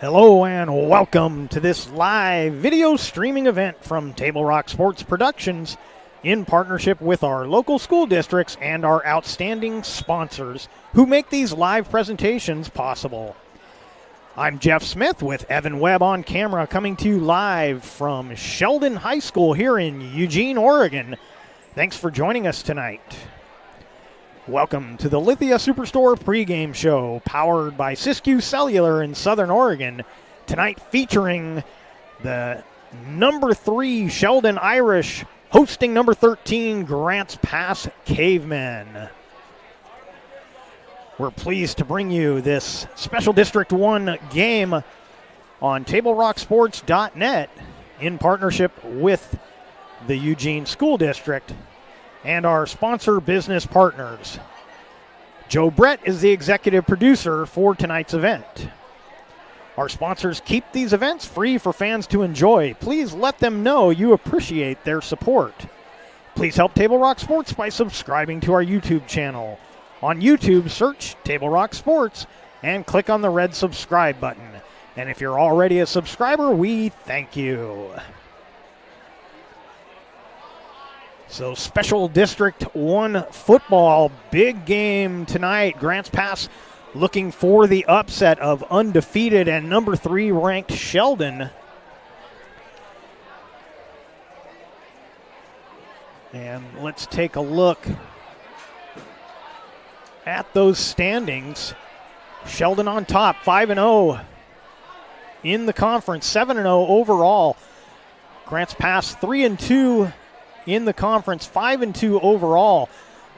Hello and welcome to this live video streaming event from Table Rock Sports Productions in partnership with our local school districts and our outstanding sponsors who make these live presentations possible. I'm Jeff Smith with Evan Webb on camera, coming to you live from Sheldon High School here in Eugene, Oregon. Thanks for joining us tonight. Welcome to the Lithia Superstore pregame show, powered by Siskiyou Cellular in Southern Oregon. Tonight featuring the number 3 Sheldon Irish hosting number 13 Grants Pass Cavemen. We're pleased to bring you this Special District 1 game on TableRockSports.net in partnership with the Eugene School District and our sponsor business partners. Joe Brett is the executive producer for tonight's event. Our sponsors keep these events free for fans to enjoy. Please let them know you appreciate their support. Please help Table Rock Sports by subscribing to our YouTube channel. On YouTube, search Table Rock Sports and click on the red subscribe button. And if you're already a subscriber, we thank you. So Special District 1 football, big game tonight. Grants Pass looking for the upset of undefeated and number 3 ranked Sheldon. And let's take a look at those standings. Sheldon on top, 5-0 in the conference, 7-0 overall. Grants Pass 3-2 in the conference, 5-2 overall.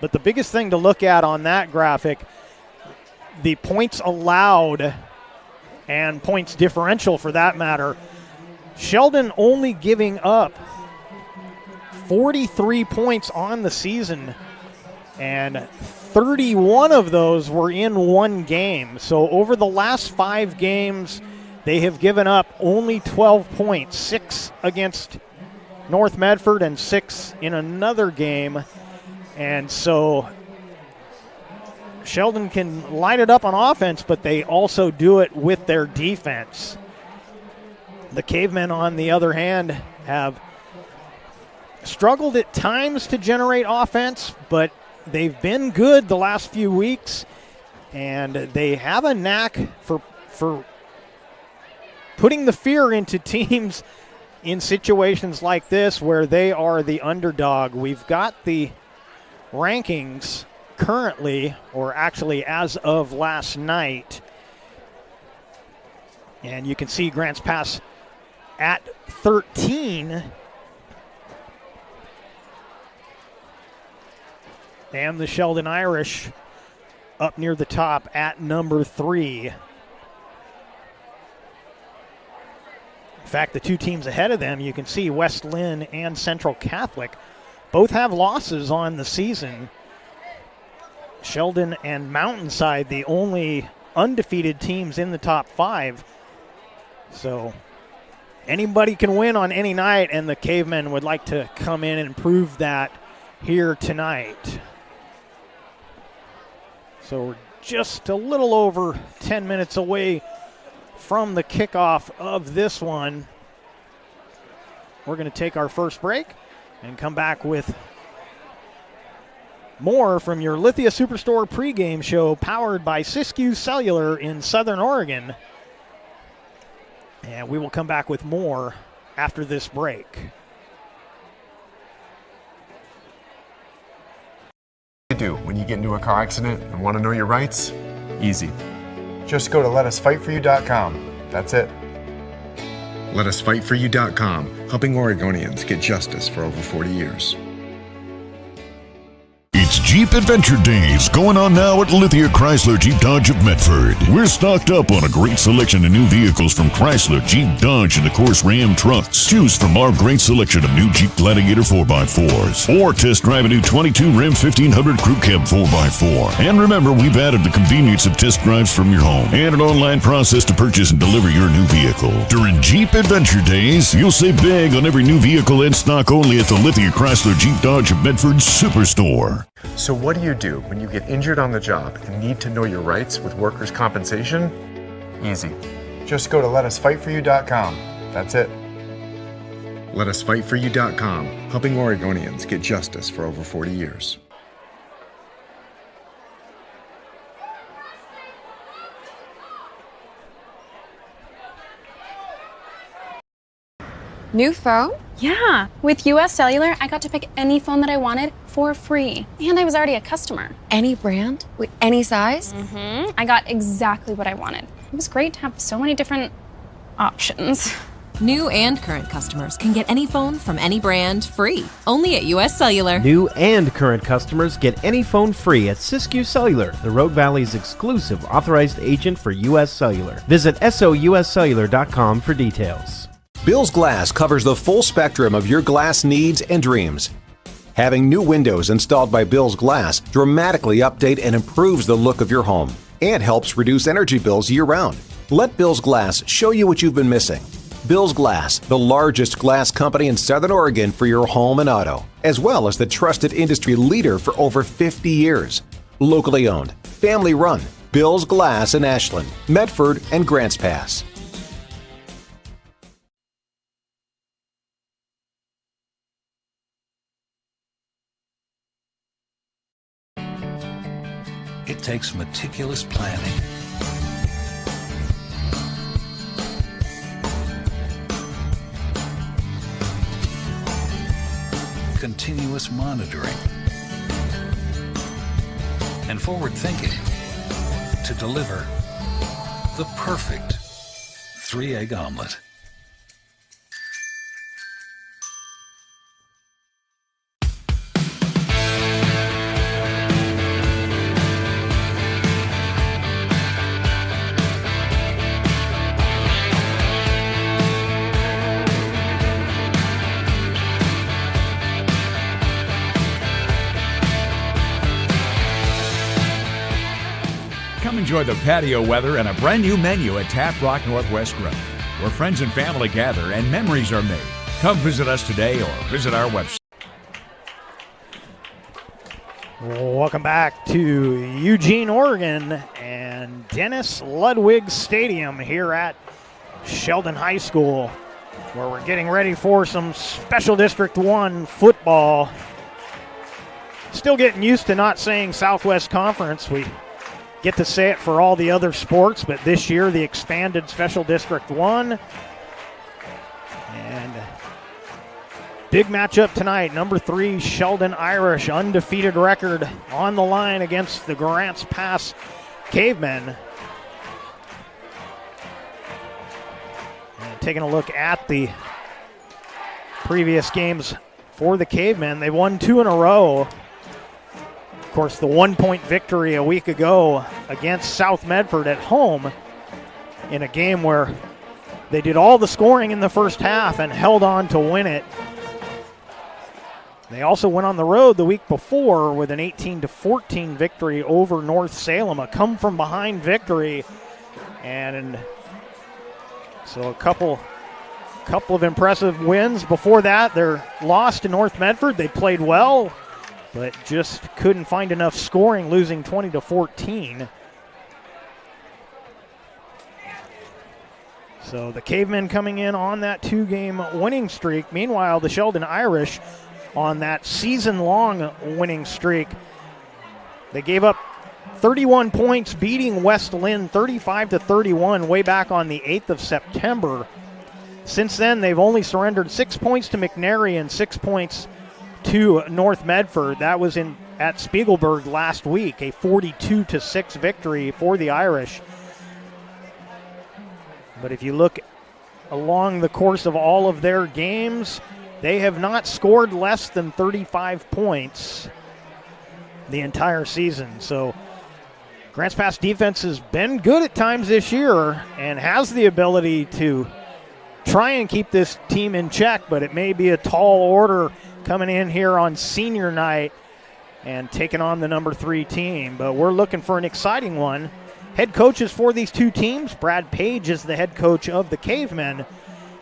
But the biggest thing to look at on that graphic, the points allowed and points differential for that matter. Sheldon only giving up 43 points on the season, and 31 of those were in one game. So over the last 5 games, they have given up only 12 points, 6 against North Medford and 6 in another game. And so Sheldon can light it up on offense, but they also do it with their defense. The Cavemen, on the other hand, have struggled at times to generate offense, but they've been good the last few weeks, and they have a knack for putting the fear into teams in situations like this where they are the underdog. We've got the rankings currently, or actually as of last night, and you can see Grants Pass at 13, and the Sheldon Irish up near the top at number 3. In fact, the 2 teams ahead of them, you can see West Lynn and Central Catholic both have losses on the season. Sheldon and Mountainside, the only undefeated teams in the top 5. So anybody can win on any night, and the Cavemen would like to come in and prove that here tonight. So we're just a little over 10 minutes away from the kickoff of this one. We're going to take our first break and come back with more from your Lithia Superstore pregame show, powered by Siskiyou Cellular in Southern Oregon. And we will come back with more after this break. What do you do when you get into a car accident and want to know your rights? Easy. Just go to letusfightforyou.com. That's it. Letusfightforyou.com, helping Oregonians get justice for over 40 years. It's Jeep Adventure Days going on now at Lithia Chrysler Jeep Dodge of Medford. We're stocked up on a great selection of new vehicles from Chrysler, Jeep, Dodge, and of course Ram trucks. Choose from our great selection of new Jeep Gladiator 4x4s, or test drive a new 22 Ram 1500 Crew Cab 4x4. And remember, we've added the convenience of test drives from your home and an online process to purchase and deliver your new vehicle. During Jeep Adventure Days, you'll save big on every new vehicle in stock only at the Lithia Chrysler Jeep Dodge of Medford Superstore. So what do when you get injured on the job and need to know your rights with workers' compensation? Easy. Just go to letusfightforyou.com. That's it. Letusfightforyou.com, helping Oregonians get justice for over 40 years. New phone? Yeah, with US Cellular, I got to pick any phone that I wanted for free. And I was already a customer. Any brand? With any size? I got exactly what I wanted. It was great to have so many different options. New and current customers can get any phone from any brand free, only at US Cellular. New and current customers get any phone free at Siskiyou Cellular, the Rogue Valley's exclusive authorized agent for US Cellular. Visit souscellular.com for details. Bill's Glass covers the full spectrum of your glass needs and dreams. Having new windows installed by Bill's Glass dramatically update and improves the look of your home and helps reduce energy bills year-round. Let Bill's Glass show you what you've been missing. Bill's Glass, the largest glass company in Southern Oregon for your home and auto, as well as the trusted industry leader for over 50 years. Locally owned, family run, Bill's Glass in Ashland, Medford, and Grants Pass. It takes meticulous planning, continuous monitoring, and forward thinking to deliver the perfect 3-egg omelet. Come enjoy the patio weather and a brand new menu at Tap Rock Northwest Grill, where friends and family gather and memories are made. Come visit us today or visit our website. Welcome back to Eugene, Oregon, and Dennis Ludwig Stadium here at Sheldon High School, where we're getting ready for some Special District 1 football. Still getting used to not saying Southwest Conference. We get to say it for all the other sports, but this year the expanded Special District 1. And big matchup tonight. Number 3, Sheldon Irish, undefeated record on the line against the Grants Pass Cavemen. And taking a look at the previous games for the Cavemen, they won 2 in a row. Of course, the 1-point victory a week ago against South Medford at home in a game where they did all the scoring in the first half and held on to win it. They also went on the road the week before with an 18-14 victory over North Salem, a come-from-behind victory. And so a couple of impressive wins. Before that, their loss to North Medford, they played well, but just couldn't find enough scoring, losing 20-14. So the Cavemen coming in on that 2-game winning streak. Meanwhile, the Sheldon Irish on that season-long winning streak. They gave up 31 points, beating West Lynn 35-31 way back on the 8th of September. Since then, they've only surrendered 6 points to McNary and 6 points to North Medford. That was at Spiegelberg last week, a 42-6 victory for the Irish. But if you look along the course of all of their games, they have not scored less than 35 points the entire season. So Grants Pass defense has been good at times this year and has the ability to try and keep this team in check, but it may be a tall order coming in here on senior night and taking on the number 3 team. But we're looking for an exciting one. Head coaches for these two teams, Brad Page is the head coach of the Cavemen,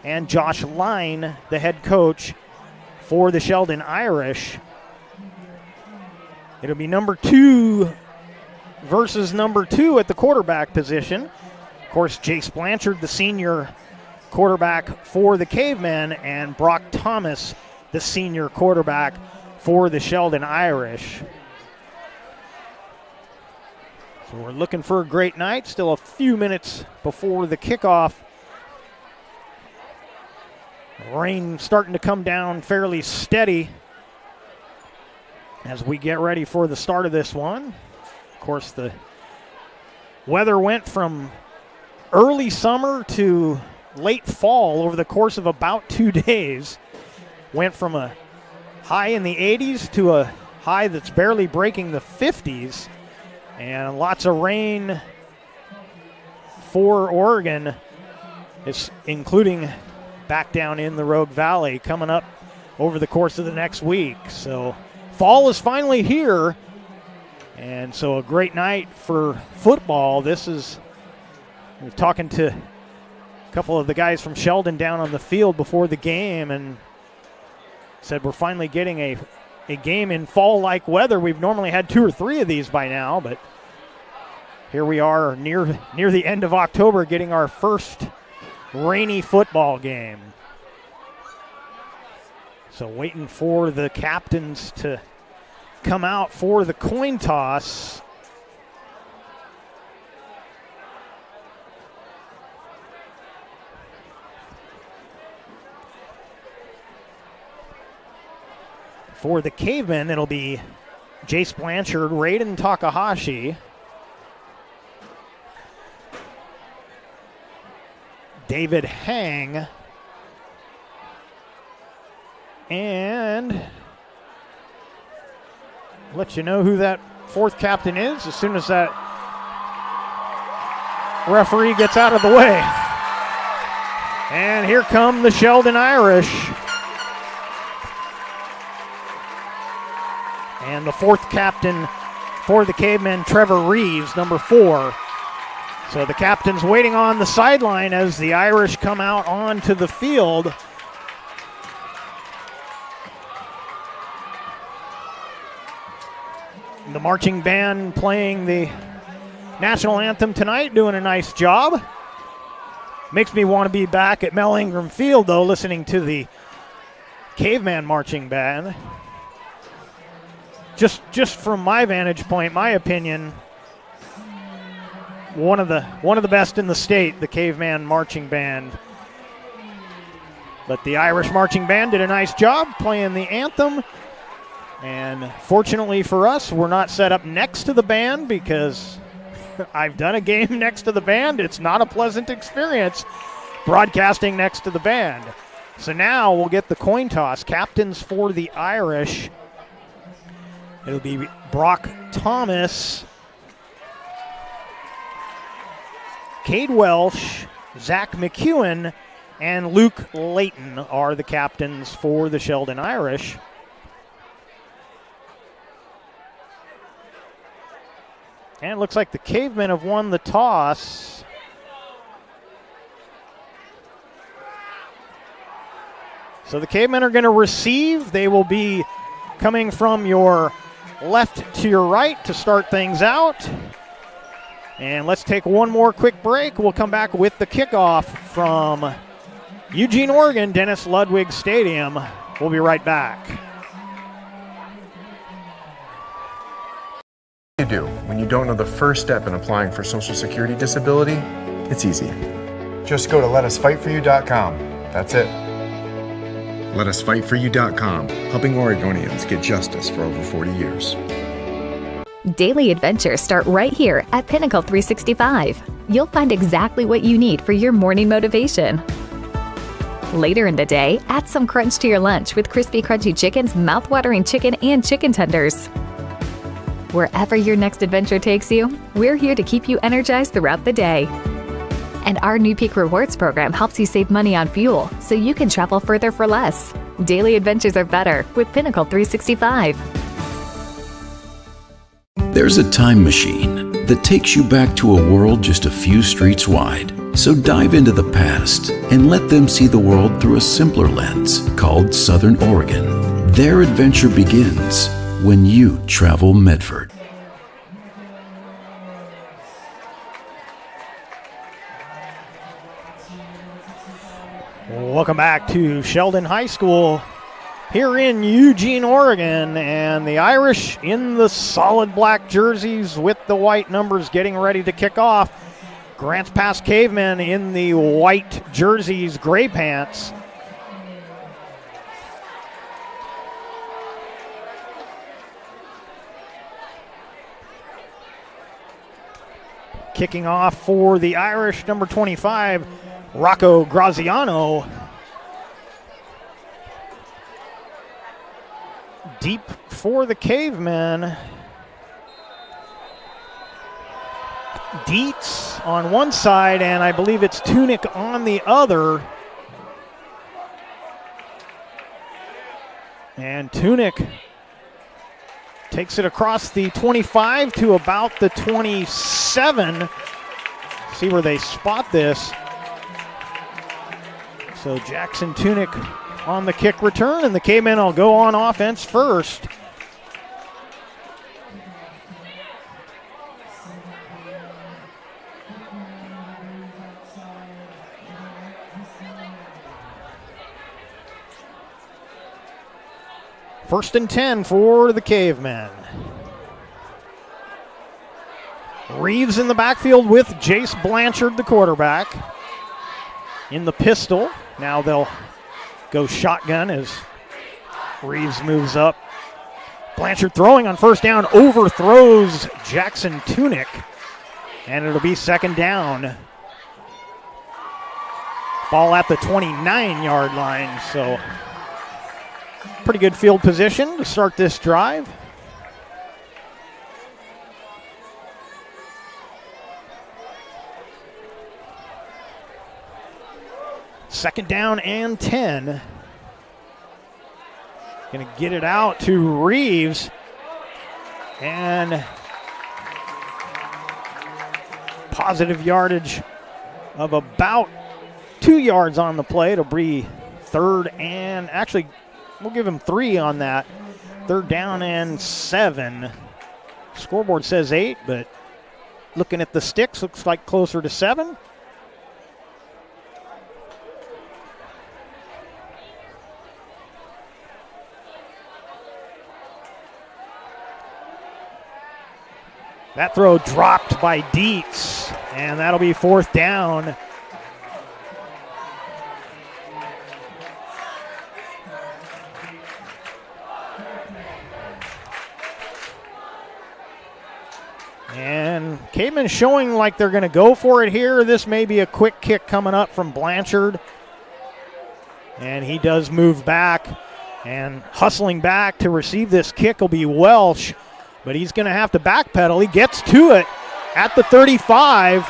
and Josh Line, the head coach for the Sheldon Irish. It'll be number 2 versus number 2 at the quarterback position. course, Jace Blanchard, the senior quarterback for the Cavemen, and Brock Thomas, the senior quarterback for the Sheldon Irish. So we're looking for a great night. Still a few minutes before the kickoff. Rain starting to come down fairly steady as we get ready for the start of this one. Of course, the weather went from early summer to late fall over the course of about 2 days. Went from a high in the 80s to a high that's barely breaking the 50s. And lots of rain for Oregon, including back down in the Rogue Valley, coming up over the course of the next week. So fall is finally here, and so a great night for football. We're talking to a couple of the guys from Sheldon down on the field before the game, and said we're finally getting a game in fall-like weather. We've normally had 2 or 3 of these by now, but here we are near the end of October getting our first rainy football game. So waiting for the captains to come out for the coin toss. For the Cavemen, it'll be Jace Blanchard, Raiden Takahashi, David Hang, and let you know who that 4th captain is as soon as that referee gets out of the way. And here come the Sheldon Irish. And the 4th captain for the Cavemen, Trevor Reeves, number 4. So the captain's waiting on the sideline as the Irish come out onto the field. The marching band playing the national anthem tonight, doing a nice job. Makes me want to be back at Mel Ingram Field, though, listening to the Caveman marching band. Just from my vantage point, my opinion, one of the best in the state, the Caveman marching band. But the Irish marching band did a nice job playing the anthem. And fortunately for us, we're not set up next to the band, because I've done a game next to the band. It's not a pleasant experience broadcasting next to the band. So now we'll get the coin toss. Captains for the Irish. It'll be Brock Thomas, Cade Welsh, Zach McEwen, and Luke Layton are the captains for the Sheldon Irish. And it looks like the Cavemen have won the toss. So the Cavemen are going to receive. They will be coming from your left to your right to start things out. And let's take one more quick break. We'll come back with the kickoff from Eugene, Oregon, Dennis Ludwig Stadium. We'll be right back. What do you do when you don't know the first step in applying for Social Security disability? It's easy. Just go to letusfightforyou.com. That's it. LetUsFightForYou.com, helping Oregonians get justice for over 40 years. Daily adventures start right here at Pinnacle 365. You'll find exactly what you need for your morning motivation. Later in the day, add some crunch to your lunch with Crispy Crunchy Chicken's mouth-watering chicken and chicken tenders. Wherever your next adventure takes you, we're here to keep you energized throughout the day. And our new Peak Rewards program helps you save money on fuel so you can travel further for less. Daily adventures are better with Pinnacle 365. There's a time machine that takes you back to a world just a few streets wide. So dive into the past and let them see the world through a simpler lens called Southern Oregon. Their adventure begins when you travel Medford. Welcome back to Sheldon High School here in Eugene, Oregon, and the Irish in the solid black jerseys with the white numbers getting ready to kick off. Grants Pass Cavemen in the white jerseys, gray pants. Kicking off for the Irish, number 25, Rocco Graziano. Deep for the Cavemen. Dietz on one side, and I believe it's Tunic on the other. And Tunic takes it across the 25 to about the 27. See where they spot this. So Jackson Tunic on the kick return, and the Cavemen will go on offense first. First and 10 for the Cavemen. Reeves in the backfield with Jace Blanchard, the quarterback. In the pistol. Now they'll go shotgun as Reeves moves up. Blanchard throwing on first down, overthrows Jackson Tunic. And it'll be second down. Ball at the 29-yard line, so pretty good field position to start this drive. Second down and 10. Going to get it out to Reeves. And positive yardage of about 2 yards on the play. It'll be third and, actually, we'll give him 3 on that. Third down and 7. Scoreboard says 8, but looking at the sticks, looks like closer to 7. That throw dropped by Dietz, and that'll be fourth down. And Cavemen showing like they're going to go for it here. This may be a quick kick coming up from Blanchard. And he does move back, and hustling back to receive this kick will be Welsh. But he's going to have to backpedal. He gets to it at the 35.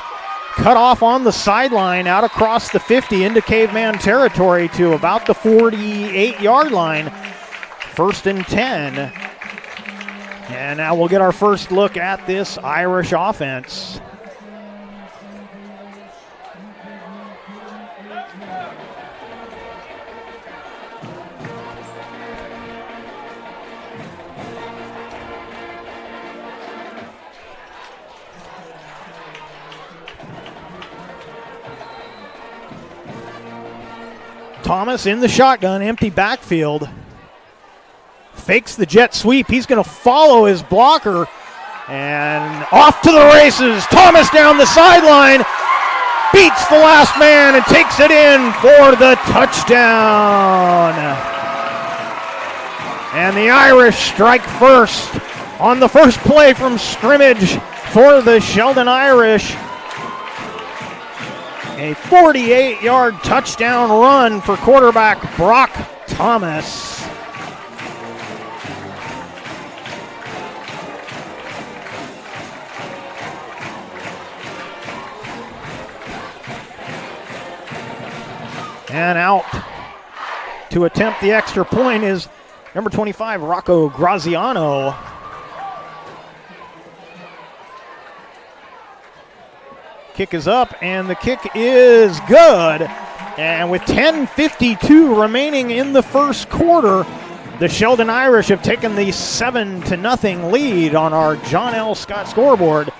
Cut off on the sideline out across the 50 into Caveman territory to about the 48-yard line. First and 10. And now we'll get our first look at this Irish offense. Thomas in the shotgun, empty backfield. Fakes the jet sweep. He's going to follow his blocker. And off to the races. Thomas down the sideline. Beats the last man and takes it in for the touchdown. And the Irish strike first on the first play from scrimmage for the Sheldon Irish. A 48-yard touchdown run for quarterback Brock Thomas. And out to attempt the extra point is number 25, Rocco Graziano. Kick is up, and the kick is good. And with 10:52 remaining in the first quarter, the Sheldon Irish have taken the 7-0 lead on our John L. Scott scoreboard.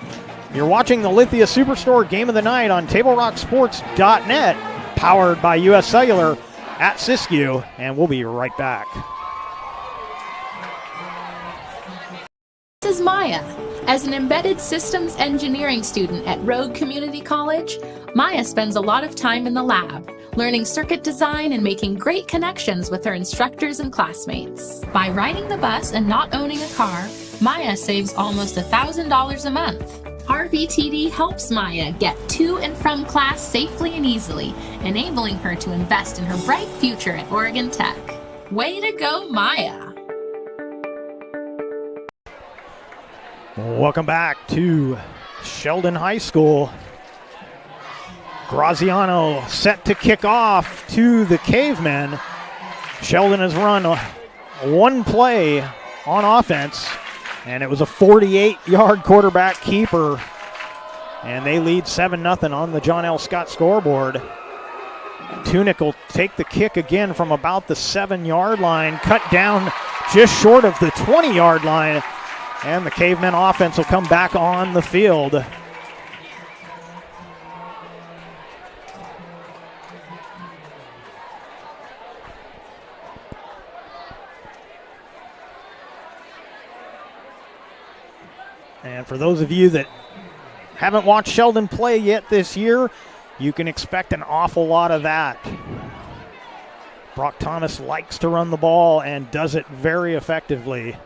You're watching the Lithia Superstore Game of the Night on TableRockSports.net, powered by U.S. Cellular at Siskiyou, and we'll be right back. This is Maya. As an embedded systems engineering student at Rogue Community College, Maya spends a lot of time in the lab, learning circuit design and making great connections with her instructors and classmates. By riding the bus and not owning a car, Maya saves almost $1,000 a month. RVTD helps Maya get to and from class safely and easily, enabling her to invest in her bright future at Oregon Tech. Way to go, Maya! Welcome back to Sheldon High School. Graziano set to kick off to the Cavemen. Sheldon has run one play on offense, and it was a 48-yard quarterback keeper, and they lead 7-0 on the John L. Scott scoreboard. Tunick will take the kick again from about the 7-yard line, cut down just short of the 20-yard line, and the Cavemen offense will come back on the field. And for those of you that haven't watched Sheldon play yet this year, you can expect an awful lot of that. Brock Thomas likes to run the ball and does it very effectively.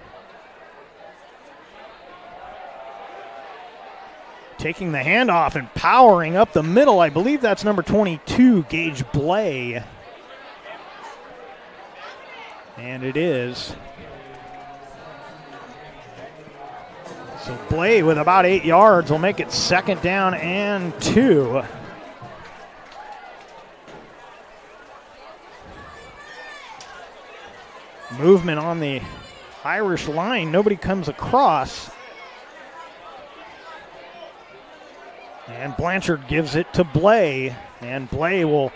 Taking the handoff and powering up the middle. I believe that's number 22, Gage Blay. And it is. So Blay with about 8 yards will make it 2nd down and 2. Movement on the Irish line. Nobody comes across. And Blanchard gives it to Blay. And Blay will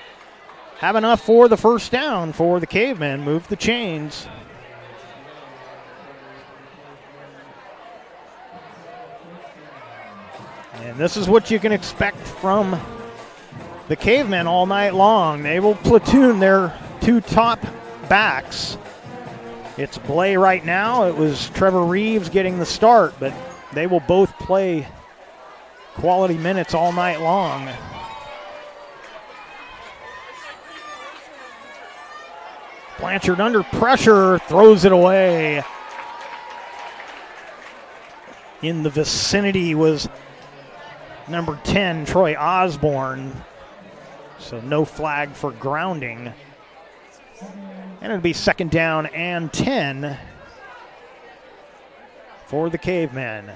have enough for the 1st down for the Cavemen. Move the chains. And this is what you can expect from the Cavemen all night long. They will platoon their 2 top backs. It's Blay right now. It was Trevor Reeves getting the start, but they will both play quality minutes all night long. Blanchard under pressure, throws it away. In the vicinity was number 10, Troy Osborne. So no flag for grounding. And it'll be 2nd down and 10 for the Cavemen.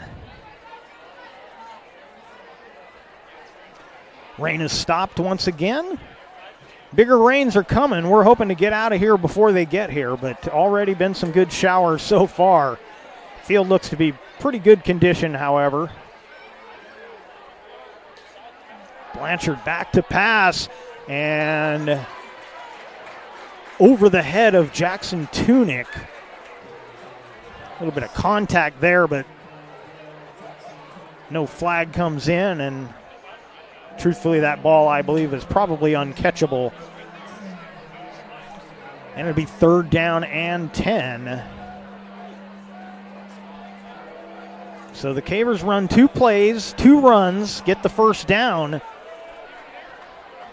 Rain has stopped once again. Bigger rains are coming. We're hoping to get out of here before they get here, but already been some good showers so far. Field looks to be pretty good condition, however. Blanchard back to pass, and over the head of Jackson Tunick. A little bit of contact there, but no flag comes in, and truthfully, that ball, I believe, is probably uncatchable. And it'll be 3rd down and 10. So the Cavers run 2 plays, 2 runs, get the 1st down.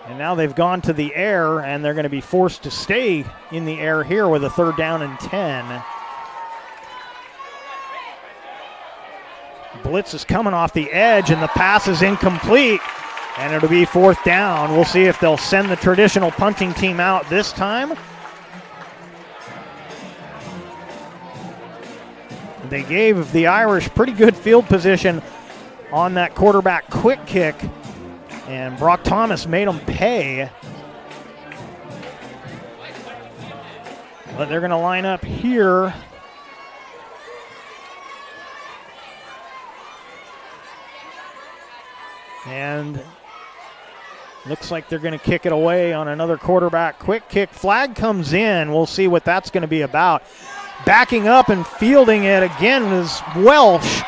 And now they've gone to the air, and they're going to be forced to stay in the air here with a 3rd down and 10. Blitz is coming off the edge, and the pass is incomplete. And it'll be 4th down. We'll see if they'll send the traditional punting team out this time. They gave the Irish pretty good field position on that quarterback quick kick, and Brock Thomas made them pay. But they're going to line up here. And looks like they're going to kick it away on another quarterback quick kick. Flag comes in. We'll see what that's going to be about. Backing up and fielding it again is Welsh.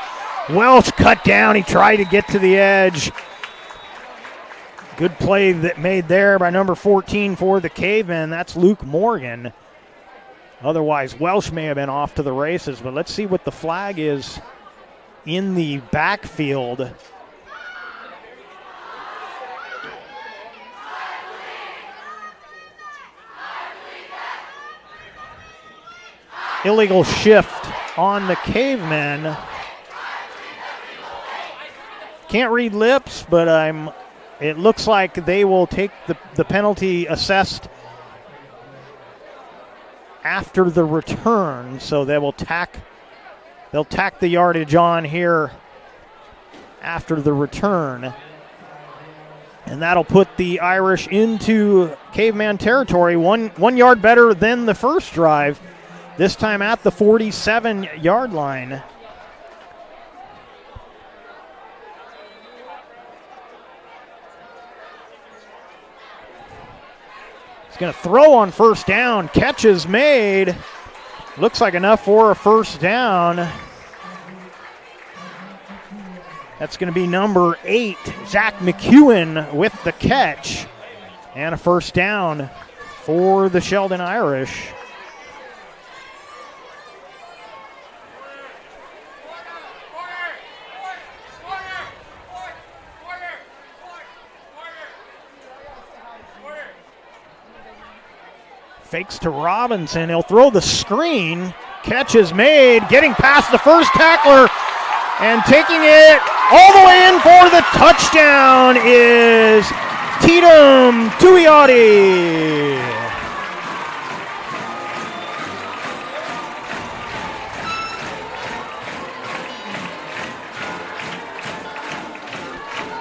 Welsh cut down. He tried to get to the edge. Good play that made there by number 14 for the Cavemen. That's Luke Morgan. Otherwise, Welsh may have been off to the races, but let's see what the flag is in the backfield. Illegal shift on the Cavemen. Can't read lips, but it looks like they will take the penalty assessed after the return, so they'll tack the yardage on here after the return. And that'll put the Irish into Caveman territory, one yard better than the first drive, this time at the 47-yard line. He's going to throw on first down. Catch is made. Looks like enough for a first down. That's going to be number 8, Zach McEwen, with the catch. And a first down for the Sheldon Irish. Fakes to Robinson. He'll throw the screen. Catch is made. Getting past the first tackler and taking it all the way in for the touchdown is Tatum Tuioti.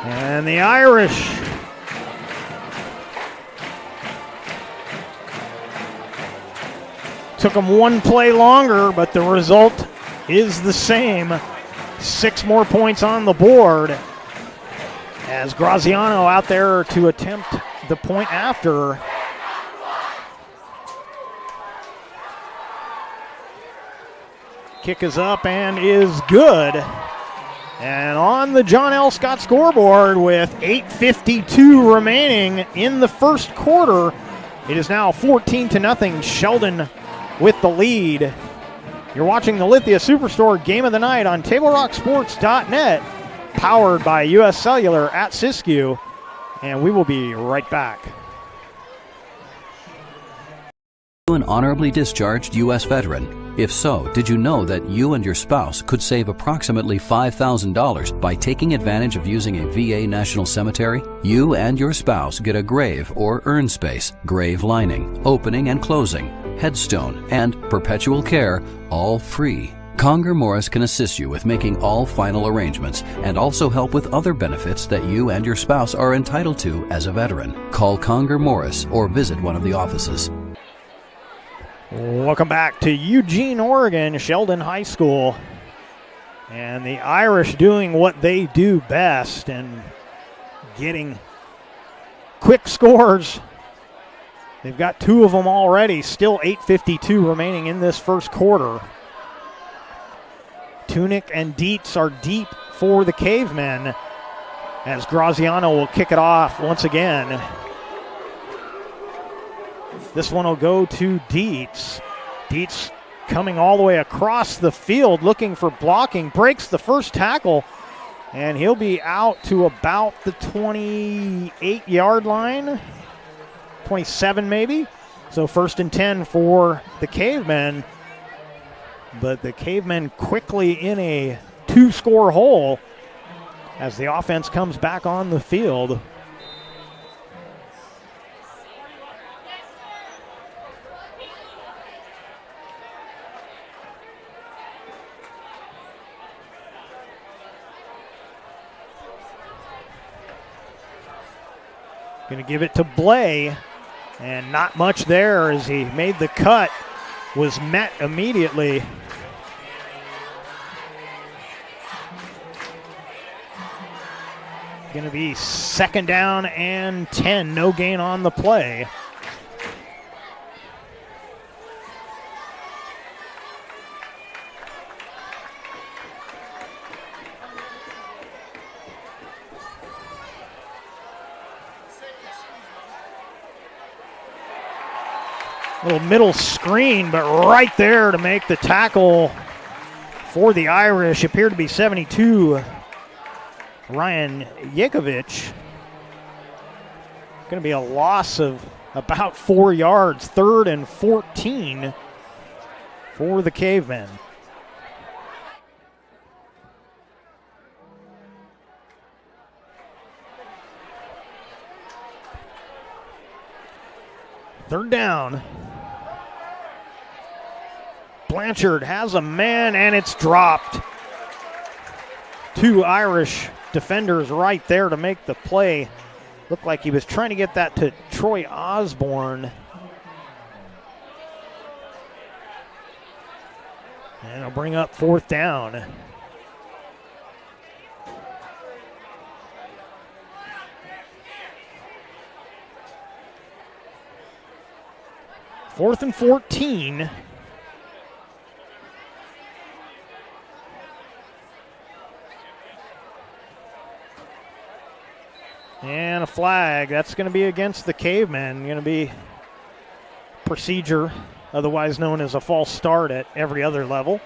And the Irish took them one play longer, but the result is the same. 6 more points on the board as Graziano out there to attempt the point after. Kick is up and is good. And on the John L. Scott scoreboard with 8:52 remaining in the first quarter, it is now 14-0 Sheldon with the lead. You're watching the Lithia Superstore Game of the Night on TableRockSports.net, powered by U.S. Cellular at Siskiyou, and we will be right back. An honorably discharged U.S. veteran? If so, did you know that you and your spouse could save approximately $5,000 by taking advantage of using a VA National Cemetery? You and your spouse get a grave or urn space, grave lining, opening and closing, headstone, and perpetual care, all free. Conger Morris can assist you with making all final arrangements and also help with other benefits that you and your spouse are entitled to as a veteran. Call Conger Morris or visit one of the offices. Welcome back to Eugene, Oregon, Sheldon High School. And the Irish doing what they do best and getting quick scores. They've got 2 of them already, still 8:52 remaining in this first quarter. Tunick and Dietz are deep for the Cavemen as Graziano will kick it off once again. This one will go to Dietz. Dietz coming all the way across the field looking for blocking, breaks the first tackle, and he'll be out to about the 28-yard line, 27 maybe. So 1st and 10 for the Cavemen. But the Cavemen quickly in a 2-score hole as the offense comes back on the field. Going to give it to Blay, and not much there as he made the cut, was met immediately. Going to be 2nd down and 10, no gain on the play. Little middle screen, but right there to make the tackle for the Irish appeared to be 72. Ryan Yakovich. Going to be a loss of about 4 yards, 3rd and 14 for the Cavemen. Third down. Blanchard has a man, and it's dropped. 2 Irish defenders right there to make the play. Looked like he was trying to get that to Troy Osborne. And it'll bring up 4th down. Fourth and 14. And a flag. That's going to be against the Cavemen. Going to be procedure, otherwise known as a false start at every other level.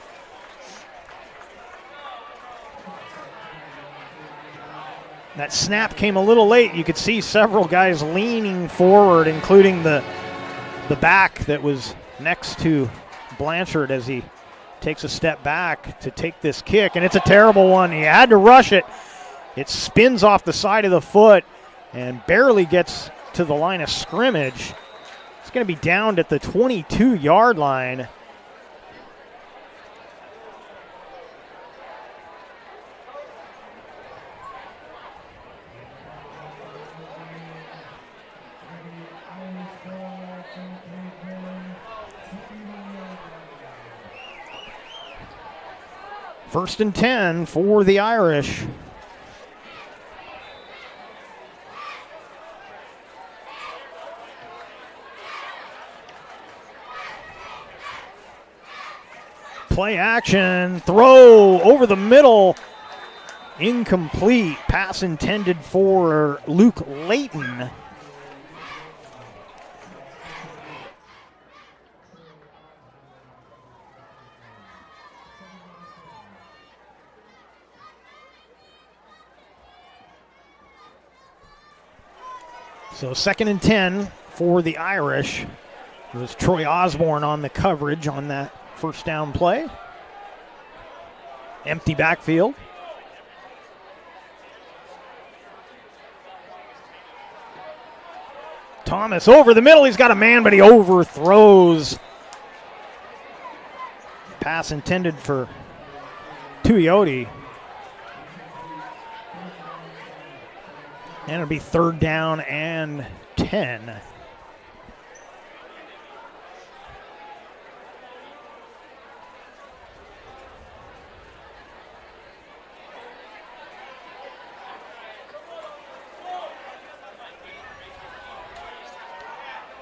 That snap came a little late. You could see several guys leaning forward, including the back that was next to Blanchard as he takes a step back to take this kick, and it's a terrible one. He had to rush it. It spins off the side of the foot and barely gets to the line of scrimmage. It's going to be downed at the 22-yard line. First and 10 for the Irish. Play action, throw over the middle, incomplete. Pass intended for Luke Layton. So 2nd and 10 for the Irish. It was Troy Osborne on the coverage on that first down play. Empty backfield. Thomas over the middle. He's got a man, but he overthrows. Pass intended for Tuioti. And it'll be 3rd down and 10.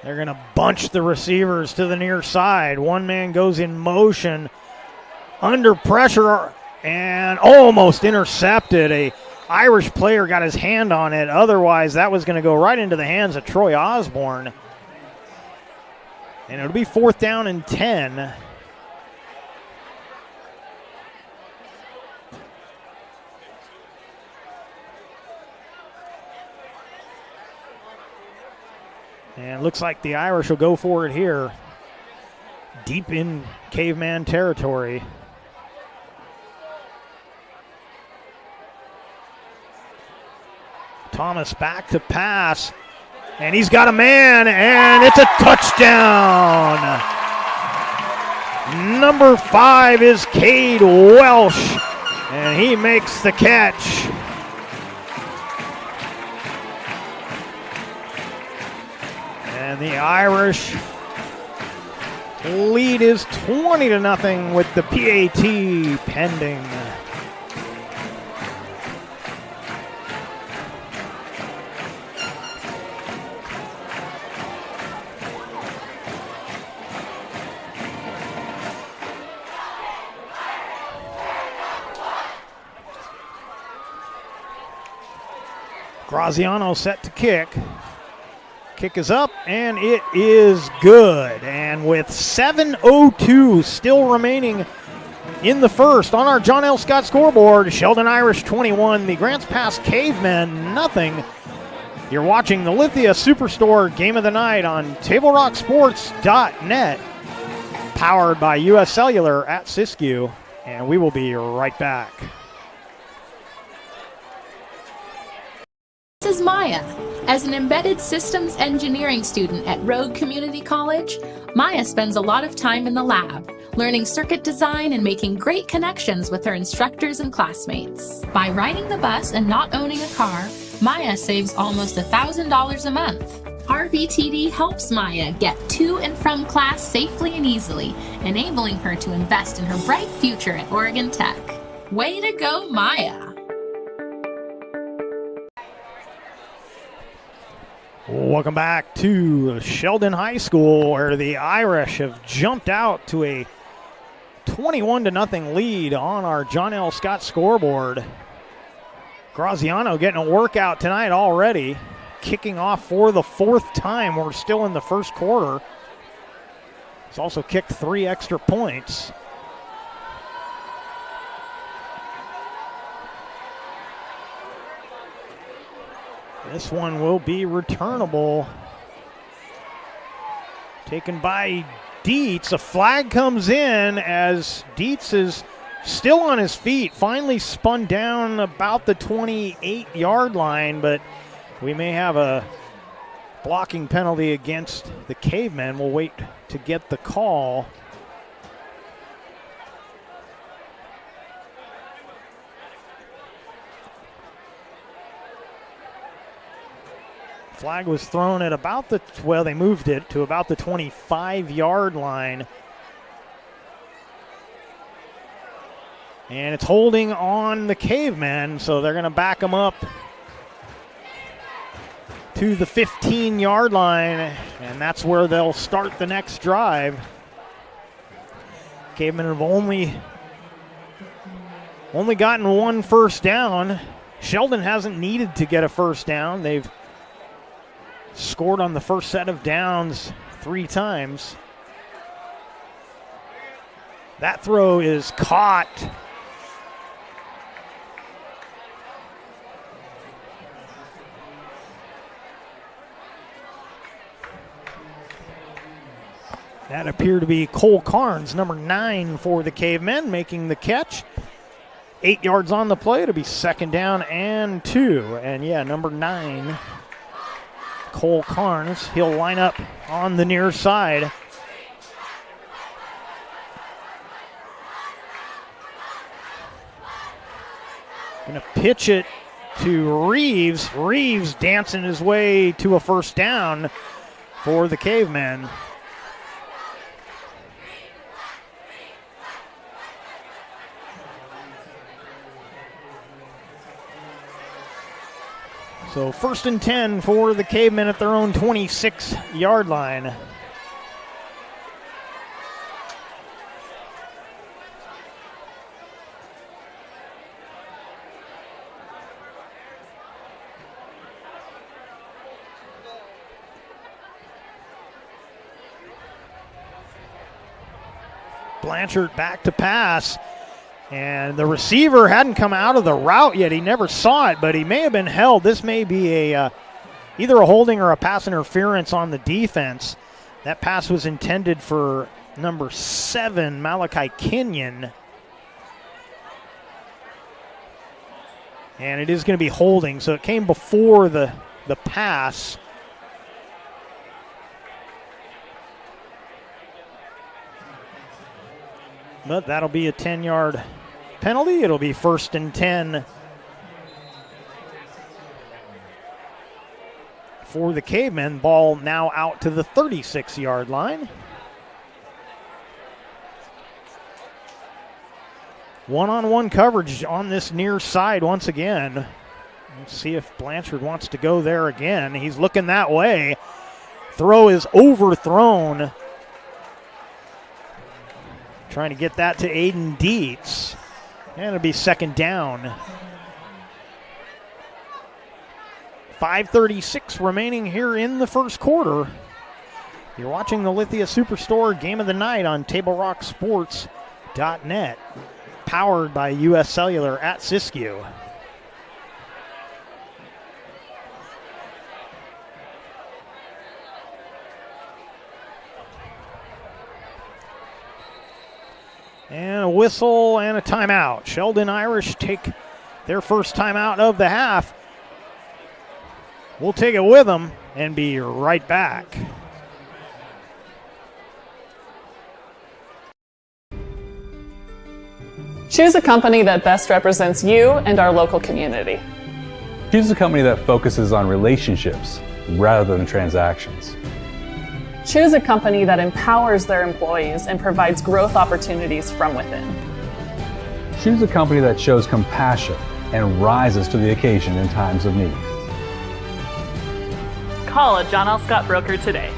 They're going to bunch the receivers to the near side. One man goes in motion under pressure and almost intercepted. A Irish player got his hand on it. Otherwise, that was going to go right into the hands of Troy Osborne. And it'll be 4th down and 10. And looks like the Irish will go for it here. Deep in Caveman territory. Thomas back to pass. And he's got a man, and it's a touchdown. Number 5 is Cade Welsh, and he makes the catch. And the Irish lead is 20-0 with the PAT pending. Graziano set to kick. Kick is up, and it is good. And with 7:02 still remaining in the first on our John L. Scott scoreboard, Sheldon Irish 21, the Grants Pass Cavemen nothing. You're watching the Lithia Superstore Game of the Night on TableRockSports.net, powered by U.S. Cellular at Siskiyou, and we will be right back. This is Maya. As an embedded systems engineering student at Rogue Community College, Maya spends a lot of time in the lab, learning circuit design and making great connections with her instructors and classmates. By riding the bus and not owning a car, Maya saves almost $1,000 a month. RVTD helps Maya get to and from class safely and easily, enabling her to invest in her bright future at Oregon Tech. Way to go, Maya! Welcome back to Sheldon High School, where the Irish have jumped out to a 21-0 lead on our John L. Scott scoreboard. Graziano getting a workout tonight already, kicking off for the fourth time. We're still in the first quarter. He's also kicked 3 extra points. This one will be returnable. Taken by Dietz. A flag comes in as Dietz is still on his feet. Finally spun down about the 28-yard line, but we may have a blocking penalty against the Cavemen. We'll wait to get the call. Flag was thrown at about the, well, they moved it to about the 25-yard line. And it's holding on the Cavemen, so they're going to back them up to the 15-yard line, and that's where they'll start the next drive. Cavemen have only gotten 1 first down. Sheldon hasn't needed to get a first down. They've scored on the first set of downs 3 times. That throw is caught. That appeared to be Cole Carnes, number 9 for the Cavemen, making the catch. 8 yards on the play. It'll be 2nd down and 2. And yeah, number 9, Cole Carnes. He'll line up on the near side. Gonna pitch it to Reeves. Reeves dancing his way to a first down for the Cavemen. So 1st and 10 for the Cavemen at their own 26-yard line. Blanchard back to pass. And the receiver hadn't come out of the route yet. He never saw it, but he may have been held. This may be either a holding or a pass interference on the defense. That pass was intended for number 7, Malachi Kenyon. And it is going to be holding, so it came before the pass. But that'll be a 10-yard penalty. It'll be 1st and 10 for the Cavemen. Ball now out to the 36-yard line. One-on-one coverage on this near side once again. Let's see if Blanchard wants to go there again. He's looking that way. Throw is overthrown. Trying to get that to Aiden Dietz. And it'll be 2nd down. 5:36 remaining here in the first quarter. You're watching the Lithia Superstore Game of the Night on TableRockSports.net, powered by U.S. Cellular at Siskiyou. And a whistle and a timeout. Sheldon Irish take their first timeout of the half. We'll take it with them and be right back. Choose a company that best represents you and our local community. Choose a company that focuses on relationships rather than transactions. Choose a company that empowers their employees and provides growth opportunities from within. Choose a company that shows compassion and rises to the occasion in times of need. Call a John L. Scott broker today.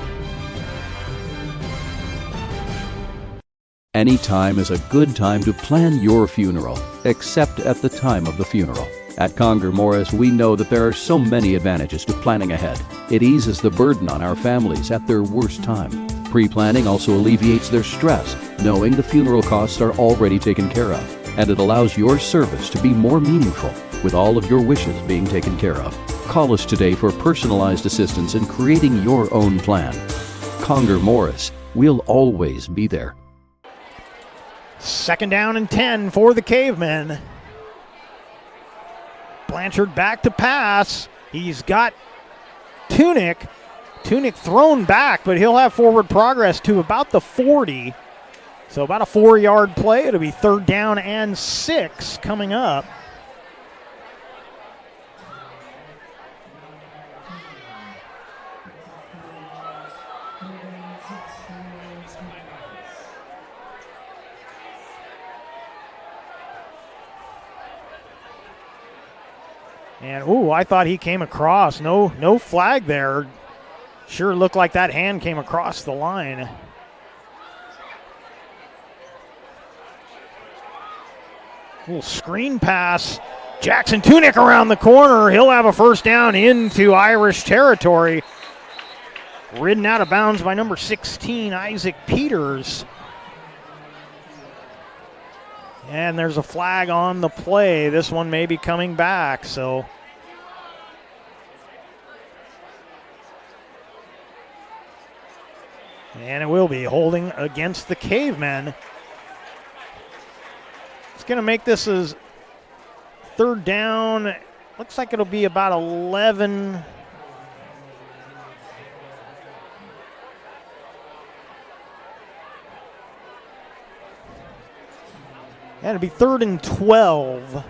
Any time is a good time to plan your funeral, except at the time of the funeral. At Conger Morris, we know that there are so many advantages to planning ahead. It eases the burden on our families at their worst time. Pre-planning also alleviates their stress, knowing the funeral costs are already taken care of. And it allows your service to be more meaningful, with all of your wishes being taken care of. Call us today for personalized assistance in creating your own plan. Conger Morris, we'll always be there. Second down and 10 for the Cavemen. Blanchard back to pass. He's got Tunick. Tunick thrown back, but he'll have forward progress to about the 40. So about a 4-yard play. It'll be 3rd down and 6 coming up. And, I thought he came across. No flag there. Sure looked like that hand came across the line. Little screen pass. Jackson Tunick around the corner. He'll have a first down into Irish territory. Ridden out of bounds by number 16, Isaac Peters. And there's a flag on the play. This one may be coming back, so. And it will be holding against the Cavemen. It's going to make this as 3rd down. Looks like it'll be about 11. And it'll be 3rd and 12.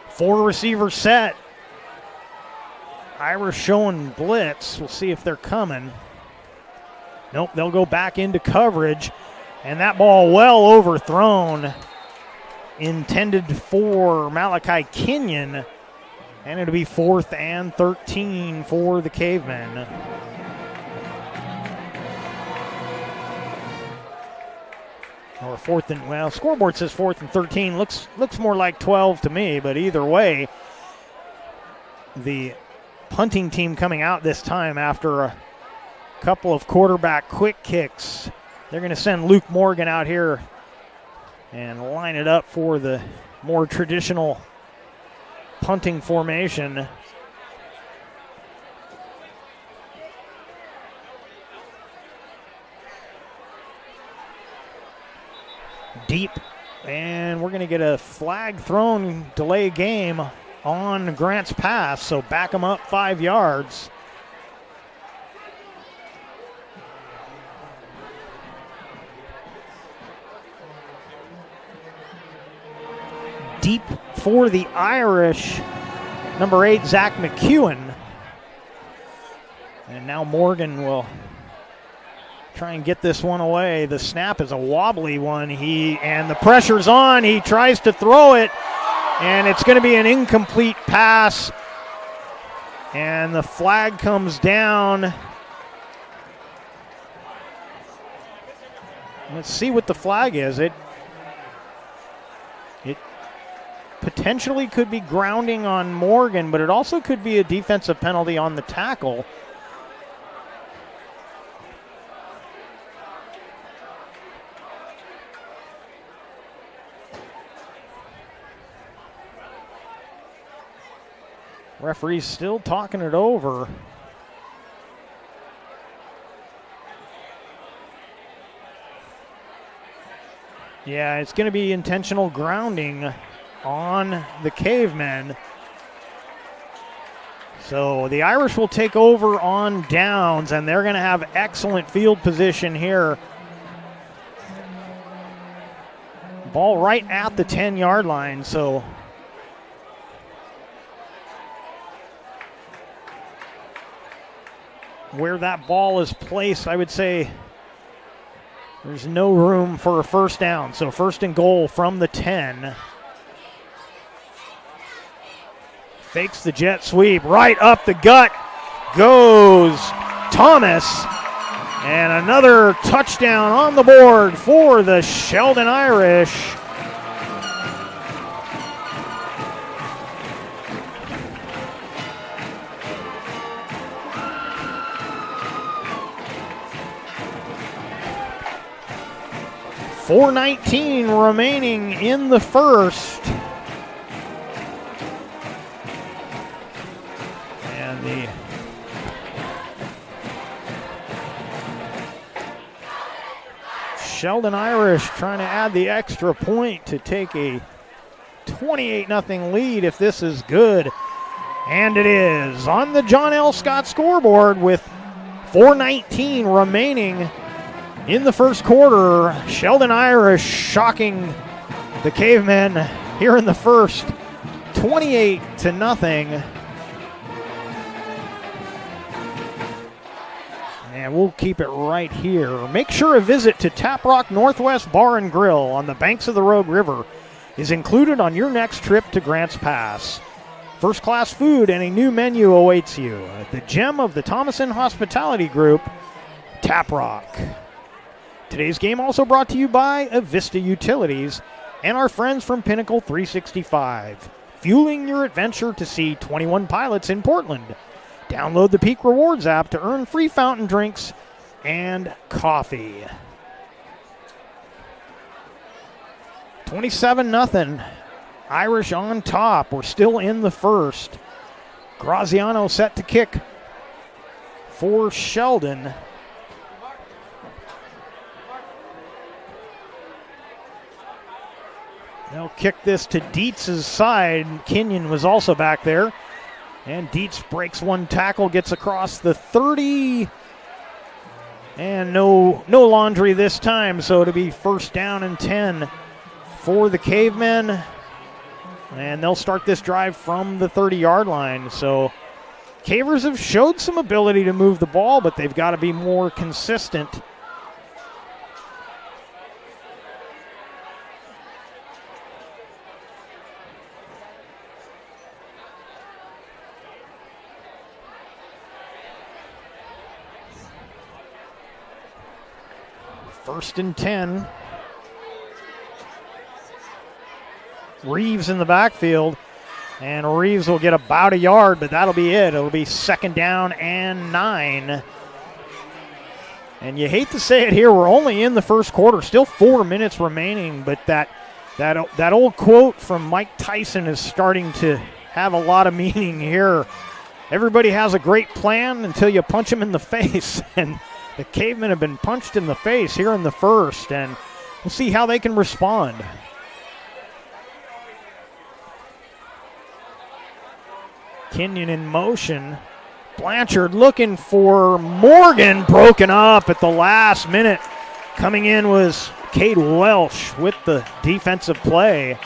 Four receiver set. Irish showing blitz. We'll see if they're coming. Nope, they'll go back into coverage. And that ball well overthrown. Intended for Malachi Kenyon, and it'll be 4th and 13 for the Cavemen. Or 4th and, scoreboard says 4th and 13. Looks more like 12 to me, but either way, the punting team coming out this time after a couple of quarterback quick kicks. They're going to send Luke Morgan out here and line it up for the more traditional punting formation. Deep, and we're going to get a flag thrown, delay game on Grant's pass, so back them up 5 yards. Deep for the Irish, number 8, Zach McEwen. And now Morgan will try and get this one away. The snap is a wobbly one. And the pressure's on. He tries to throw it, and it's going to be an incomplete pass. And the flag comes down. Let's see what the flag is. It potentially could be grounding on Morgan, but it also could be a defensive penalty on the tackle. Referee's still talking it over. Yeah, it's going to be intentional grounding on the Cavemen. So the Irish will take over on downs, and they're going to have excellent field position here. Ball right at the 10-yard line, so where that ball is placed, I would say there's no room for a first down. So first and goal from the 10. Fakes the jet sweep. Right up the gut goes Thomas. And another touchdown on the board for the Sheldon Irish. .419 remaining in the first. And the Sheldon Irish trying to add the extra point to take a 28-0 lead if this is good. And it is on the John L. Scott scoreboard with .419 remaining in the first quarter. Sheldon Irish shocking the Cavemen here in the first, 28-0. And we'll keep it right here. Make sure a visit to Tap Rock Northwest Bar and Grill on the banks of the Rogue River is included on your next trip to Grants Pass. First-class food and a new menu awaits you at the gem of the Thomason Hospitality Group, Tap Rock. Today's game also brought to you by Avista Utilities and our friends from Pinnacle 365, fueling your adventure to see 21 Pilots in Portland. Download the Peak Rewards app to earn free fountain drinks and coffee. 27-0. Irish on top. We're still in the first. Graziano set to kick for Sheldon. They'll kick this to Dietz's side. Kenyon was also back there. And Dietz breaks one tackle, gets across the 30. And no laundry this time, so it'll be first down and 10 for the Cavemen. And they'll start this drive from the 30-yard line. So Cavers have showed some ability to move the ball, but they've got to be more consistent. First and 10. Reeves in the backfield, and Reeves will get about a yard, but that'll be it. It'll be second down and 9. And you hate to say it here, we're only in the first quarter, still 4 minutes remaining, but that old quote from Mike Tyson is starting to have a lot of meaning here. Everybody has a great plan until you punch them in the face, and the Cavemen have been punched in the face here in the first, and we'll see how they can respond. Kenyon in motion. Blanchard looking for Morgan, broken up at the last minute. Coming in was Cade Welsh with the defensive play.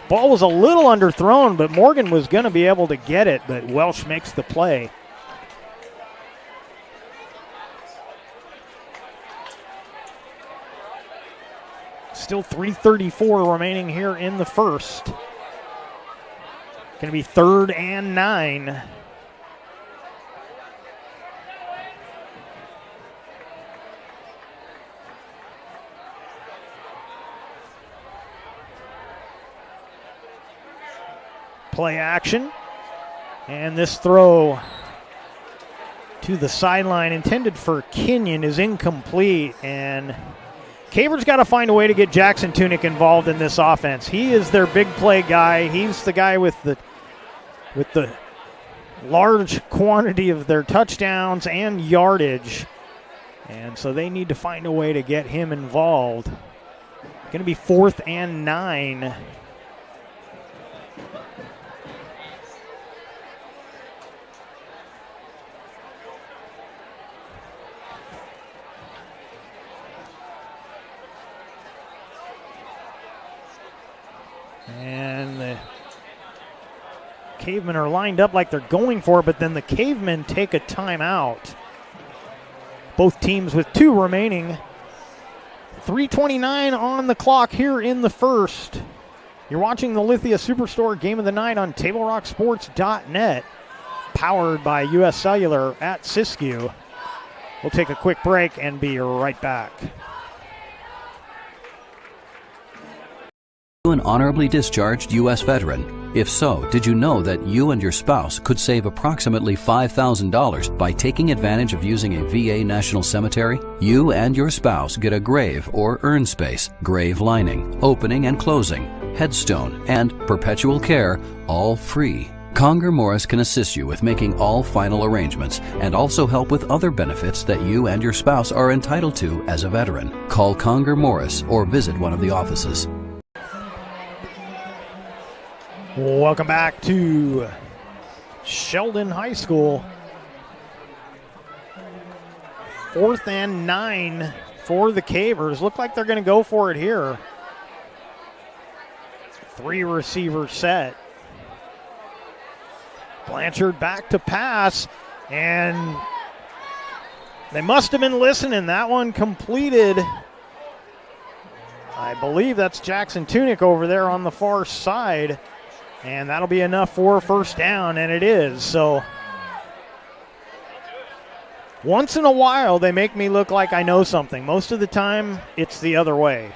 Ball was a little underthrown, but Morgan was going to be able to get it, but Welsh makes the play. Still 3:34 remaining here in the first. Going to be third and 9. Play action. And this throw to the sideline intended for Kenyon is incomplete. And Caver's got to find a way to get Jackson Tunick involved in this offense. He is their big play guy. He's the guy with the large quantity of their touchdowns and yardage. And so they need to find a way to get him involved. Going to be 4th and 9. And the Cavemen are lined up like they're going for it, but then the Cavemen take a timeout. Both teams with 2 remaining. 3:29 on the clock here in the first. You're watching the Lithia Superstore Game of the Night on TableRockSports.net, powered by U.S. Cellular at Siskiyou. We'll take a quick break and be right back. An honorably discharged U.S. veteran? If so, did you know that you and your spouse could save approximately $5,000 by taking advantage of using a VA National Cemetery? You and your spouse get a grave or urn space, grave lining, opening and closing, headstone, and perpetual care, all free. Conger Morris can assist you with making all final arrangements and also help with other benefits that you and your spouse are entitled to as a veteran. Call Conger Morris or visit one of the offices. Welcome back to Sheldon High School. 4th and 9 for the Cavers. Look like they're going to go for it here. 3 receiver set. Blanchard back to pass, and they must have been listening. That one completed. I believe that's Jackson Tunick over there on the far side. And that'll be enough for a first down, and it is. So once in a while, they make me look like I know something. Most of the time, it's the other way.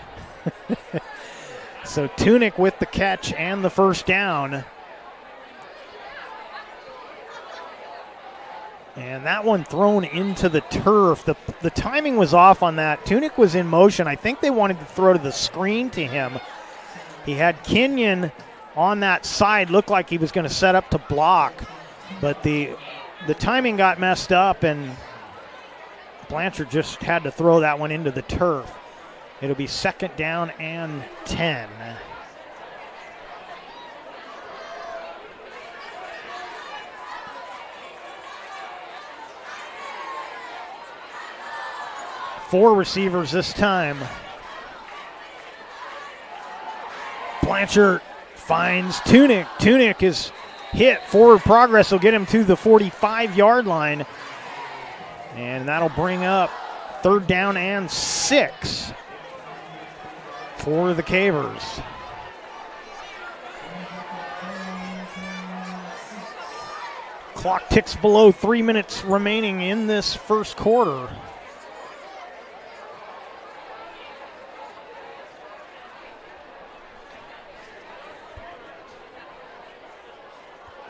So Tunick with the catch and the first down. And that one thrown into the turf. The timing was off on that. Tunick was in motion. I think they wanted to throw to the screen to him. He had Kenyon on that side, looked like he was going to set up to block, but the timing got messed up, and Blanchard just had to throw that one into the turf. It'll be 2nd down and 10. Four receivers this time. Blanchard finds Tunick. Tunick is hit. Forward progress will get him to the 45-yard line. And that'll bring up 3rd down and 6 for the Cavers. Clock ticks below 3 minutes remaining in this first quarter.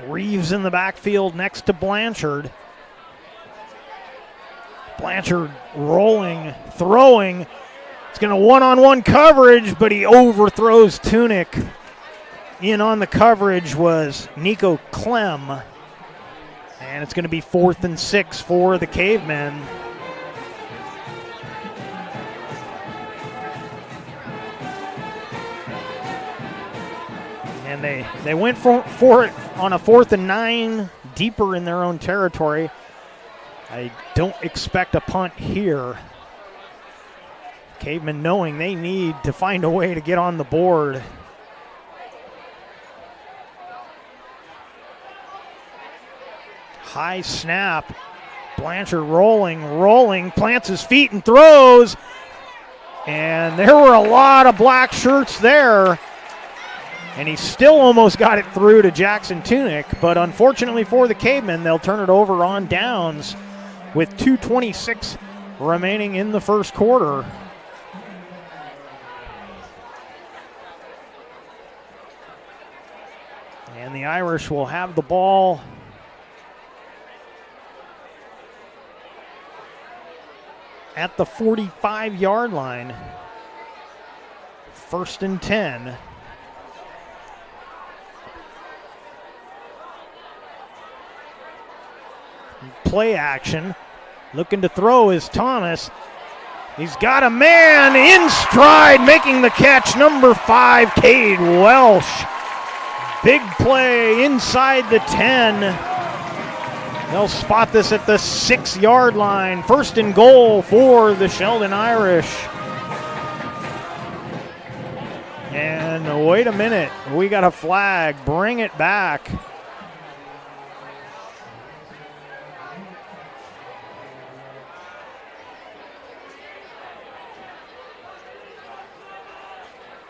Reeves in the backfield next to Blanchard. Blanchard rolling, throwing. It's going to one-on-one coverage, but he overthrows Tunick. In on the coverage was Nico Clem. And it's going to be 4th and 6 for the Cavemen. And they went for it on a 4th and 9, deeper in their own territory. I don't expect a punt here. Cavemen knowing they need to find a way to get on the board. High snap. Blanchard rolling, plants his feet and throws. And there were a lot of black shirts there. And he still almost got it through to Jackson Tunick, but unfortunately for the Cavemen, they'll turn it over on downs with 2:26 remaining in the first quarter. And And the Irish will have the ball at the 45-yard line. 1st and 10. Play action. Looking to throw is Thomas. He's got a man in stride, making the catch. Number 5, Cade Welsh. Big play inside the 10. They'll spot this at the 6-yard line. 1st and goal for the Sheldon Irish. And wait a minute, we got a flag. Bring it back.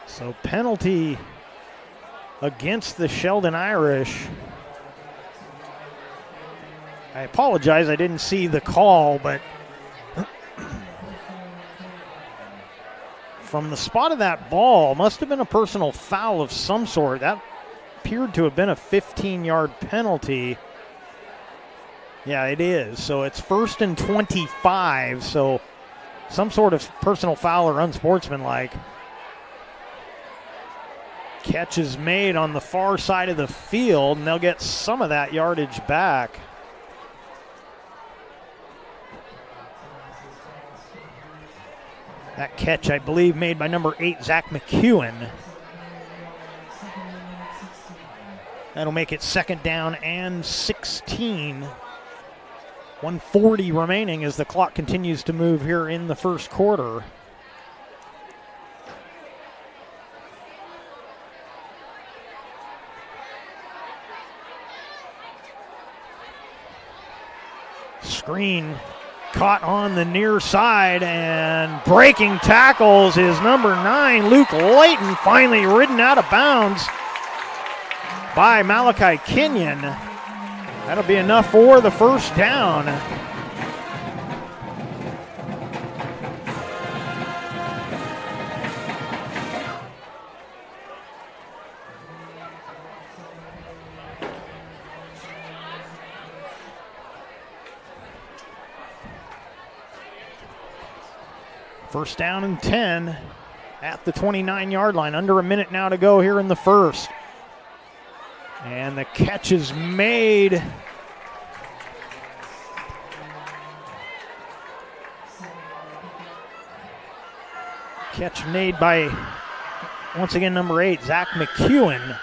So penalty against the Sheldon Irish. I apologize, I didn't see the call, but from the spot of that ball, must have been a personal foul of some sort. That appeared to have been a 15-yard penalty. Yeah, it is. So it's 1st and 25, so some sort of personal foul or unsportsmanlike. Catch is made on the far side of the field, and they'll get some of that yardage back. That catch, I believe, made by number 8, Zach McEwen. That'll make it 2nd down and 16. 1:40 remaining as the clock continues to move here in the first quarter. Screen caught on the near side, and breaking tackles is number 9, Luke Layton, finally ridden out of bounds by Malachi Kenyon. That'll be enough for the 1st down. First down and 10 at the 29-yard line. Under a minute now to go here in the first. And the catch is made. Catch made by, once again, number 8, Zach McEwen.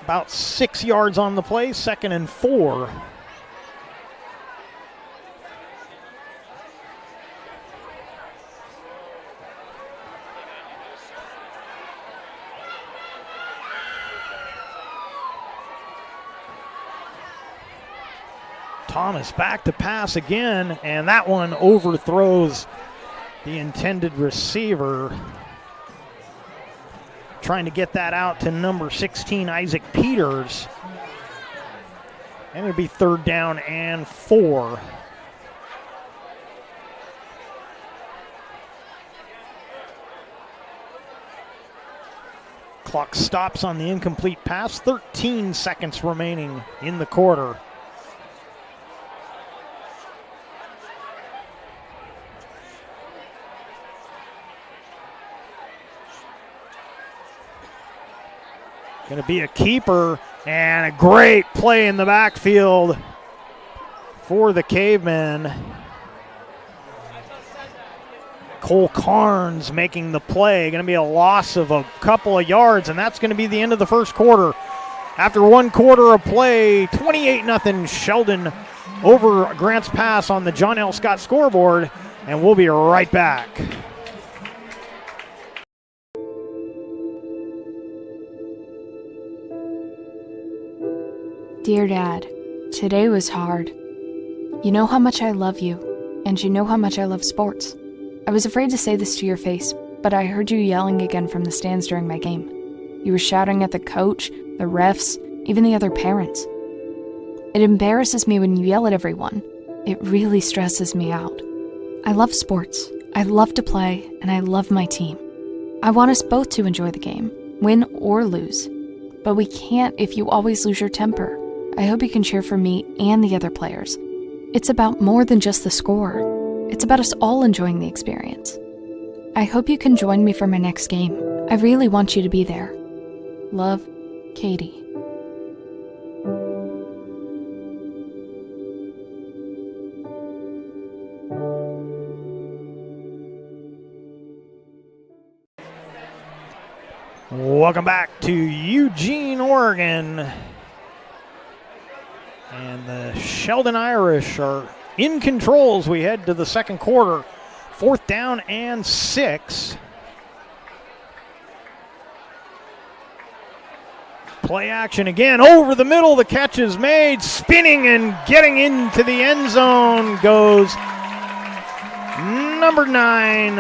About 6 yards on the play, 2nd and 4. Thomas back to pass again, and that one overthrows the intended receiver. Trying to get that out to number 16, Isaac Peters. And it'll be 3rd down and 4. Clock stops on the incomplete pass. 13 seconds remaining in the quarter. Going to be a keeper, and a great play in the backfield for the Cavemen. Cole Carnes making the play. Going to be a loss of a couple of yards, and that's going to be the end of the first quarter. After 1 quarter of play, 28-0 Sheldon over Grants Pass on the John L. Scott scoreboard, and we'll be right back. Dear Dad, today was hard. You know how much I love you, and you know how much I love sports. I was afraid to say this to your face, but I heard you yelling again from the stands during my game. You were shouting at the coach, the refs, even the other parents. It embarrasses me when you yell at everyone. It really stresses me out. I love sports. I love to play, and I love my team. I want us both to enjoy the game, win or lose. But we can't if you always lose your temper. I hope you can cheer for me and the other players. It's about more than just the score. It's about us all enjoying the experience. I hope you can join me for my next game. I really want you to be there. Love, Katie. Welcome back to Eugene, Oregon. And the Sheldon Irish are in control as we head to the second quarter. 4th down and 6. Play action again over the middle. The catch is made. Spinning and getting into the end zone goes number 9,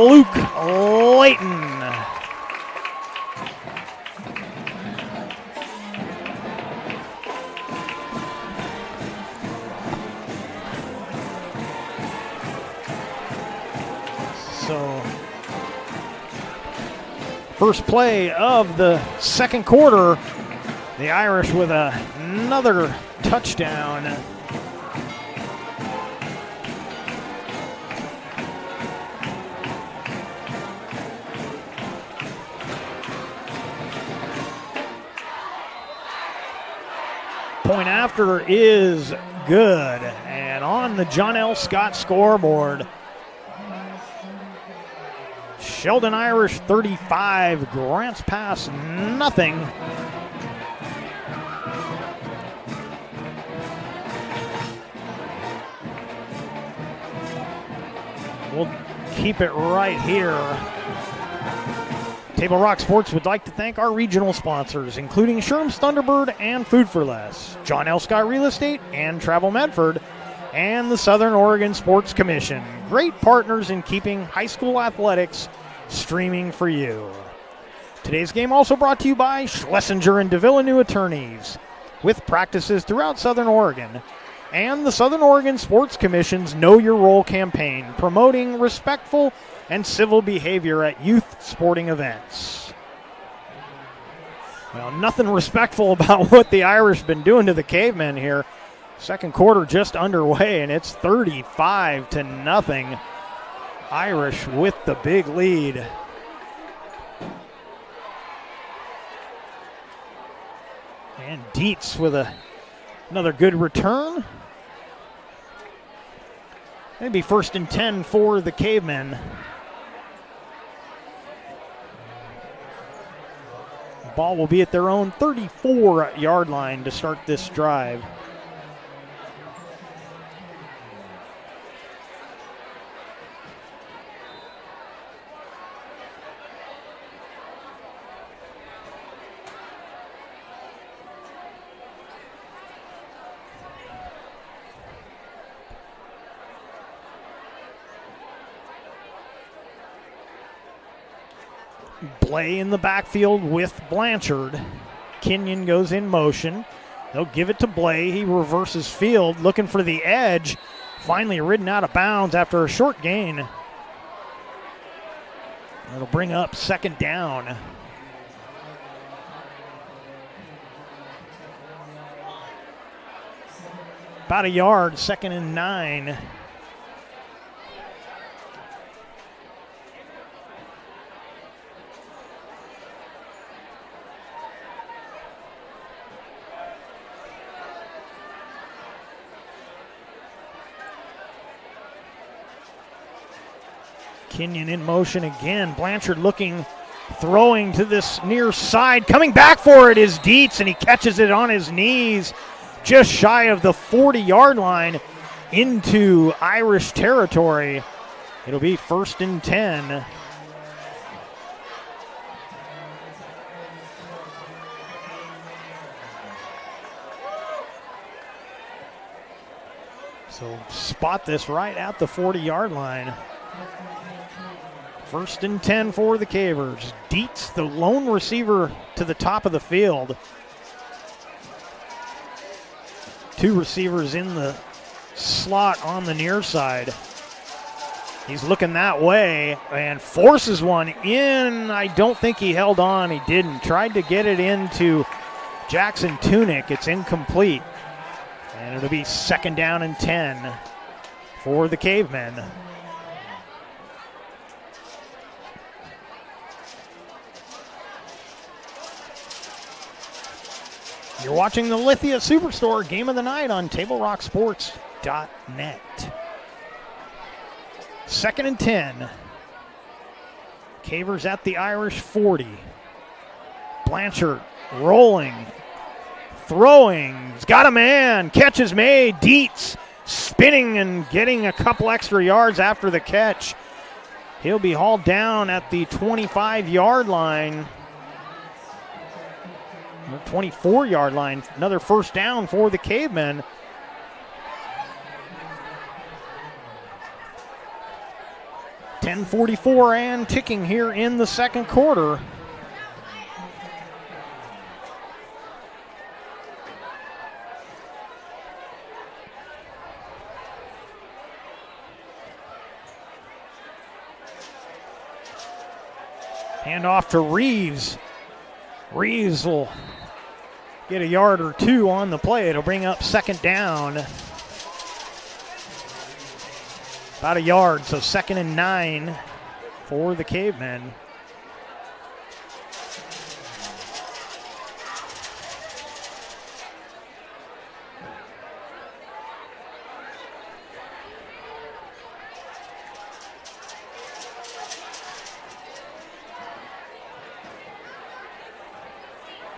Luke Layton. So, first play of the second quarter, the Irish with another touchdown. Point after is good, and on the John L. Scott scoreboard, Sheldon Irish 35, Grants Pass nothing. We'll keep it right here. Table Rock Sports would like to thank our regional sponsors, including Sherm's Thunderbird and Food for Less, John L. Scott Real Estate and Travel Medford, and the Southern Oregon Sports Commission. Great partners in keeping high school athletics streaming for you. Today's game also brought to you by Schlesinger and DeVilleneuve Attorneys, with practices throughout Southern Oregon, and the Southern Oregon Sports Commission's Know Your Role campaign, promoting respectful and civil behavior at youth sporting events. Well, nothing respectful about what the Irish been doing to the Cavemen here. Second quarter just underway, and it's 35-0. Irish with the big lead. And Dietz with another good return. Maybe 1st and 10 for the Cavemen. The ball will be at their own 34-yard line to start this drive. Blay in the backfield with Blanchard. Kenyon goes in motion. They'll give it to Blay. He reverses field, looking for the edge. Finally ridden out of bounds after a short gain. It'll bring up 2nd down. About a yard, 2nd and 9. Kenyon in motion again. Blanchard looking, throwing to this near side. Coming back for it is Dietz, and he catches it on his knees just shy of the 40-yard line into Irish territory. It'll be 1st and 10. So spot this right at the 40-yard line. 1st and 10 for the Cavers. Dietz, the lone receiver, to the top of the field. 2 receivers in the slot on the near side. He's looking that way and forces one in. I don't think he held on. He didn't. Tried to get it into Jackson Tunick. It's incomplete. And it'll be 2nd down and 10 for the Cavemen. You're watching the Lithia Superstore Game of the Night on TableRockSports.net. 2nd and 10. Cavers at the Irish 40. Blanchard rolling, throwing. He's got a man. Catch is made. Dietz spinning and getting a couple extra yards after the catch. He'll be hauled down at the 25-yard line. 24-yard line. Another 1st down for the Cavemen. .44 and ticking here in the 2nd quarter. Hand off to Reeves. Reeves will get a yard or 2 on the play. It'll bring up 2nd down. About a yard, so 2nd and 9 for the Cavemen.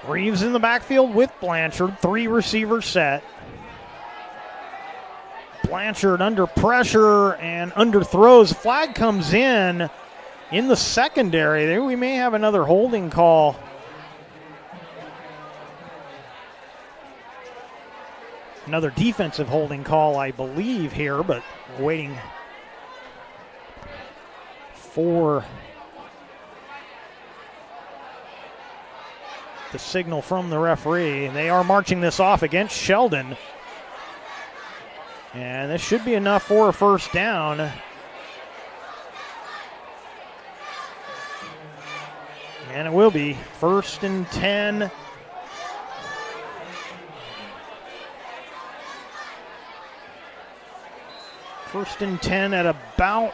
Reeves in the backfield with Blanchard. 3 receivers set. Blanchard under pressure and underthrows. Flag comes in the secondary. There we may have another holding call. Another defensive holding call, I believe, here, but waiting for the signal from the referee. They are marching this off against Sheldon. And this should be enough for a 1st down. And it will be 1st and 10. First and 10 at about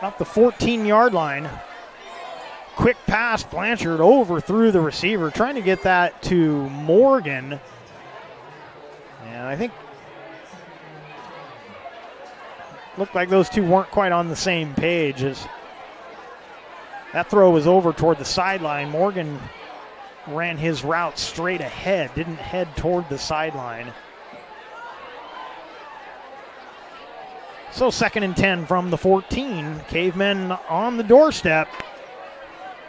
the 14-yard line. Quick pass, Blanchard overthrew the receiver, trying to get that to Morgan. And I think looked like those two weren't quite on the same page as that throw was over toward the sideline. Morgan ran his route straight ahead, didn't head toward the sideline. So 2nd and 10 from the 14. Cavemen on the doorstep.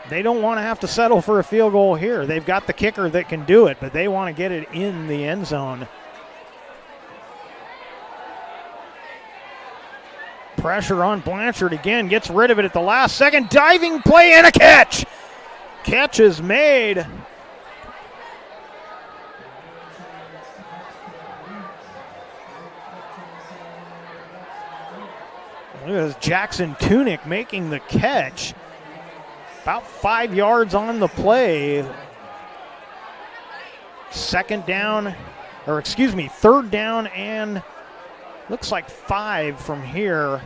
They don't want to have to settle for a field goal here. They've got the kicker that can do it, but they want to get it in the end zone. Pressure on Blanchard again, gets rid of it at the last second. Diving play and a catch. Catch is made. Look at this, Jackson Tunick making the catch. About 5 yards on the play. 3rd down and looks like 5 from here.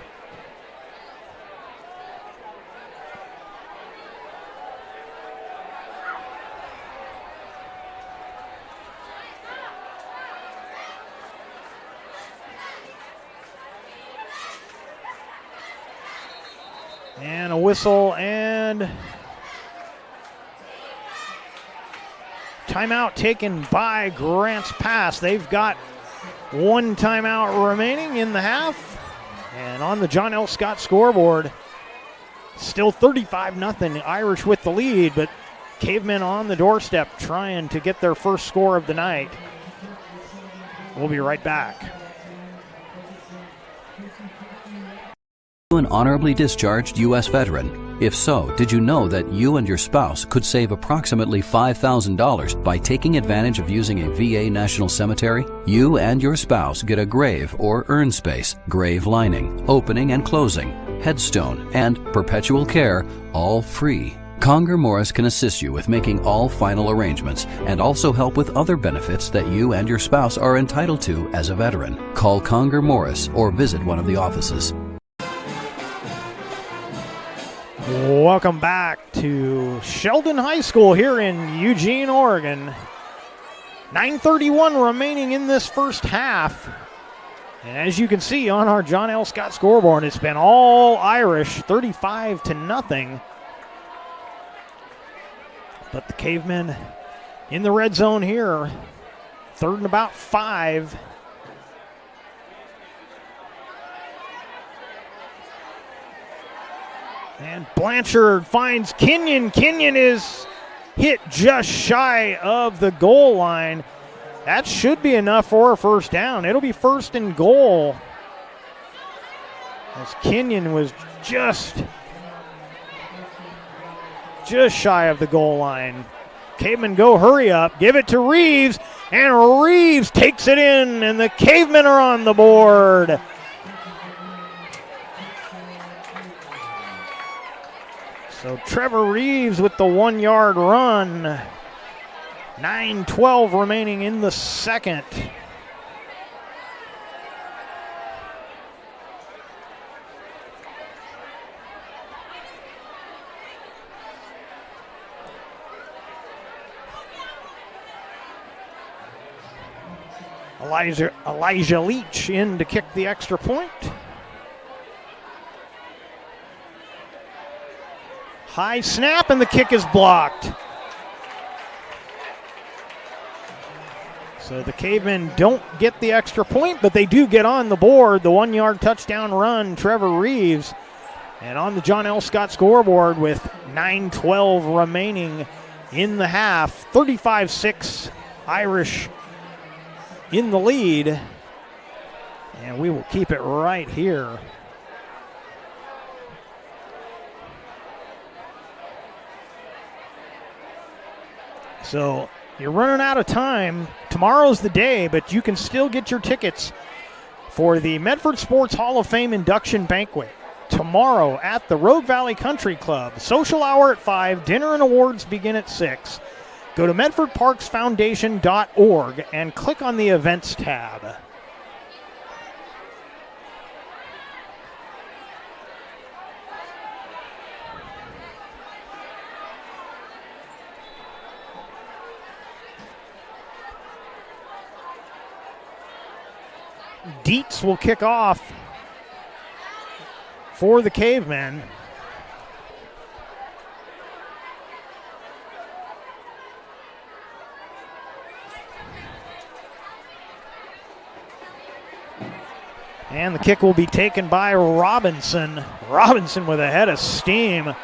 And a whistle and timeout taken by Grants Pass. They've got 1 timeout remaining in the half. And on the John L. Scott scoreboard, still 35-0, Irish with the lead, but Cavemen on the doorstep trying to get their first score of the night. We'll be right back. An honorably discharged U.S. veteran. If so, did you know that you and your spouse could save approximately $5,000 by taking advantage of using a VA National Cemetery? You and your spouse get a grave or urn space, grave lining, opening and closing, headstone, and perpetual care, all free. Conger Morris can assist you with making all final arrangements and also help with other benefits that you and your spouse are entitled to as a veteran. Call Conger Morris or visit one of the offices. Welcome back to Sheldon High School here in Eugene, Oregon. 9:31 remaining in this first half. And as you can see on our John L. Scott scoreboard, it's been all Irish, 35-0. But the Cavemen in the red zone here. 3rd and about 5. And Blanchard finds Kenyon. Kenyon is hit just shy of the goal line. That should be enough for a first down. It'll be 1st and goal. As Kenyon was just shy of the goal line. Cavemen go hurry up, give it to Reeves, and Reeves takes it in, and the Cavemen are on the board. So Trevor Reeves with the 1-yard run. 9:12 remaining in the second. Elijah Leach in to kick the extra point. High snap, and the kick is blocked. So the Cavemen don't get the extra point, but they do get on the board. The 1-yard touchdown run, Trevor Reeves. And on the John L. Scott scoreboard with 9:12 remaining in the half. 35-6 Irish in the lead. And we will keep it right here. So you're running out of time. Tomorrow's the day, but you can still get your tickets for the Medford Sports Hall of Fame induction banquet tomorrow at the Rogue Valley Country Club. Social hour at 5, dinner and awards begin at 6. Go to medfordparksfoundation.org and click on the events tab. Dietz will kick off for the Cavemen. And the kick will be taken by Robinson. Robinson with a head of steam.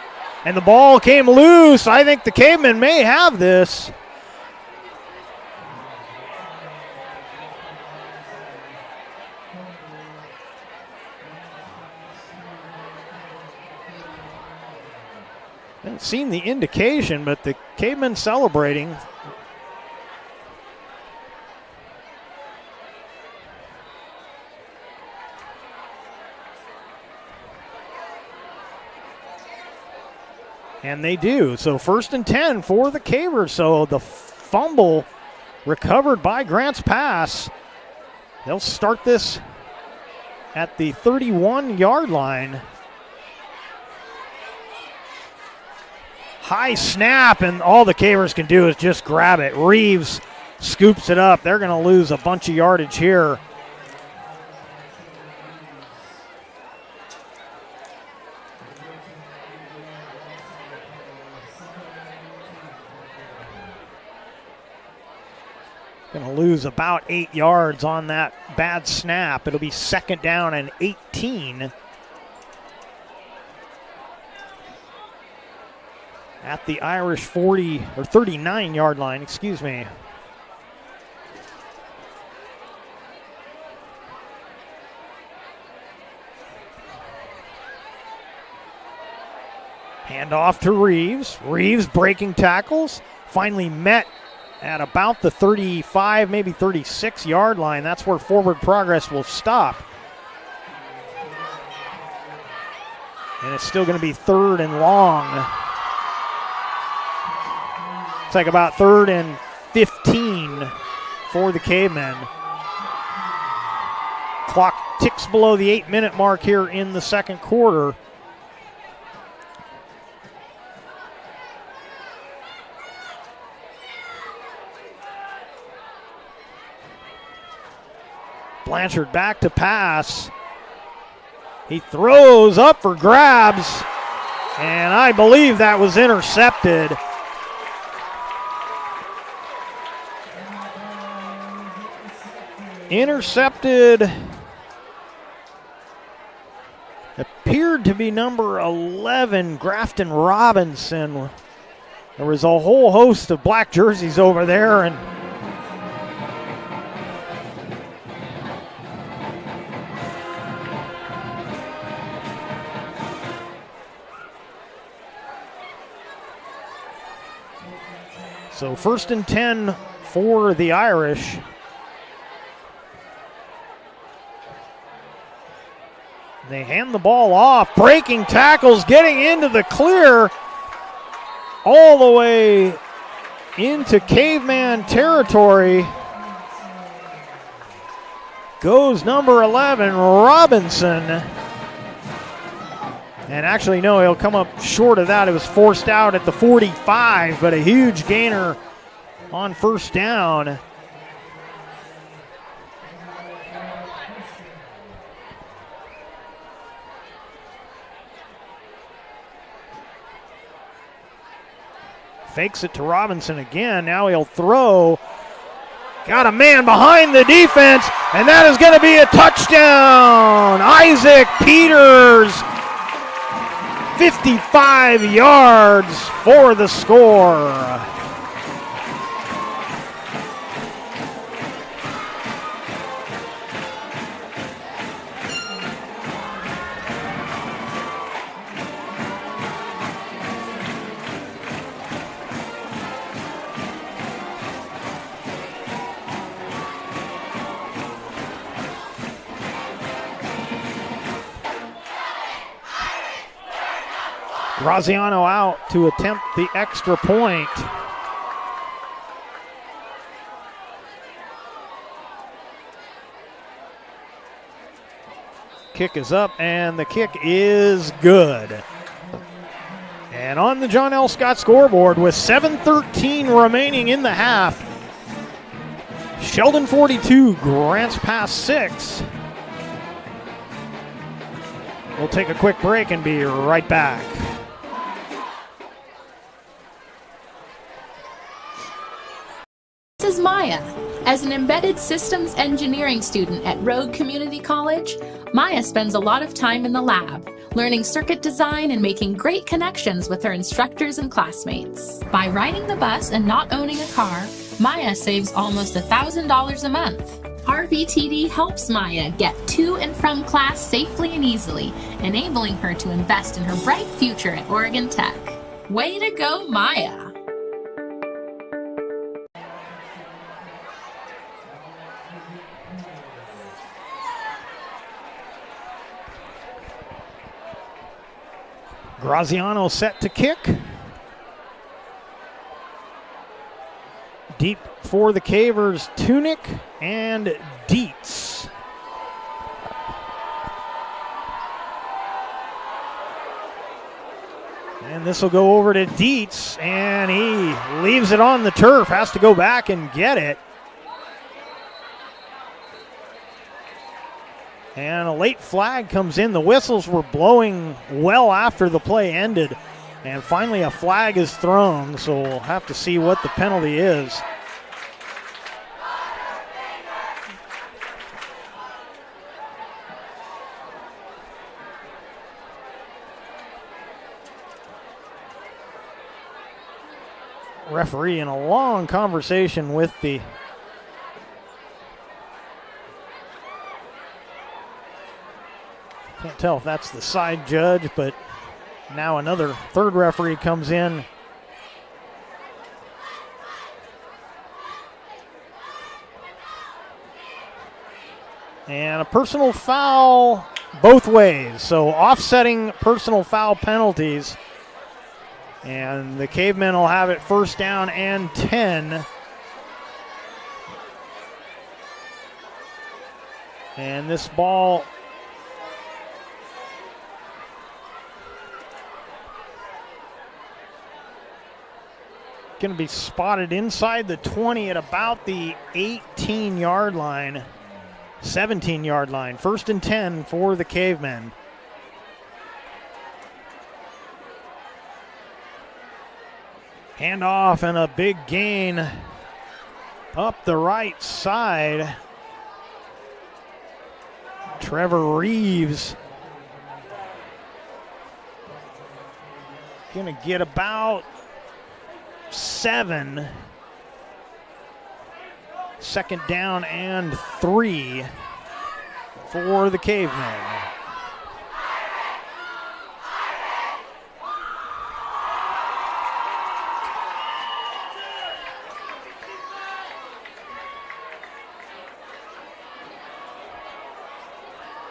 And the ball came loose. I think the Cavemen may have this. Haven't seen the indication, but the Cavemen celebrating. And they do. So 1st and 10 for the Cavers. So the fumble recovered by Grant's pass. They'll start this at the 31-yard line. High snap, and all the Cavers can do is just grab it. Reeves scoops it up. They're going to lose a bunch of yardage here. Going to lose about 8 yards on that bad snap. It'll be 2nd down and 18. At the Irish 40 or 39-yard line, excuse me. Hand off to Reeves. Reeves breaking tackles. Finally met at about the 35, maybe 36-yard line. That's where forward progress will stop. And it's still going to be 3rd and long. It's like about 3rd and 15 for the Cavemen. Clock ticks below the 8-minute mark here in the second quarter. Blanchard back to pass. He throws up for grabs, and I believe that was intercepted. Intercepted. Appeared to be number 11, Grafton Robinson. There was a whole host of black jerseys over there, and so 1st and 10 for the Irish. They hand the ball off, breaking tackles, getting into the clear, all the way into Caveman territory. Goes number 11, Robinson. And actually, no, he'll come up short of that. It was forced out at the 45, but a huge gainer on 1st down. Fakes it to Robinson again. Now he'll throw. Got a man behind the defense, and that is going to be a touchdown. Isaac Peters, 55 yards for the score. Graziano out to attempt the extra point. Kick is up, and the kick is good. And on the John L. Scott scoreboard with 7:13 remaining in the half, Sheldon 42, Grants Pass 6. We'll take a quick break and be right back. This is Maya. As an embedded systems engineering student at Rogue Community College, Maya spends a lot of time in the lab, learning circuit design and making great connections with her instructors and classmates. By riding the bus and not owning a car, Maya saves almost $1,000 a month. RVTD helps Maya get to and from class safely and easily, enabling her to invest in her bright future at Oregon Tech. Way to go, Maya! Graziano set to kick. Deep for the Cavers, Tunic and Dietz. And this will go over to Dietz, and he leaves it on the turf, has to go back and get it. And a late flag comes in. The whistles were blowing well after the play ended. And finally a flag is thrown, so we'll have to see what the penalty is. Referee in a long conversation with the can't tell if that's the side judge, but Now another third referee comes in. And a personal foul both ways. So offsetting personal foul penalties. And the Cavemen will have it first down and 10. And this ball going to be spotted inside the 20 at about the 18-yard line, 17-yard line. First and 10 for the Cavemen. Handoff and a big gain up the right side. Trevor Reeves going to get about 7. Second down and 3 for the Cavemen.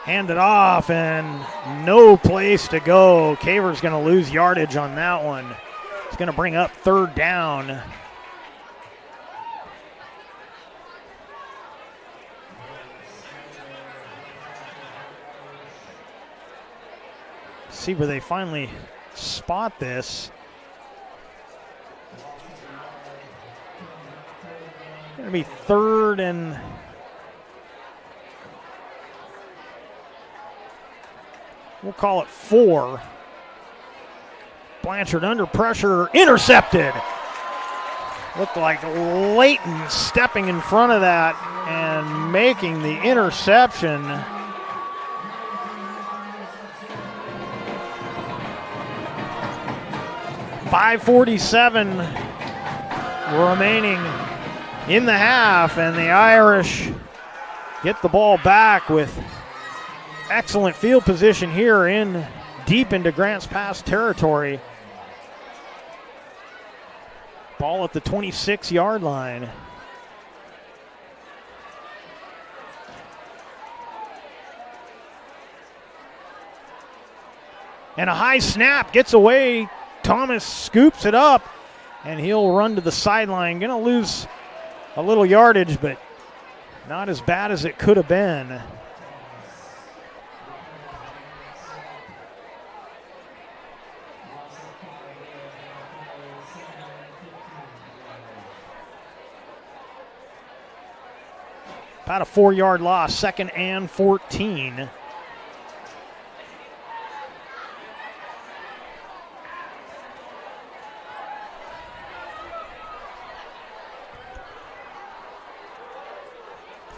Hand it off and no place to go. Caver's going to lose yardage on that one. It's going to bring up third down. See where they finally spot this. Going to be third and we'll call it 4. Blanchard under pressure, intercepted. Looked like Layton stepping in front of that and making the interception. .547 remaining in the half, and the Irish get the ball back with excellent field position here in deep into Grants Pass territory. Ball at the 26-yard line. And a high snap gets away. Thomas scoops it up, and he'll run to the sideline. Going to lose a little yardage, but not as bad as it could have been. About a 4-yard loss, second and 14.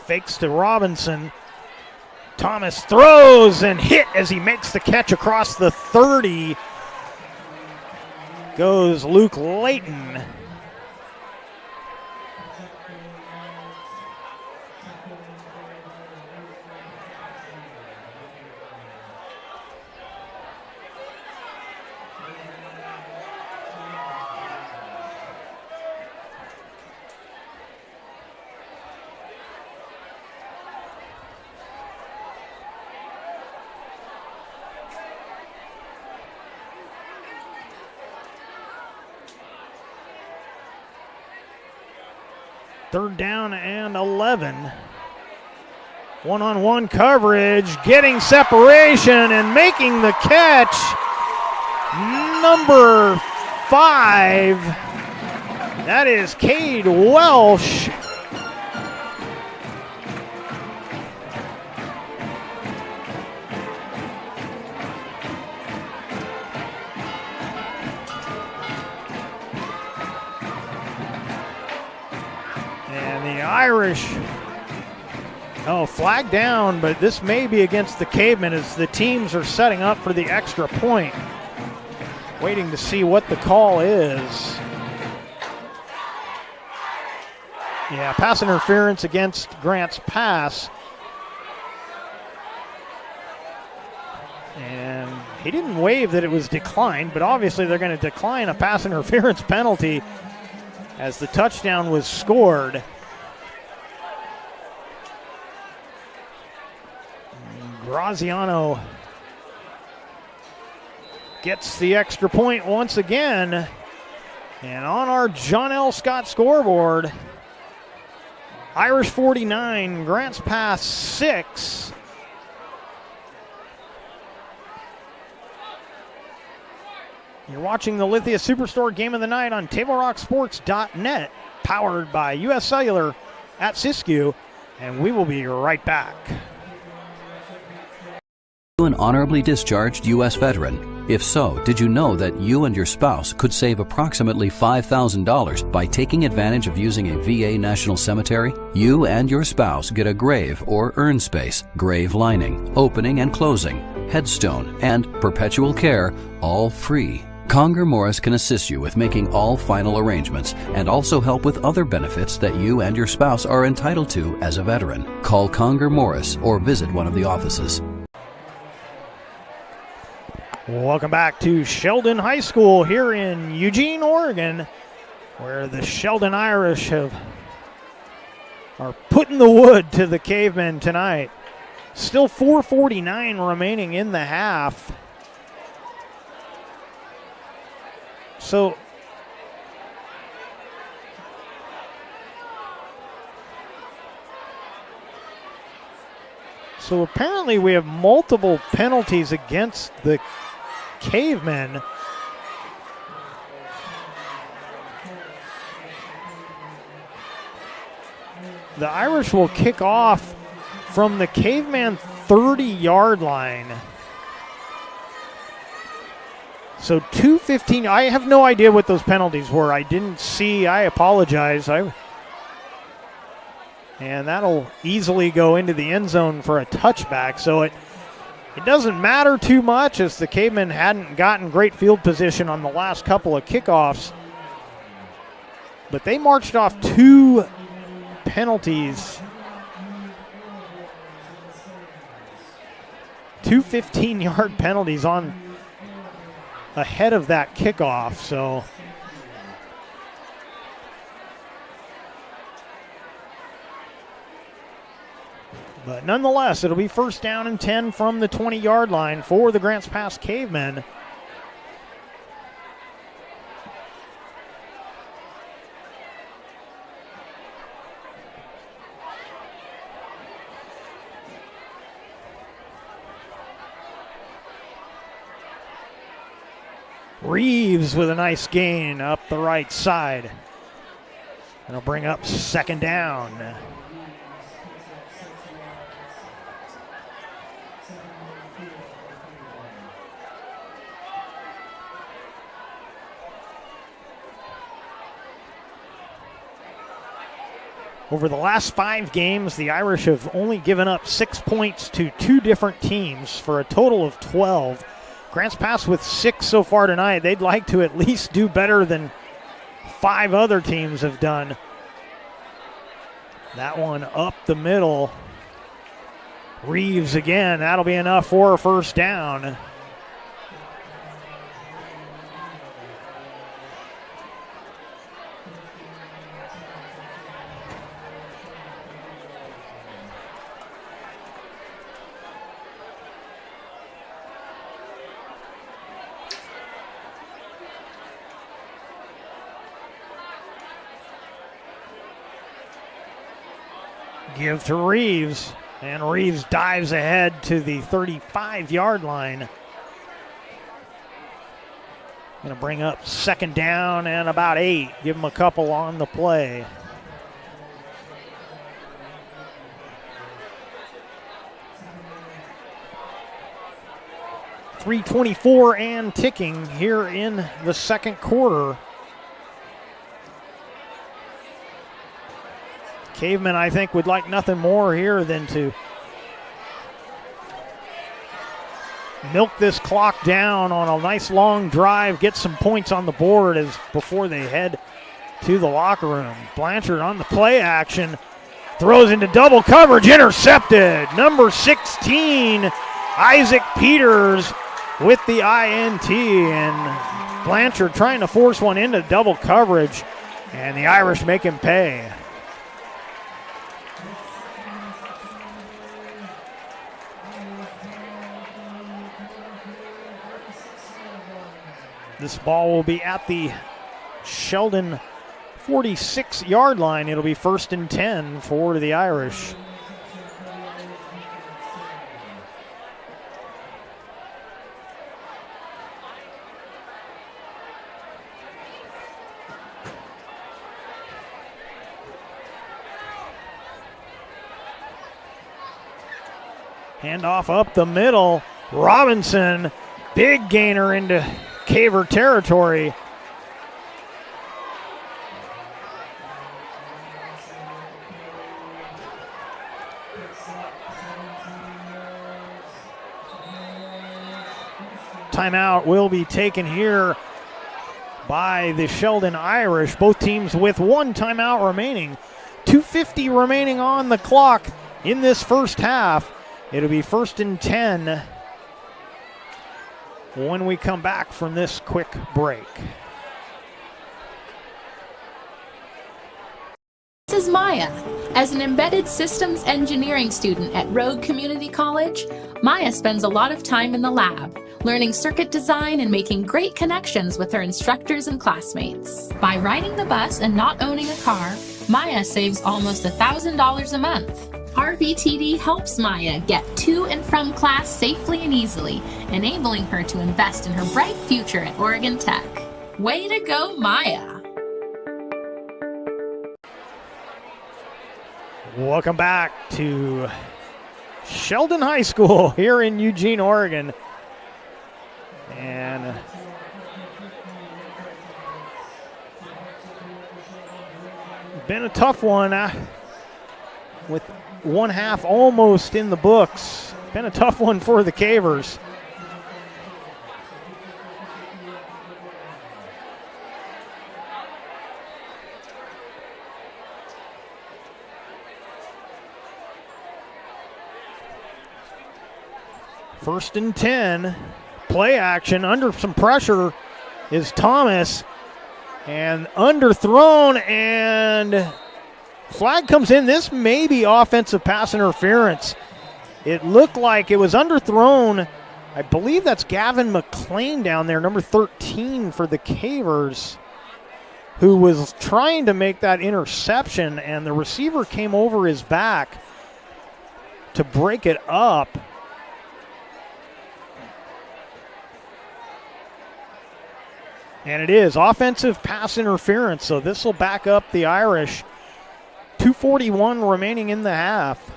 Fakes to Robinson. Thomas throws and hit as he makes the catch across the 30. Goes Luke Layton. Third down and 11. One-on-one coverage, getting separation and making the catch. Number 5. That is Cade Welsh. Irish, flag down, but this may be against the Cavemen as the teams are setting up for the extra point. Waiting to see what the call is. Yeah, pass interference against Grants Pass. And he didn't wave that it was declined, but obviously they're going to decline a pass interference penalty as the touchdown was scored. Graziano gets the extra point once again. And on our John L. Scott scoreboard, Irish 49, Grants Pass 6. You're watching the Lithia Superstore Game of the Night on TableRockSports.net, powered by U.S. Cellular at Siskiyou, and we will be right back. An honorably discharged U.S. veteran? If so, did you know that you and your spouse could save approximately $5,000 by taking advantage of using a VA National Cemetery? You and your spouse get a grave or urn space, grave lining, opening and closing, headstone, and perpetual care, all free. Conger Morris can assist you with making all final arrangements and also help with other benefits that you and your spouse are entitled to as a veteran. Call Conger Morris or visit one of the offices. Welcome back to Sheldon High School here in Eugene, Oregon, where the Sheldon Irish are putting the wood to the Cavemen tonight. Still 4:49 remaining in the half. So apparently we have multiple penalties against the Cavemen. The Irish will kick off from the Caveman 30-yard line. So 2:15. I have no idea what those penalties were. I didn't see. I apologize. And that'll easily go into the end zone for a touchback. So it doesn't matter too much, as the Cavemen hadn't gotten great field position on the last couple of kickoffs. But they marched off 2 penalties. 2 15-yard penalties on ahead of that kickoff. So but nonetheless, it'll be first down and 10 from the 20-yard line for the Grants Pass Cavemen. Reeves with a nice gain up the right side. It'll bring up second down. Over the last 5 games, the Irish have only given up 6 points to 2 different teams for a total of 12. Grants Pass with 6 so far tonight. They'd like to at least do better than 5 other teams have done. That one up the middle. Reeves again. That'll be enough for a first down. Give to Reeves, and Reeves dives ahead to the 35-yard line. Going to bring up second down and about 8. Give him a couple on the play. .324 and ticking here in the second quarter. Cavemen, I think, would like nothing more here than to milk this clock down on a nice long drive, get some points on the board before they head to the locker room. Blanchard on the play action, throws into double coverage, intercepted. Number 16, Isaac Peters with the INT, and Blanchard trying to force one into double coverage, and the Irish make him pay. This ball will be at the Sheldon 46-yard line. It'll be 1st and 10 for the Irish. Handoff up the middle. Robinson, big gainer into Caver territory. Timeout will be taken here by the Sheldon Irish. Both teams with one timeout remaining. 2:50 remaining on the clock in this first half. It'll be 1st and 10 when we come back from this quick break. This is Maya. As an embedded systems engineering student at Rogue Community College, Maya spends a lot of time in the lab, learning circuit design and making great connections with her instructors and classmates. By riding the bus and not owning a car, Maya saves almost $1,000 a month. RVTD helps Maya get to and from class safely and easily, enabling her to invest in her bright future at Oregon Tech. Way to go, Maya! Welcome back to Sheldon High School here in Eugene, Oregon. And been a tough one with one half almost in the books. Been a tough one for the Cavers. First and 10. Play action under some pressure is Thomas. And underthrown, and flag comes in. This may be offensive pass interference. It looked like it was underthrown. I believe that's Gavin McLean down there, number 13 for the Cavers, who was trying to make that interception, and the receiver came over his back to break it up. And it is offensive pass interference, so this will back up the Irish. 2:41 remaining in the half.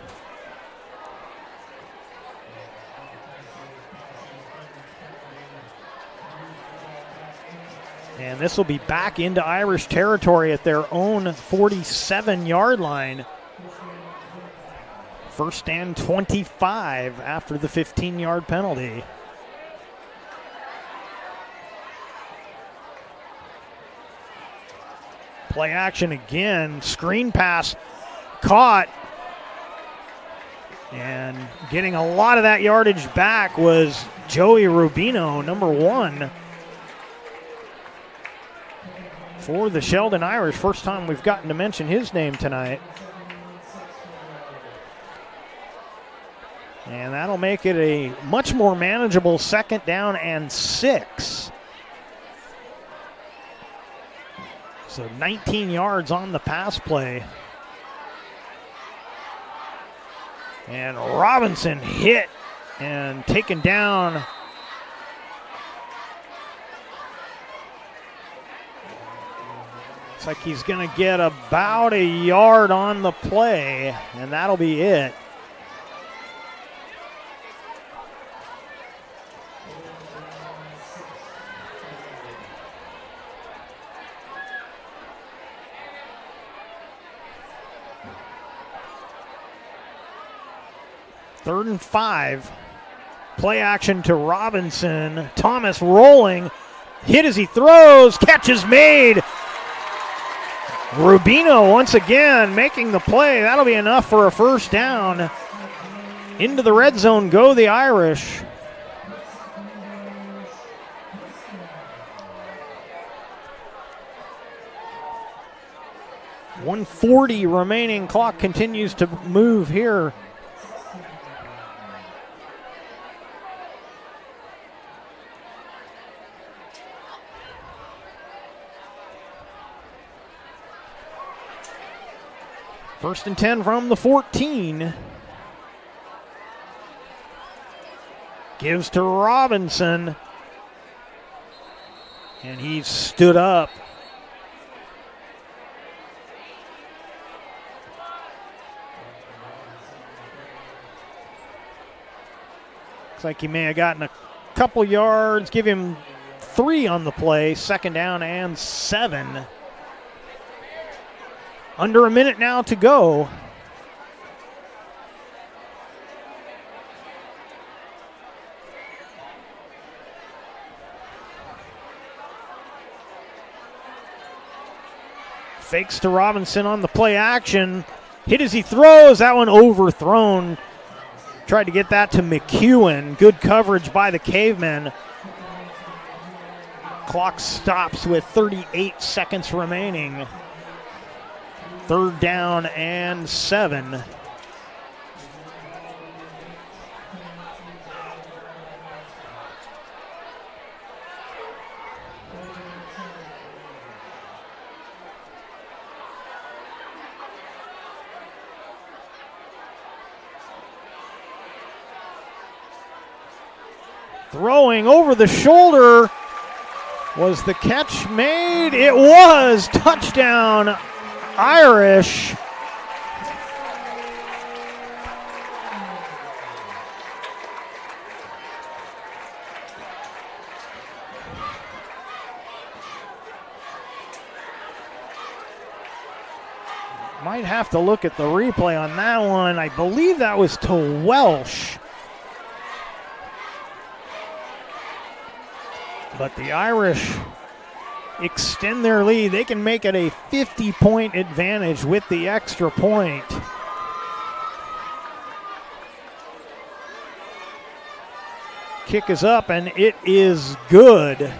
And this will be back into Irish territory at their own 47-yard line. 1st and 25 after the 15-yard penalty. Play action again, screen pass caught, and getting a lot of that yardage back was Joey Rubino, number 1 for the Sheldon Irish. First time we've gotten to mention his name tonight. And that'll make it a much more manageable 2nd down and 6. So 19 yards on the pass play. And Robinson hit and taken down. Looks like he's going to get about a yard on the play, and that'll be it. Third and 5. Play action to Robinson. Thomas rolling. Hit as he throws. Catch is made. Rubino once again making the play. That'll be enough for a 1st down. Into the red zone go the Irish. .140 remaining. Clock continues to move here. First and 10 from the 14. Gives to Robinson. And he stood up. Looks like he may have gotten a couple yards. Give him 3 on the play. Second down and 7. Under a minute now to go. Fakes to Robinson on the play action. Hit as he throws. That one overthrown. Tried to get that to McEwen. Good coverage by the Cavemen. Clock stops with 38 seconds remaining. Third down and 7. Throwing over the shoulder. Was the catch made? It was. Touchdown, Irish. Might have to look at the replay on that one. I believe that was to Welsh. But the Irish extend their lead. They can make it a 50-point advantage with the extra point. Kick is up, and it is good.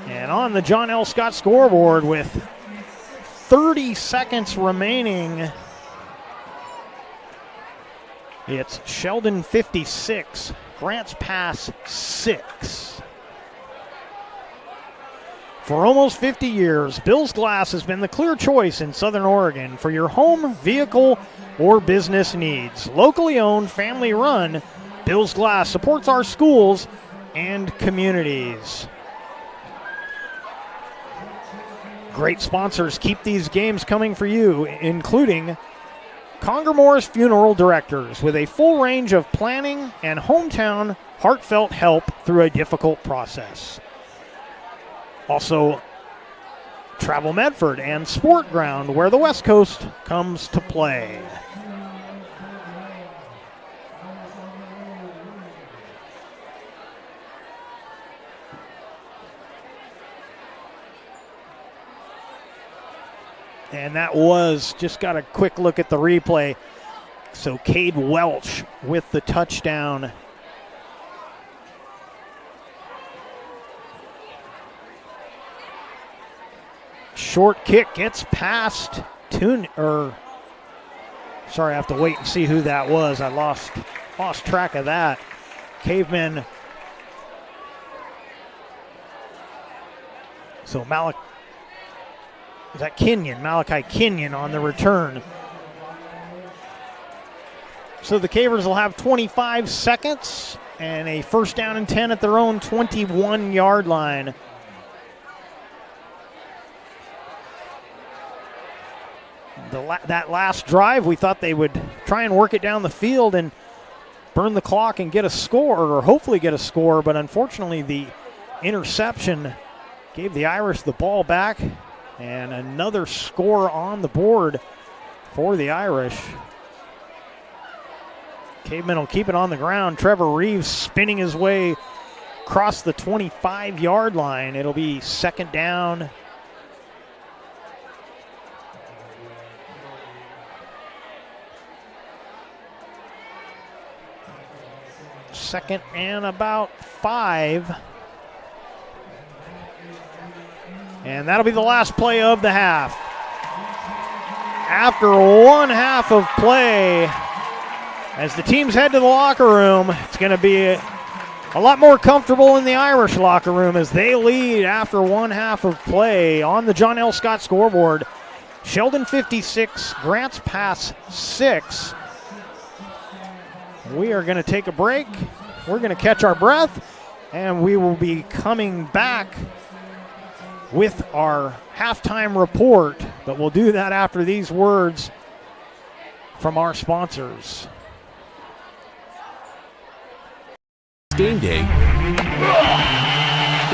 And on the John L. Scott scoreboard with 30 seconds remaining, it's Sheldon 56. Grants Pass 6. For almost 50 years, Bill's Glass has been the clear choice in Southern Oregon for your home, vehicle, or business needs. Locally owned, family run, Bill's Glass supports our schools and communities. Great sponsors keep these games coming for you, including Conger Moore's Funeral Directors, with a full range of planning and hometown heartfelt help through a difficult process. Also, Travel Medford and Sport Ground, where the West Coast comes to play. And that was, just got a quick look at the replay. So Cade Welch with the touchdown. Short kick gets past sorry, I have to wait and see who that was. I lost track of that. Cavemen. So is that Kenyon? Malachi Kenyon on the return. So the Cavers will have 25 seconds and a first down and 10 at their own 21-yard line. That last drive, we thought they would try and work it down the field and burn the clock and get a score, or hopefully get a score, but unfortunately the interception gave the Irish the ball back. And another score on the board for the Irish. Cavemen will keep it on the ground. Trevor Reeves spinning his way across the 25-yard line. It'll be second down. 2nd and about 5. And that'll be the last play of the half. After one half of play, as the teams head to the locker room, it's going to be a lot more comfortable in the Irish locker room as they lead after one half of play on the John L. Scott scoreboard. Sheldon 56, Grants Pass 6. We are going to take a break. We're going to catch our breath, and we will be coming back with our halftime report, but we'll do that after these words from our sponsors. Game day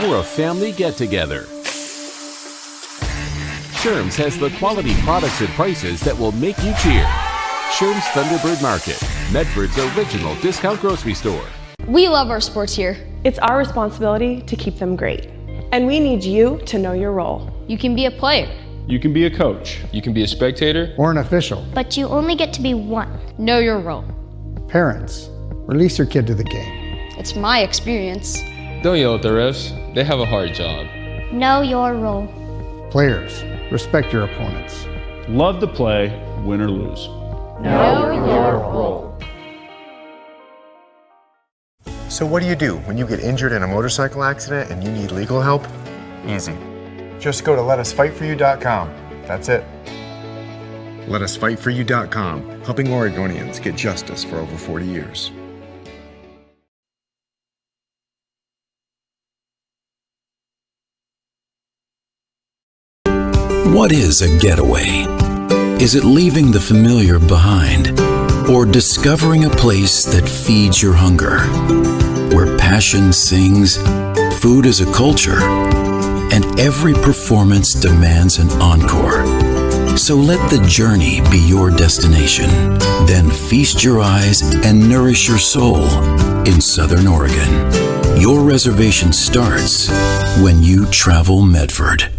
or a family get-together. Sherm's has the quality products and prices that will make you cheer. Sherm's Thunderbird Market, Medford's original discount grocery store. We love our sports here. It's our responsibility to keep them great. And we need you to know your role. You can be a player. You can be a coach. You can be a spectator. Or an official. But you only get to be one. Know your role. Parents, release your kid to the game. It's my experience. Don't yell at the refs. They have a hard job. Know your role. Players, respect your opponents. Love to play, win or lose. Know your role. So what do you do when you get injured in a motorcycle accident and you need legal help? Easy. Just go to letusfightforyou.com. That's it. Letusfightforyou.com, helping Oregonians get justice for over 40 years. What is a getaway? Is it leaving the familiar behind? Or discovering a place that feeds your hunger? Where passion sings, food is a culture, and every performance demands an encore. So let the journey be your destination. Then feast your eyes and nourish your soul in Southern Oregon. Your reservation starts when you travel Medford.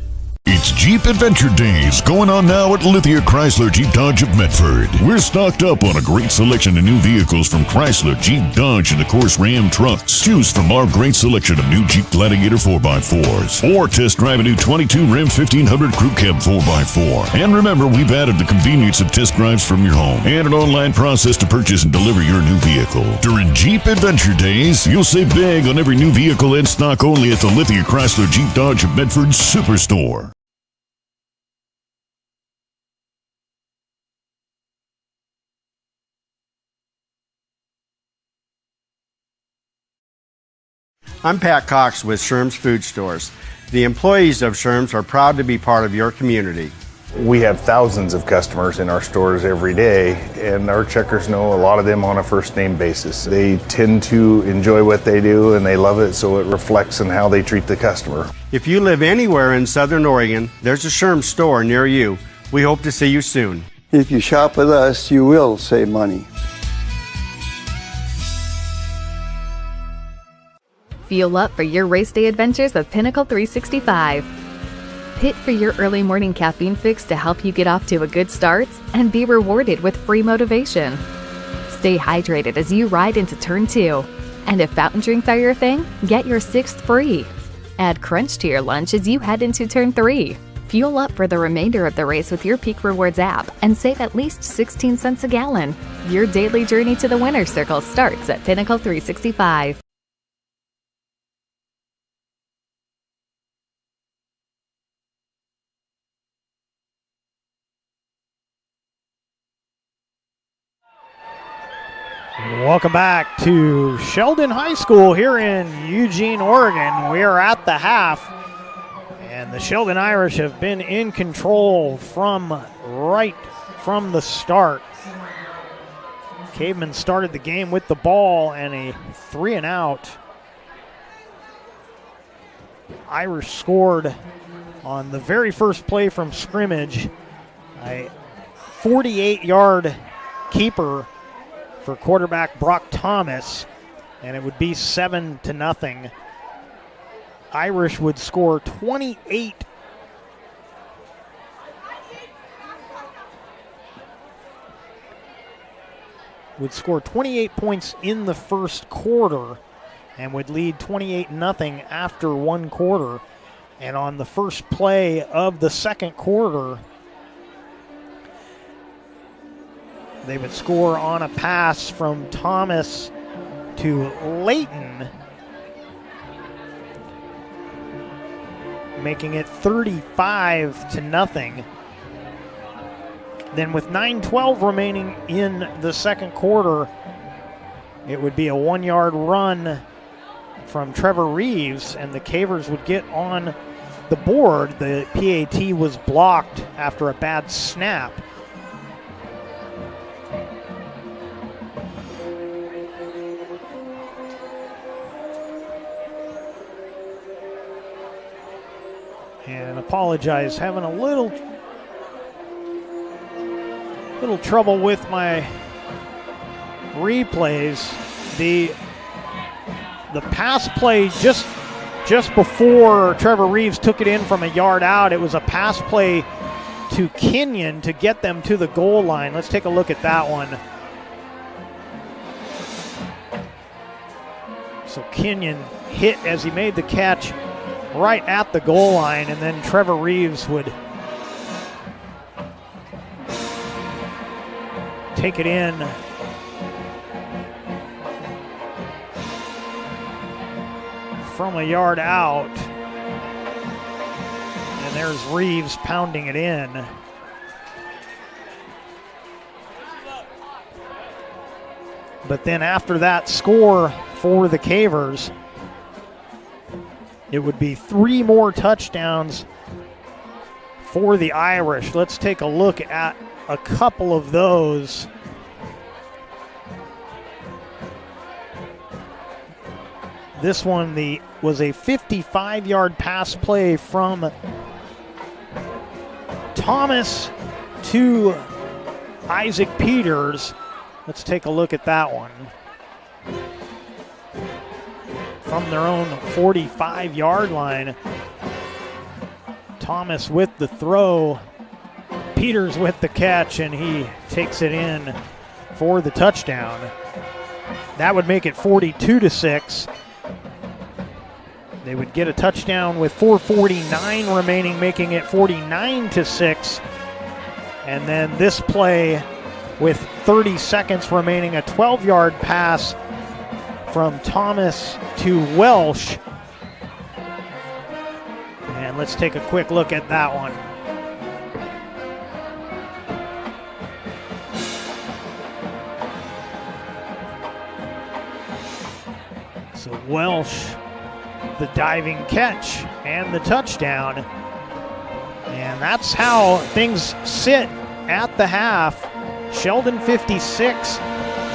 It's Jeep Adventure Days going on now at Lithia Chrysler Jeep Dodge of Medford. We're stocked up on a great selection of new vehicles from Chrysler, Jeep, Dodge, and of course Ram trucks. Choose from our great selection of new Jeep Gladiator 4x4s or test drive a new 22 Ram 1500 Crew Cab 4x4. And remember, we've added the convenience of test drives from your home and an online process to purchase and deliver your new vehicle. During Jeep Adventure Days, you'll save big on every new vehicle in stock only at the Lithia Chrysler Jeep Dodge of Medford Superstore. I'm Pat Cox with Sherm's Food Stores. The employees of Sherm's are proud to be part of your community. We have thousands of customers in our stores every day, and our checkers know a lot of them on a first-name basis. They tend to enjoy what they do, and they love it, so it reflects in how they treat the customer. If you live anywhere in Southern Oregon, there's a Sherm's store near you. We hope to see you soon. If you shop with us, you will save money. Fuel up for your race day adventures with Pinnacle 365. Pit for your early morning caffeine fix to help you get off to a good start and be rewarded with free motivation. Stay hydrated as you ride into Turn 2. And if fountain drinks are your thing, get your 6th free. Add Crunch to your lunch as you head into Turn 3. Fuel up for the remainder of the race with your Peak Rewards app and save at least 16 cents a gallon. Your daily journey to the winner's circle starts at Pinnacle 365. Welcome back to Sheldon High School here in Eugene, Oregon. We are at the half, and the Sheldon Irish have been in control right from the start. Caveman started the game with the ball and a 3-and-out. Irish scored on the very first play from scrimmage, a 48-yard keeper for quarterback Brock Thomas, and it would be 7-0. Irish would score 28. would score 28 points in the first quarter and would lead 28-0 after one quarter. And on the first play of the second quarter, they would score on a pass from Thomas to Layton, making it 35-0. Then with 9:12 remaining in the second quarter, it would be a 1-yard run from Trevor Reeves, and the Cavers would get on the board. The PAT was blocked after a bad snap. And apologize, having a little trouble with my replays. The pass play just before Trevor Reeves took it in from a yard out, it was a pass play to Kenyon to get them to the goal line. Let's take a look at that one. So Kenyon hit as he made the catch right at the goal line, and then Trevor Reeves would take it in from a yard out. And there's Reeves pounding it in. But then after that score for the Cavers, it would be 3 more touchdowns for the Irish. Let's take a look at a couple of those. This one was a 55-yard pass play from Thomas to Isaac Peters. Let's take a look at that one. From their own 45-yard line. Thomas with the throw. Peters with the catch, and he takes it in for the touchdown. That would make it 42-6. They would get a touchdown with 4:49 remaining, making it 49-6. And then this play with 30 seconds remaining, a 12-yard pass from Thomas to Welsh. And let's take a quick look at that one. So Welsh, the diving catch and the touchdown. And that's how things sit at the half. Sheldon 56,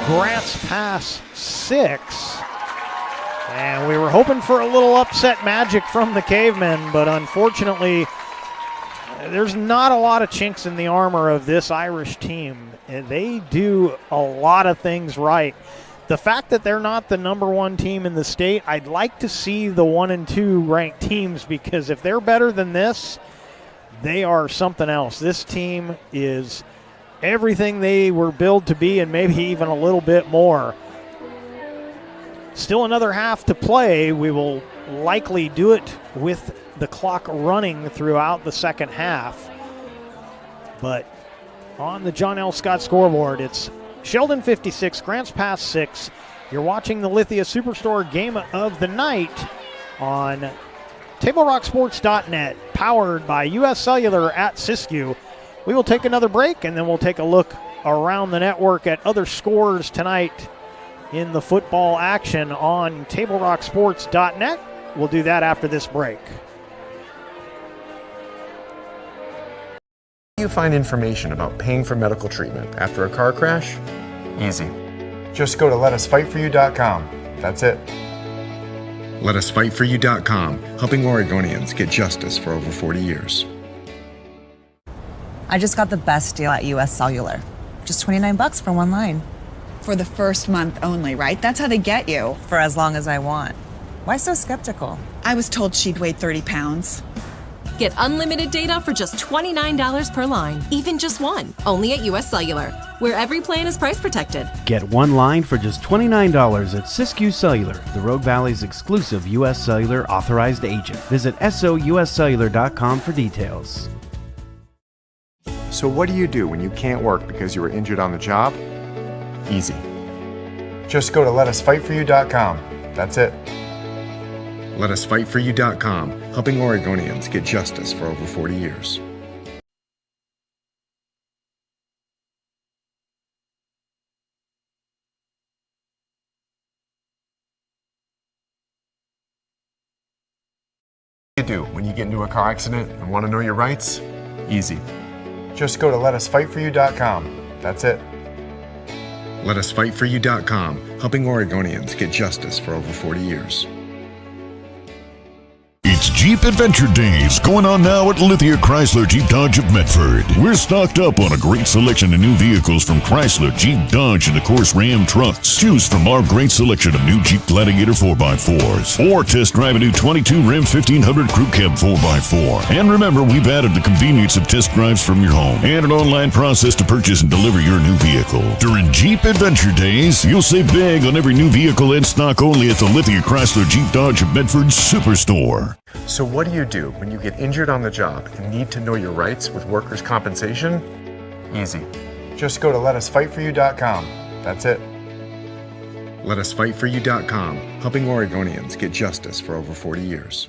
Grants Pass 6. And we were hoping for a little upset magic from the Cavemen, but unfortunately, there's not a lot of chinks in the armor of this Irish team. They do a lot of things right. The fact that they're not the number 1 team in the state, I'd like to see the 1 and 2 ranked teams, because if they're better than this, they are something else. This team is everything they were billed to be, and maybe even a little bit more. Still another half to play. We will likely do it with the clock running throughout the second half. But on the John L. Scott scoreboard, it's Sheldon 56, Grants Pass 6. You're watching the Lithia Superstore Game of the Night on TableRockSports.net, powered by U.S. Cellular at Siskiyou. We will take another break, and then we'll take a look around the network at other scores tonight in the football action on TableRockSports.net. We'll do that after this break. You find information about paying for medical treatment after a car crash? Easy. Just go to letusfightforyou.com. That's it. Letusfightforyou.com, helping Oregonians get justice for over 40 years. I just got the best deal at U.S. Cellular. Just $29 for one line. For the first month only, right? That's how they get you. For as long as I want. Why so skeptical? I was told she'd weigh 30 pounds. Get unlimited data for just $29 per line, even just one, only at US Cellular, where every plan is price protected. Get one line for just $29 at Siskiyou Cellular, the Rogue Valley's exclusive US Cellular authorized agent. Visit souscellular.com for details. So what do you do when you can't work because you were injured on the job? Easy. Just go to letusfightforyou.com. That's it. Letusfightforyou.com, helping Oregonians get justice for over 40 years. What do you do when you get into a car accident and want to know your rights? Easy. Just go to letusfightforyou.com. That's it. Letusfightforyou.com, helping Oregonians get justice for over 40 years. It's Jeep Adventure Days going on now at Lithia Chrysler Jeep Dodge of Medford. We're stocked up on a great selection of new vehicles from Chrysler, Jeep, Dodge, and of course Ram trucks. Choose from our great selection of new Jeep Gladiator 4x4s or test drive a new 22 Ram 1500 Crew Cab 4x4. And remember, we've added the convenience of test drives from your home and an online process to purchase and deliver your new vehicle. During Jeep Adventure Days, you'll save big on every new vehicle in stock only at the Lithia Chrysler Jeep Dodge of Medford Superstore. So what do you do when you get injured on the job and need to know your rights with workers' compensation? Easy. Just go to letusfightforyou.com. That's it. Letusfightforyou.com, helping Oregonians get justice for over 40 years.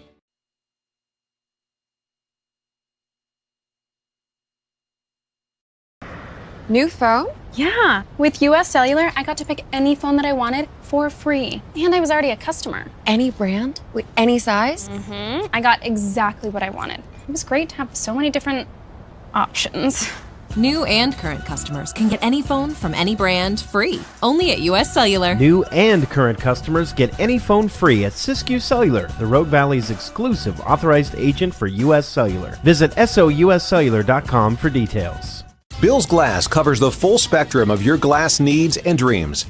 New phone? Yeah. With US Cellular, I got to pick any phone that I wanted for free. And I was already a customer. Any brand? With any size? Mm-hmm. I got exactly what I wanted. It was great to have so many different options. New and current customers can get any phone from any brand free, only at US Cellular. New and current customers get any phone free at Siskiyou Cellular, the Rogue Valley's exclusive authorized agent for US Cellular. Visit souscellular.com for details. Bill's Glass covers the full spectrum of your glass needs and dreams.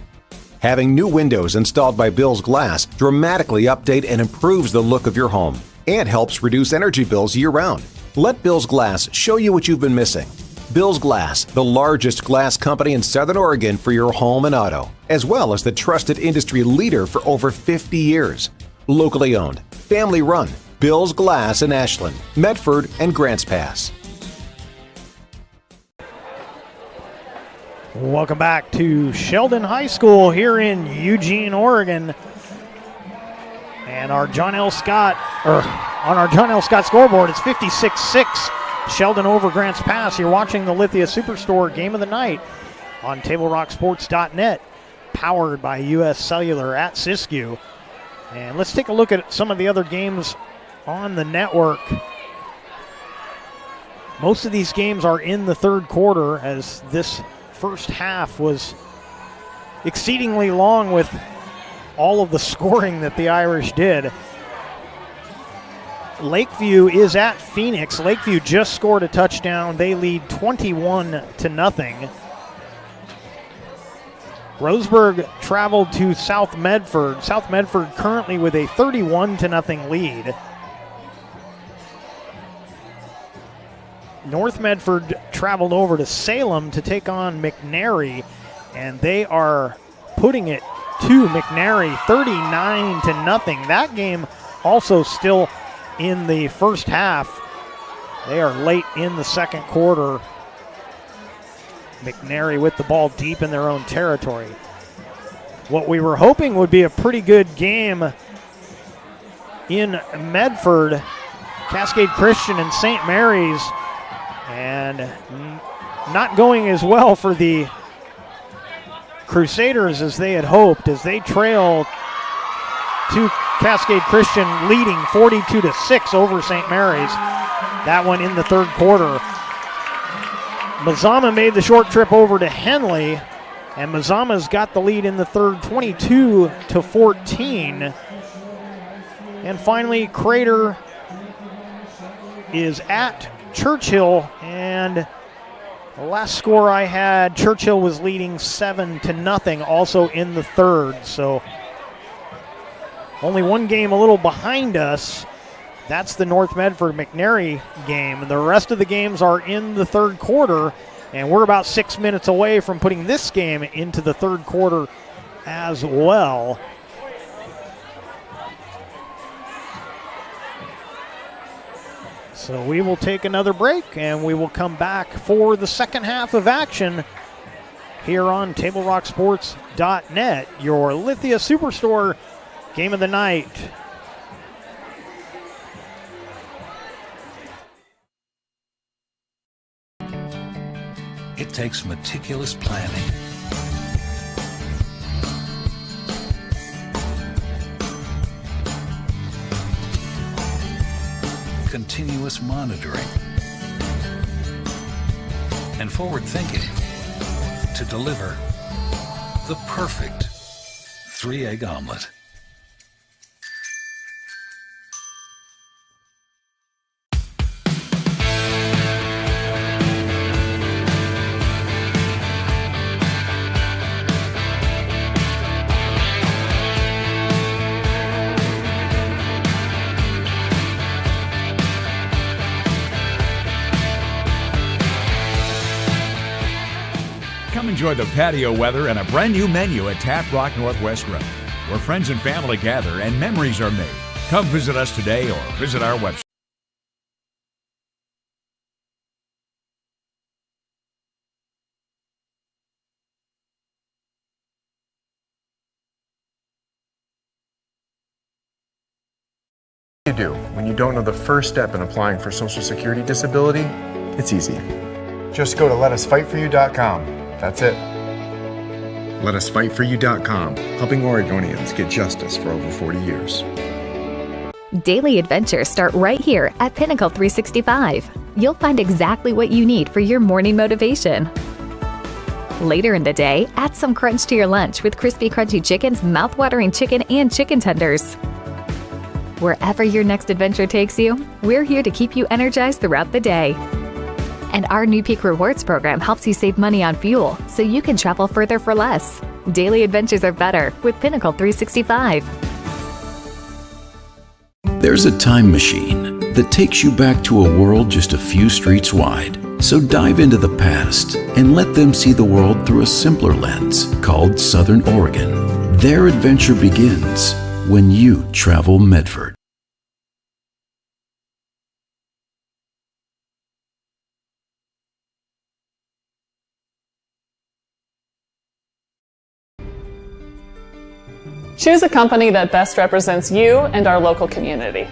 Having new windows installed by Bill's Glass dramatically update and improves the look of your home and helps reduce energy bills year-round. Let Bill's Glass show you what you've been missing. Bill's Glass, the largest glass company in Southern Oregon for your home and auto, as well as the trusted industry leader for over 50 years. Locally owned, family run, Bill's Glass in Ashland, Medford, and Grants Pass. Welcome back to Sheldon High School here in Eugene, Oregon. And our John L. Scott, on our John L. Scott scoreboard, it's 56-6, Sheldon over Grants Pass. You're watching the Lithia Superstore Game of the Night on TableRockSports.net, powered by US Cellular at Siskiyou. And let's take a look at some of the other games on the network. Most of these games are in the third quarter, as this first half was exceedingly long with all of the scoring that the Irish did. Lakeview is at Phoenix. Lakeview just scored a touchdown. They lead 21-0. Roseburg traveled to South Medford. South Medford currently with a 31-0 lead. North Medford traveled over to Salem to take on McNary, and they are putting it to McNary 39-0. That game also still in the first half. They are late in the second quarter. McNary with the ball deep in their own territory. What we were hoping would be a pretty good game in Medford, Cascade Christian and St. Mary's, and not going as well for the Crusaders as they had hoped, as they trail to Cascade Christian, leading 42-6 over St. Mary's. That one in the third quarter. Mazama made the short trip over to Henley, and Mazama's got the lead in the third, 22-14. And finally, Crater is at Churchill, and the last score I had, Churchill was leading 7-0 also in the third. So only one game a little behind us That's the North Medford-McNary game. And the rest of the games are in the third quarter, and we're about 6 minutes away from putting this game into the third quarter as well. So we will take another break, and we will come back for the second half of action here on TableRockSports.net, your Lithia Superstore game of the night. It takes meticulous planning, continuous monitoring, and forward thinking to deliver the perfect 3-egg omelet. Come enjoy the patio weather and a brand new menu at Tap Rock Northwest Road, where friends and family gather and memories are made. Come visit us today or visit our website. What do you do when you don't know the first step in applying for Social Security disability? It's easy. Just go to letusfightforyou.com. That's it. LetUsFightForYou.com, helping Oregonians get justice for over 40 years. Daily adventures start right here at Pinnacle 365. You'll find exactly what you need for your morning motivation. Later in the day, add some crunch to your lunch with crispy, crunchy chickens, mouth-watering chicken, and chicken tenders. Wherever your next adventure takes you, we're here to keep you energized throughout the day. And our new Peak Rewards program helps you save money on fuel so you can travel further for less. Daily adventures are better with Pinnacle 365. There's a time machine that takes you back to a world just a few streets wide. So dive into the past and let them see the world through a simpler lens called Southern Oregon. Their adventure begins when you travel Medford. Choose a company that best represents you and our local community.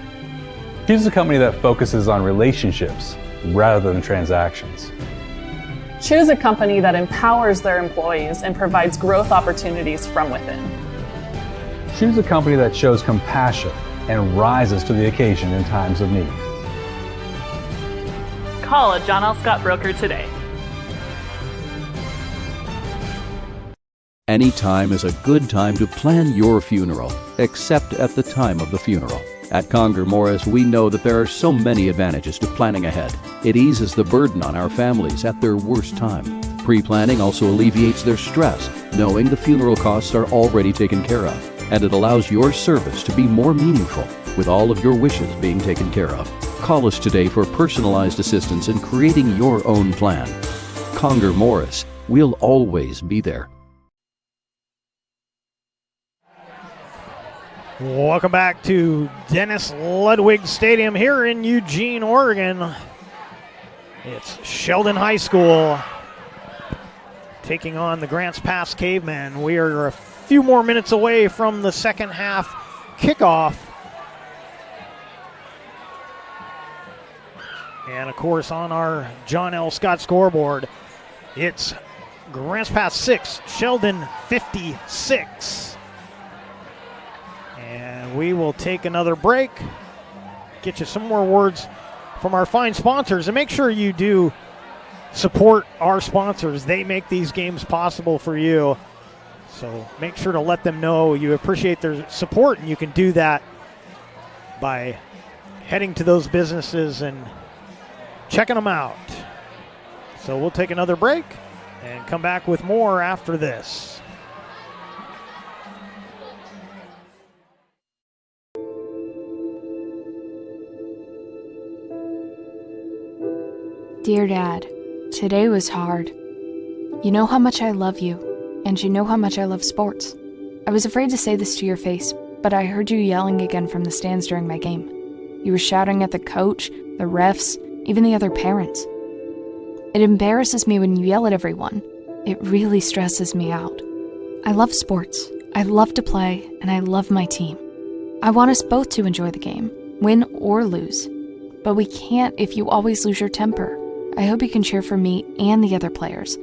Choose a company that focuses on relationships rather than transactions. Choose a company that empowers their employees and provides growth opportunities from within. Choose a company that shows compassion and rises to the occasion in times of need. Call a John L. Scott broker today. Any time is a good time to plan your funeral, except at the time of the funeral. At Conger Morris, we know that there are so many advantages to planning ahead. It eases the burden on our families at their worst time. Pre-planning also alleviates their stress, knowing the funeral costs are already taken care of. And it allows your service to be more meaningful, with all of your wishes being taken care of. Call us today for personalized assistance in creating your own plan. Conger Morris, we'll always be there. Welcome back to Dennis Ludwig Stadium here in Eugene, Oregon. It's Sheldon High School taking on the Grants Pass Cavemen. We are a few more minutes away from the second half kickoff. And of course on our John L. Scott scoreboard, it's Grants Pass 6, Sheldon 56. And we will take another break, get you some more words from our fine sponsors, and make sure you do support our sponsors. They make these games possible for you. So make sure to let them know you appreciate their support, and you can do that by heading to those businesses and checking them out. So we'll take another break and come back with more after this. Dear Dad, today was hard. You know how much I love you, and you know how much I love sports. I was afraid to say this to your face, but I heard you yelling again from the stands during my game. You were shouting at the coach, the refs, even the other parents. It embarrasses me when you yell at everyone. It really stresses me out. I love sports. I love to play, and I love my team. I want us both to enjoy the game, win or lose. But we can't if you always lose your temper. I hope you can cheer for me and the other players.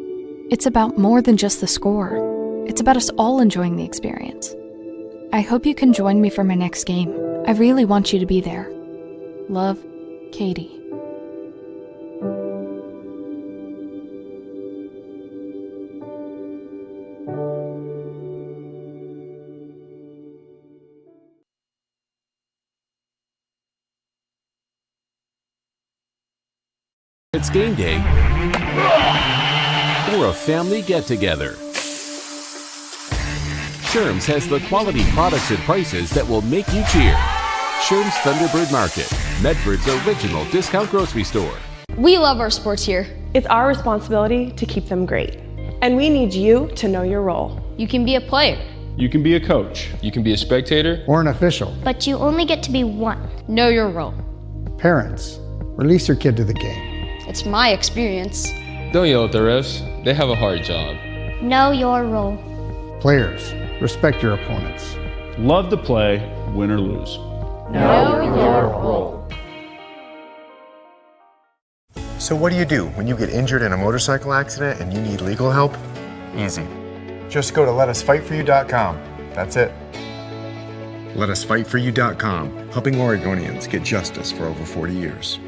It's about more than just the score. It's about us all enjoying the experience. I hope you can join me for my next game. I really want you to be there. Love, Katie. It's game day or a family get-together. Sherm's has the quality products and prices that will make you cheer. Sherm's Thunderbird Market, Medford's original discount grocery store. We love our sports here. It's our responsibility to keep them great. And we need you to know your role. You can be a player. You can be a coach. You can be a spectator. Or an official. But you only get to be one. Know your role. Parents, release your kid to the game. It's my experience. Don't yell at the refs. They have a hard job. Know your role. Players, respect your opponents. Love to play, win or lose. Know your role. So what do when you get injured in a motorcycle accident and you need legal help? Easy. Just go to letusfightforyou.com. That's it. Letusfightforyou.com, helping Oregonians get justice for over 40 years.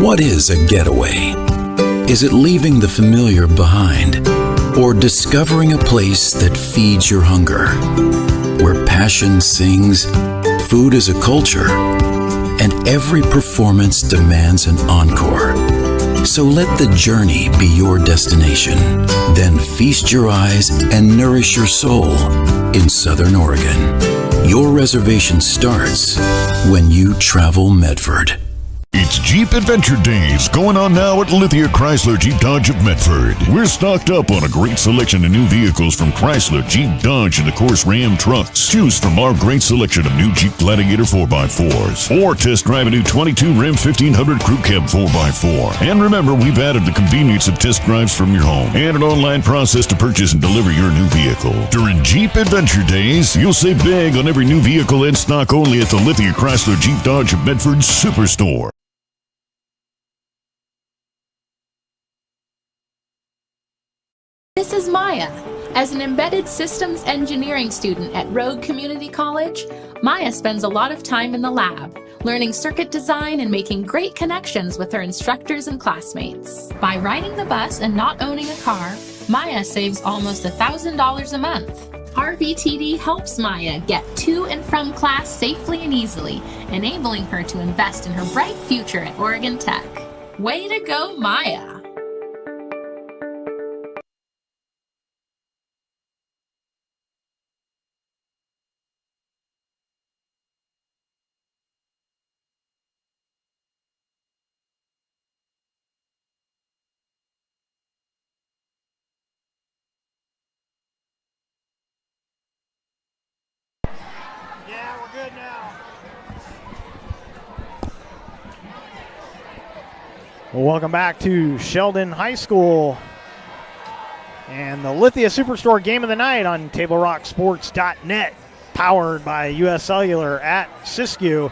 What is a getaway? Is it leaving the familiar behind? Or discovering a place that feeds your hunger? Where passion sings, food is a culture, and every performance demands an encore. So let the journey be your destination. Then feast your eyes and nourish your soul in Southern Oregon. Your reservation starts when you travel Medford. It's Jeep Adventure Days going on now at Lithia Chrysler Jeep Dodge of Medford. We're stocked up on a great selection of new vehicles from Chrysler, Jeep, Dodge, and of course Ram trucks. Choose from our great selection of new Jeep Gladiator 4x4s or test drive a new 22 Ram 1500 Crew Cab 4x4. And remember, we've added the convenience of test drives from your home and an online process to purchase and deliver your new vehicle. During Jeep Adventure Days, you'll save big on every new vehicle and stock only at the Lithia Chrysler Jeep Dodge of Medford Superstore. This is Maya. As an embedded systems engineering student at Rogue Community College, Maya spends a lot of time in the lab, learning circuit design and making great connections with her instructors and classmates. By riding the bus and not owning a car, Maya saves almost $1,000 a month. RVTD helps Maya get to and from class safely and easily, enabling her to invest in her bright future at Oregon Tech. Way to go, Maya! Well, welcome back to Sheldon High School and the Lithia Superstore Game of the Night on TableRockSports.net, powered by US Cellular at Siskiyou.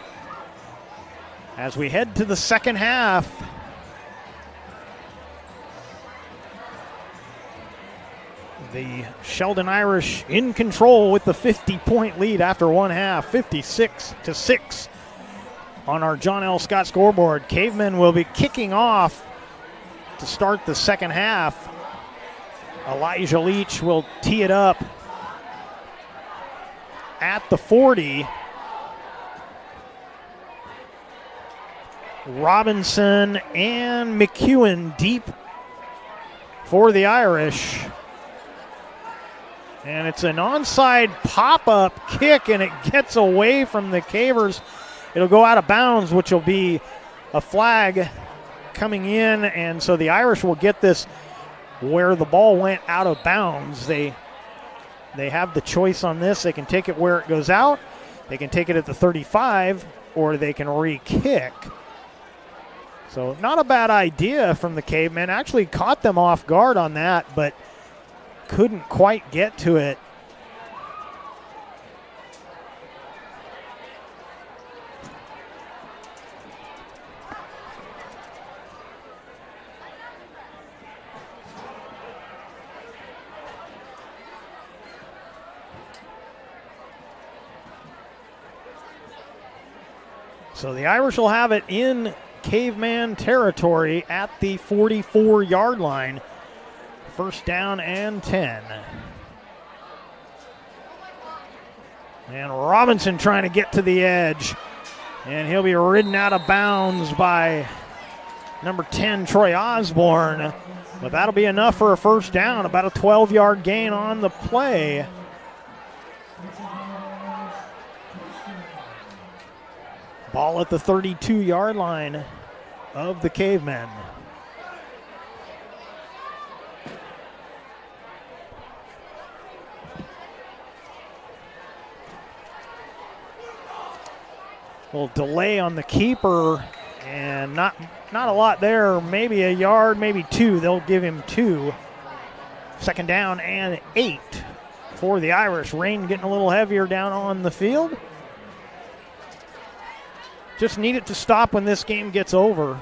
As we head to the second half, the Sheldon Irish in control with the 50-point lead after one half, 56-6. On our John L. Scott scoreboard. Cavemen will be kicking off to start the second half. Elijah Leach will tee it up at the 40. Robinson and McEwen deep for the Irish. And it's an onside pop-up kick, and it gets away from the Cavers. It'll go out of bounds, which will be a flag coming in, and so the Irish will get this where the ball went out of bounds. They have the choice on this. They can take it where it goes out. They can take it at the 35, or they can re-kick. So not a bad idea from the Cavemen. Actually caught them off guard on that, but couldn't quite get to it. So the Irish will have it in Caveman territory at the 44-yard line. First down and 10. And Robinson trying to get to the edge. And he'll be ridden out of bounds by number 10, Troy Osborne. But that'll be enough for a first down, about a 12-yard gain on the play. Ball at the 32-yard line of the Cavemen. A little delay on the keeper, and not a lot there. Maybe a yard, maybe two. They'll give him 2. Second down and 8 for the Irish. Rain getting a little heavier down on the field. Just need it to stop when this game gets over.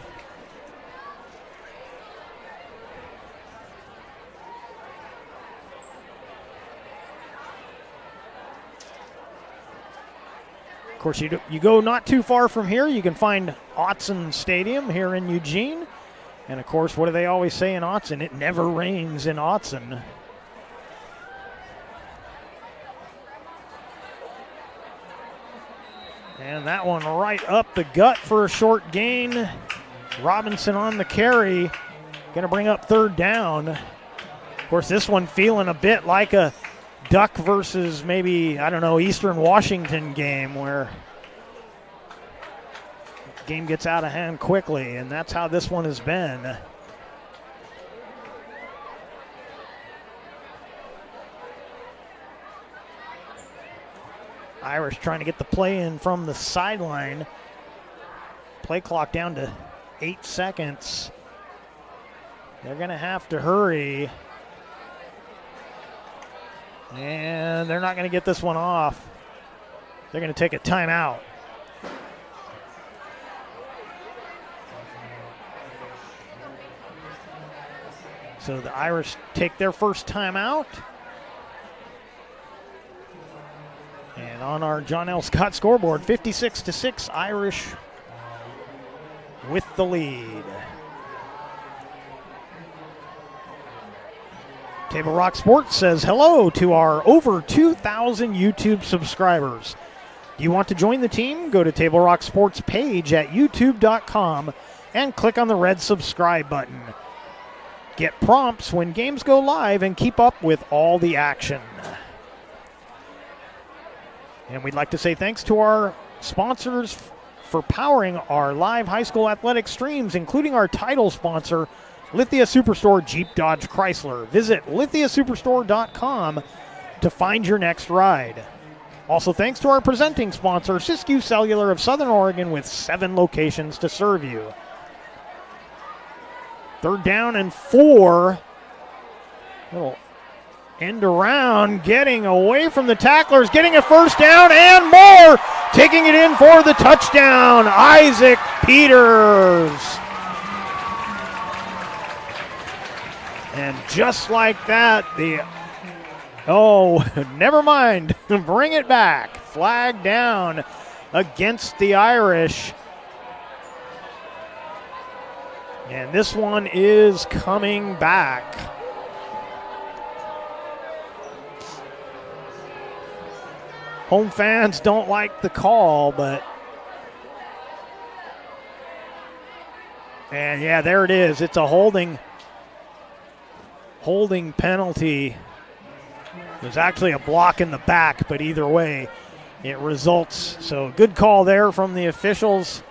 Of course, you go not too far from here, you can find Autzen Stadium here in Eugene. And, of course, what do they always say in Autzen? It never rains in Autzen. And that one right up the gut for a short gain. Robinson on the carry. Going to bring up third down. Of course, this one feeling a bit like a Duck versus maybe, I don't know, Eastern Washington game where the game gets out of hand quickly, and that's how this one has been. Irish trying to get the play in from the sideline. Play clock down to 8 seconds. They're going to have to hurry. And they're not going to get this one off. They're going to take a timeout. So the Irish take their first timeout. And on our John L. Scott scoreboard, 56-6, Irish with the lead. Table Rock Sports says hello to our over 2,000 YouTube subscribers. Do you want to join the team? Go to Table Rock Sports page at youtube.com and click on the red subscribe button. Get prompts when games go live and keep up with all the action. And we'd like to say thanks to our sponsors for powering our live high school athletic streams, including our title sponsor, Lithia Superstore Jeep Dodge Chrysler. Visit lithiasuperstore.com to find your next ride. Also thanks to our presenting sponsor, Siskiyou Cellular of Southern Oregon, with 7 locations to serve you. Third down and 4. Little end around, getting away from the tacklers, getting a first down and more. Taking it in for the touchdown, Isaac Peters. And just like that, never mind. Bring it back. Flag down against the Irish. And this one is coming back. Home fans don't like the call, but... And yeah, there it is. It's a holding penalty There's actually a block in the back, but either way, it results. So good call there from the officials.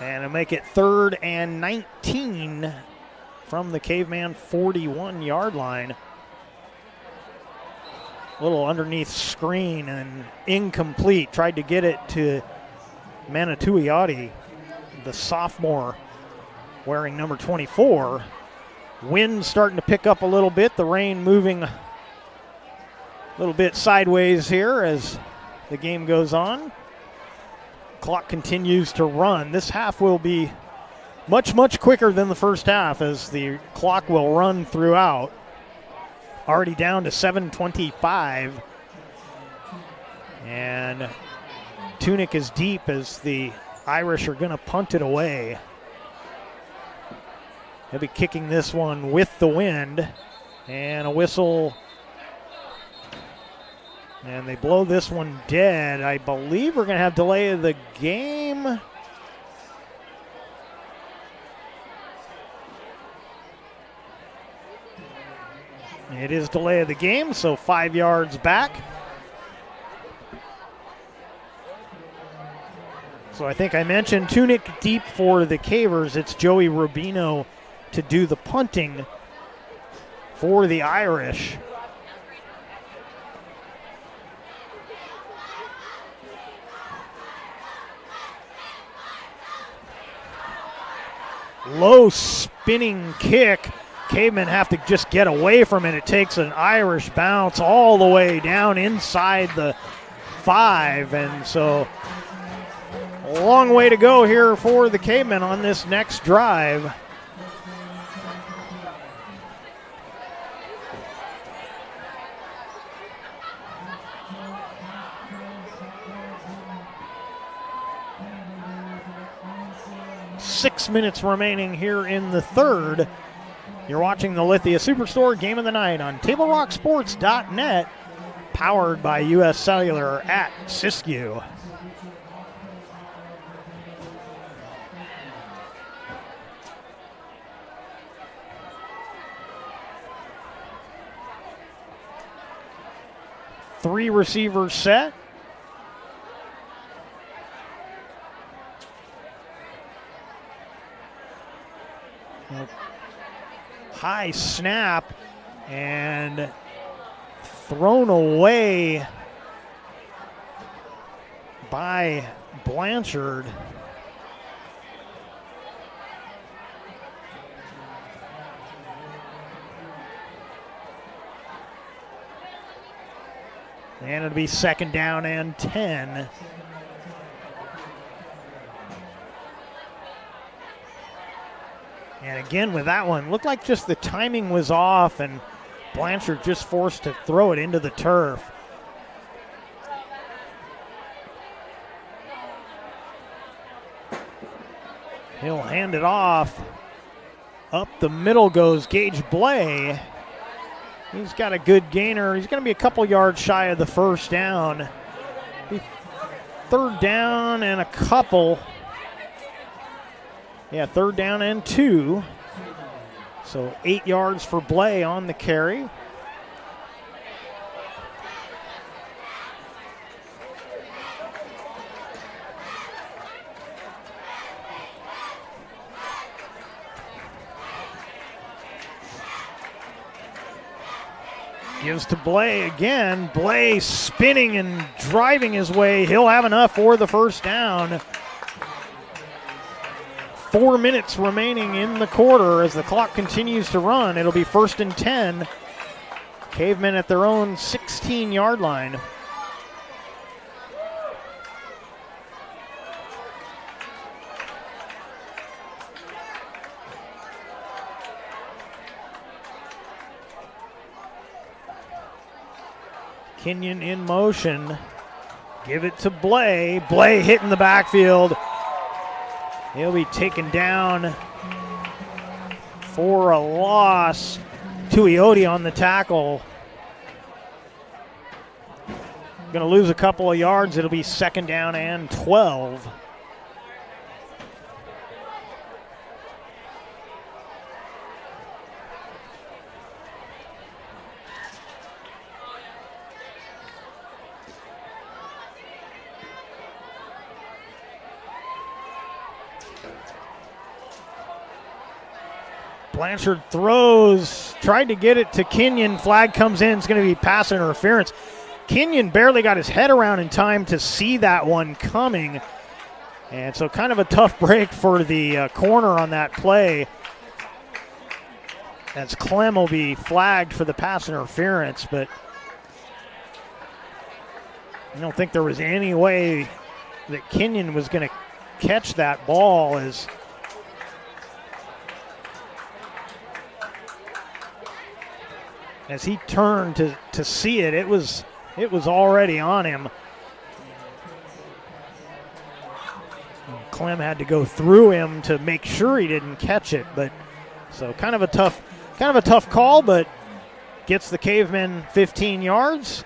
And it'll make it 3rd and 19 from the Caveman 41-yard line. A little underneath screen and incomplete. Tried to get it to Manituioti, the sophomore wearing number 24. Wind starting to pick up a little bit. The rain moving a little bit sideways here as the game goes on. Clock continues to run. This half will be much, much quicker than the first half as the clock will run throughout. Already down to 7:25. And Tunic is deep as the Irish are going to punt it away. They'll be kicking this one with the wind. And a whistle. And they blow this one dead. I believe we're going to have delay of the game. It is delay of the game, so 5 yards back. So I think I mentioned Tunic deep for the Cavers. It's Joey Rubino to do the punting for the Irish. Low spinning kick. Cavemen have to just get away from it. It takes an Irish bounce all the way down inside the 5. And so a long way to go here for the Cavemen on this next drive. Six minutes remaining here in the third. You're watching the Lithia Superstore Game of the Night on TableRockSports.net, powered by U.S. Cellular at Siskiyou. Three receivers set. High snap and thrown away by Blanchard. And it'll be 2nd down and 10. And again with that one, looked like just the timing was off and Blanchard just forced to throw it into the turf. He'll hand it off. Up the middle goes Gage Blay. He's got a good gainer. He's going to be a couple yards shy of the first down. Be 3rd down and a couple. Yeah, 3rd down and 2. So 8 yards for Blay on the carry. Gives to Blay again. Blay spinning and driving his way. He'll have enough for the first down. 4 minutes remaining in the quarter as the clock continues to run. It'll be 1st and 10. Cavemen at their own 16-yard line. Kenyon in motion. Give it to Blay. Blay hitting the backfield. He'll be taken down for a loss. Tuioti on the tackle. Going to lose a couple of yards. It'll be 2nd down and 12. Blanchard throws, tried to get it to Kenyon. Flag comes in. It's going to be pass interference. Kenyon barely got his head around in time to see that one coming. And so kind of a tough break for the corner on that play, as Clem will be flagged for the pass interference, but I don't think there was any way that Kenyon was going to catch that ball as he turned to see it. It was already on him. Clem had to go through him to make sure he didn't catch it, but so kind of a tough call, but gets the Cavemen 15 yards.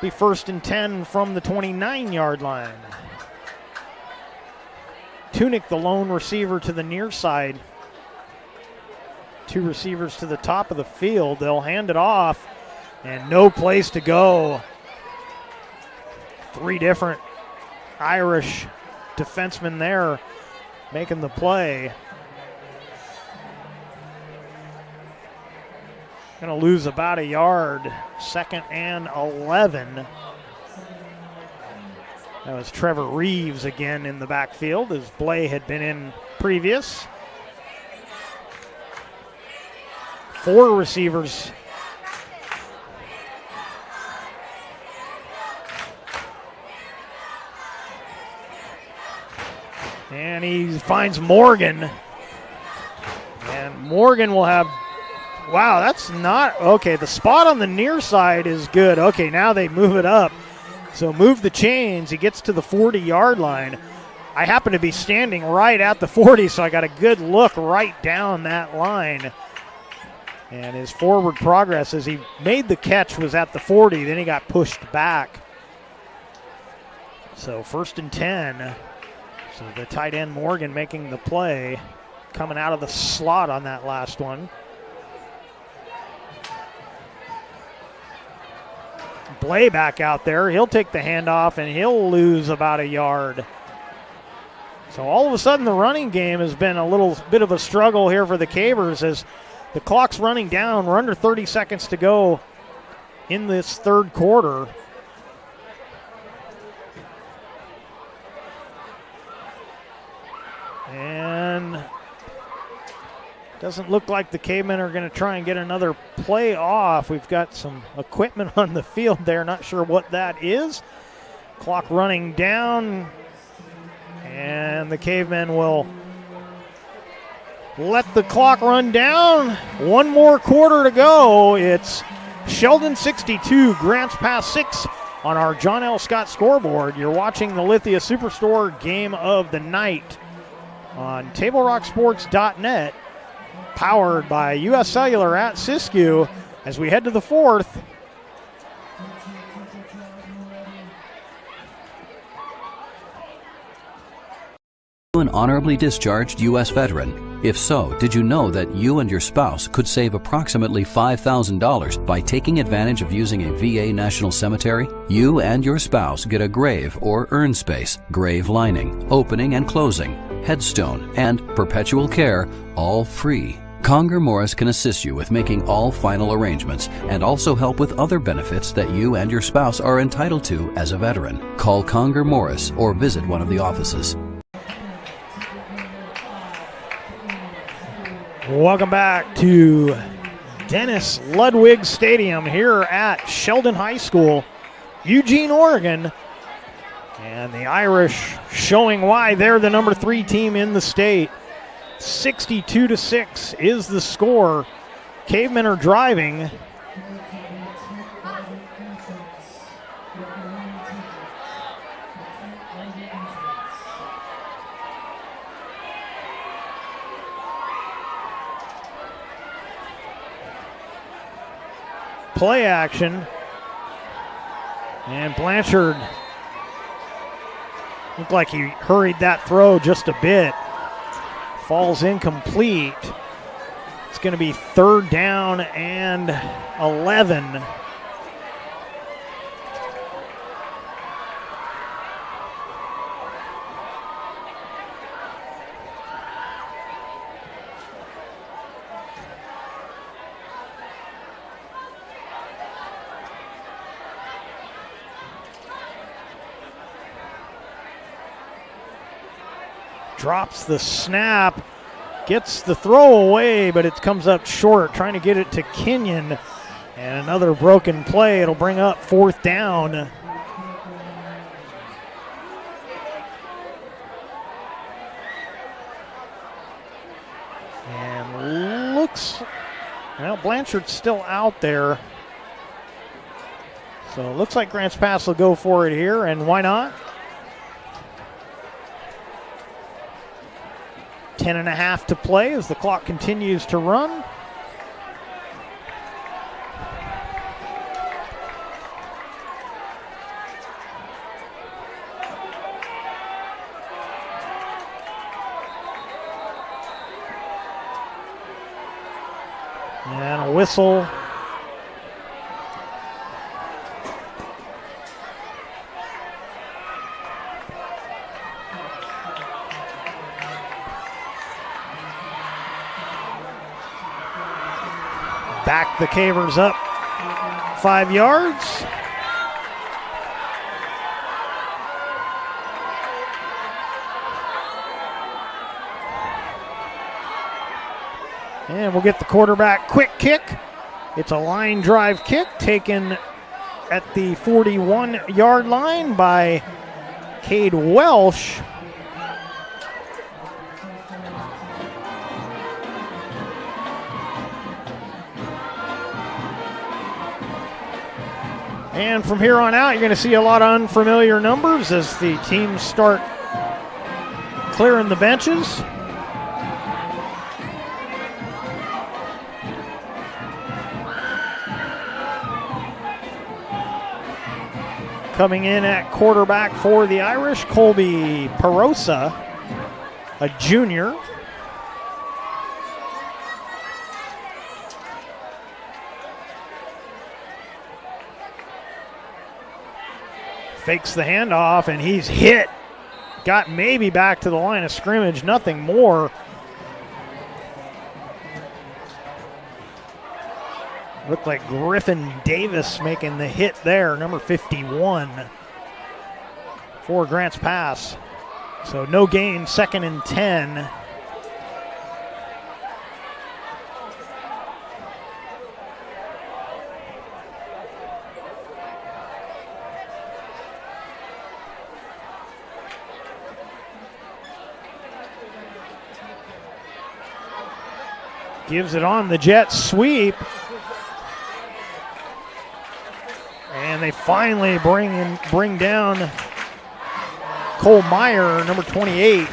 Be 1st and 10 from the 29-yard line. Tunick, the lone receiver, to the near side. 2 receivers to the top of the field. They'll hand it off, and no place to go. 3 different Irish defensemen there making the play. Going to lose about a yard. 2nd and 11. That was Trevor Reeves again in the backfield, as Blay had been in previous. 4 receivers. And he finds Morgan. And Morgan will have, wow, that's not, okay, the spot on the near side is good. Okay, now they move it up. So move the chains. He gets to the 40-yard line. I happen to be standing right at the 40, so I got a good look right down that line. And his forward progress as he made the catch was at the 40, then he got pushed back. So 1st and 10. So the tight end Morgan making the play, coming out of the slot on that last one. Blay back out there. He'll take the handoff and he'll lose about a yard. So all of a sudden the running game has been a little bit of a struggle here for the Cavers as the clock's running down. We're under 30 seconds to go in this 3rd quarter. And doesn't look like the Cavemen are going to try and get another play off. We've got some equipment on the field there. Not sure what that is. Clock running down. And the Cavemen will let the clock run down. 1 more quarter to go. It's Sheldon 62, Grants Pass 6 on our John L. Scott scoreboard. You're watching the Lithia Superstore Game of the Night on TableRockSports.net, powered by U.S. Cellular at Siskiyou as we head to the 4th. An honorably discharged U.S. veteran? If so, did you know that you and your spouse could save approximately $5,000 by taking advantage of using a VA National Cemetery? You and your spouse get a grave or urn space, grave lining, opening and closing, headstone, and perpetual care, all free. Conger Morris can assist you with making all final arrangements and also help with other benefits that you and your spouse are entitled to as a veteran. Call Conger Morris or visit one of the offices. Welcome back to Dennis Ludwig Stadium here at Sheldon High School, Eugene, Oregon. And the Irish showing why they're the number 3 team in the state. 62-6 is the score. Cavemen are driving. Play action. And Blanchard looked like he hurried that throw just a bit. Falls incomplete. It's going to be 3rd down and 11. drops the snap, gets the throw away, but it comes up short, trying to get it to Kenyon. And another broken play. It'll bring up 4th down. And looks, well, Blanchard's still out there. So it looks like Grants Pass will go for it here, and why not? 10.5 to play as the clock continues to run. And a whistle. Back the Cavers up 5 yards. And we'll get the quarterback quick kick. It's a line drive kick taken at the 41-yard line by Cade Welsh. And from here on out, you're going to see a lot of unfamiliar numbers as the teams start clearing the benches. Coming in at quarterback for the Irish, Colby Perosa, a junior. Fakes the handoff, and he's hit. Got maybe back to the line of scrimmage, nothing more. Looked like Griffin Davis making the hit there, number 51 for Grants Pass. So no gain, 2nd and 10. Gives it on the jet sweep. And they finally bring down Cole Meyer, number 28.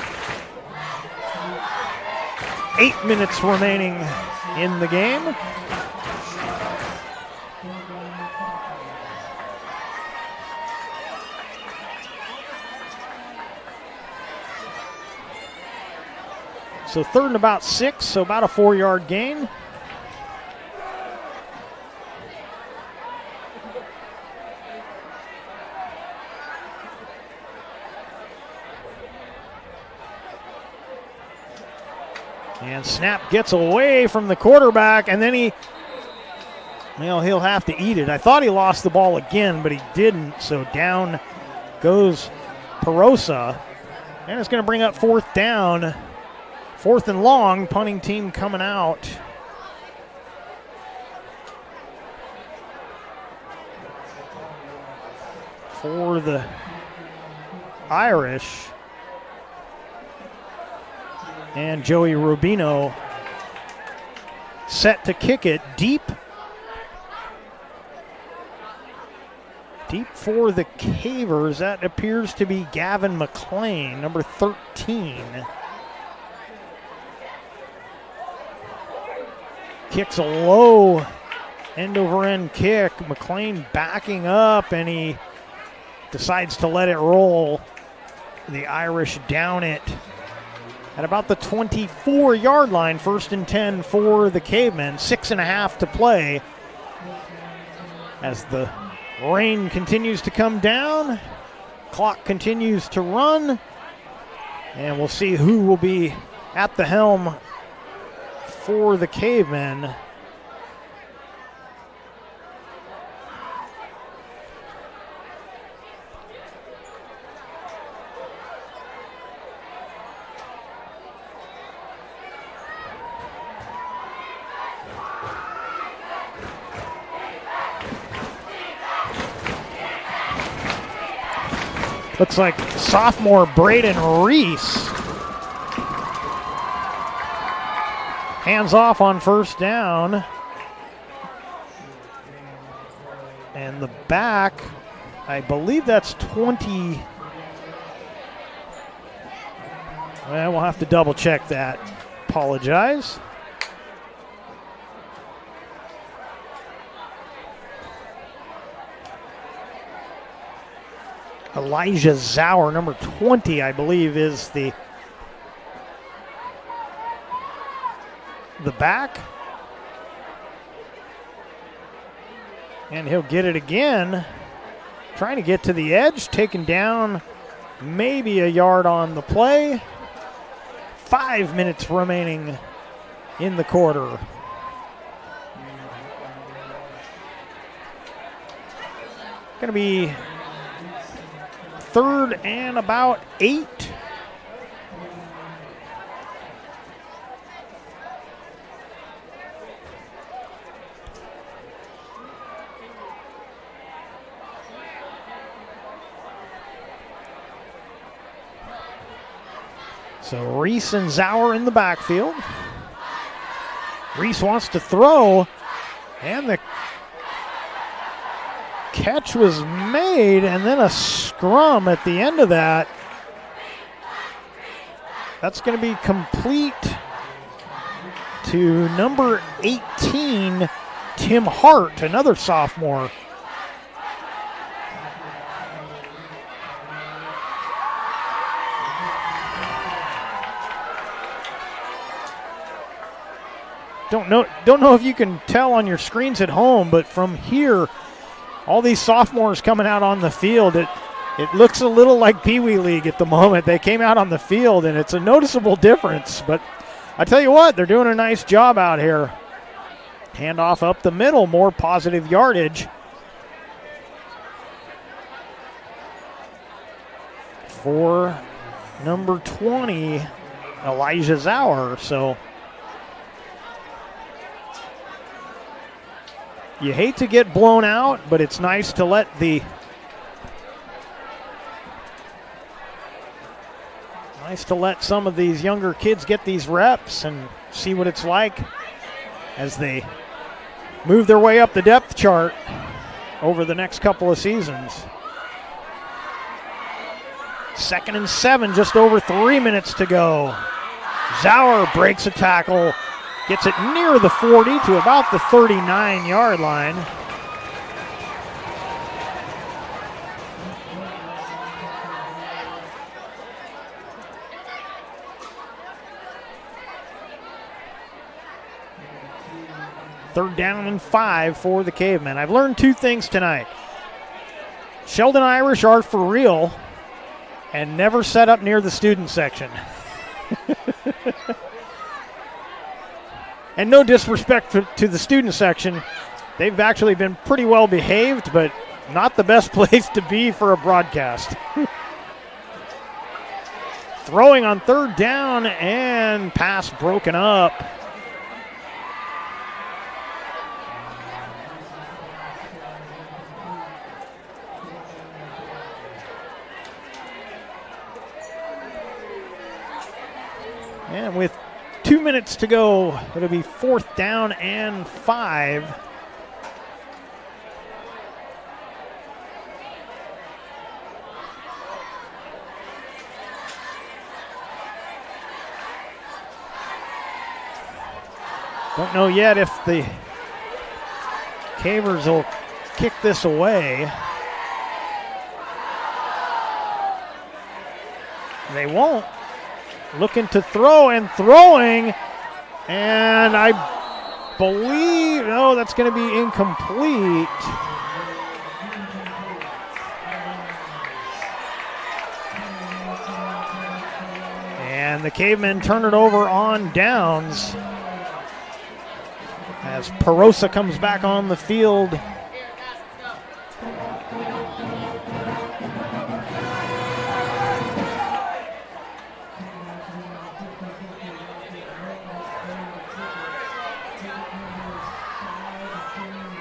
8 minutes remaining in the game. So 3rd and about 6, so about a 4-yard gain. And snap gets away from the quarterback, and then he'll have to eat it. I thought he lost the ball again, but he didn't. So down goes Perosa, and it's going to bring up 4th down. 4th and long, punting team coming out. For the Irish. And Joey Rubino set to kick it deep. Deep for the Cavers. That appears to be Gavin McLean, number 13. Kicks a low end-over-end kick. McLean backing up, and he decides to let it roll. The Irish down it at about the 24-yard line. 1st and 10 for the Cavemen. 6.5 to play as the rain continues to come down. Clock continues to run. And we'll see who will be at the helm for the Cavemen. Looks like sophomore Braden Reese. Hands off on first down. And the back, I believe that's 20. Well, we'll have to double check that. Apologize. Elijah Zauer, number 20, I believe, is the back. And he'll get it again. Trying to get to the edge, taken down maybe a yard on the play. 5 minutes remaining in the quarter. Going to be 3rd and about 8. So Reese and Zauer in the backfield. Reese wants to throw, and the catch was made, and then a scrum at the end of that. That's going to be complete to number 18, Tim Hart, another sophomore. Don't know if you can tell on your screens at home, but from here, all these sophomores coming out on the field, it looks a little like Pee Wee League at the moment. They came out on the field, and it's a noticeable difference. But I tell you what, they're doing a nice job out here. Handoff up the middle, more positive yardage. For number 20, Elijah Zauer. So you hate to get blown out, but it's nice to let some of these younger kids get these reps and see what it's like as they move their way up the depth chart over the next couple of seasons. 2nd and 7, just over 3 minutes to go. Zauer breaks a tackle, gets it near the 40 to about the 39-yard line. Third down and 5 for the Cavemen. I've learned 2 things tonight. Sheldon Irish are for real and never set up near the student section. And no disrespect to the student section. They've actually been pretty well behaved, but not the best place to be for a broadcast. Throwing on 3rd down and pass broken up. And with 2 minutes to go, it'll be 4th down and 5. Don't know yet if the Cavers will kick this away. They won't. Looking to throw and throwing, and I believe, no, that's going to be incomplete. And the Cavemen turn it over on downs as Perosa comes back on the field.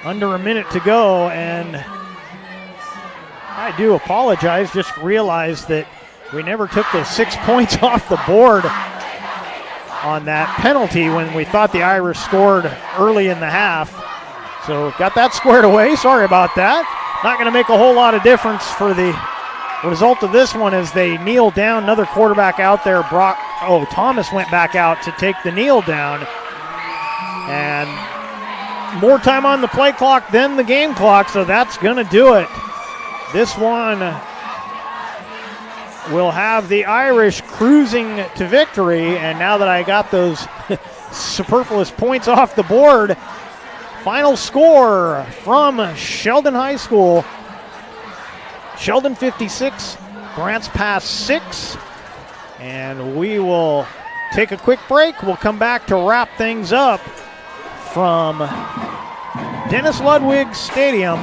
Under a minute to go, and I do apologize. Just realized that we never took the 6 points off the board on that penalty when we thought the Irish scored early in the half. So got that squared away. Sorry about that. Not going to make a whole lot of difference for the result of this one as they kneel down. Another quarterback out there. Thomas went back out to take the kneel down. And more time on the play clock than the game clock, so that's going to do it. This one will have the Irish cruising to victory, and now that I got those superfluous points off the board, final score from Sheldon High School. Sheldon 56, Grants Pass 6, and we will take a quick break. We'll come back to wrap things up from Dennis Ludwig Stadium.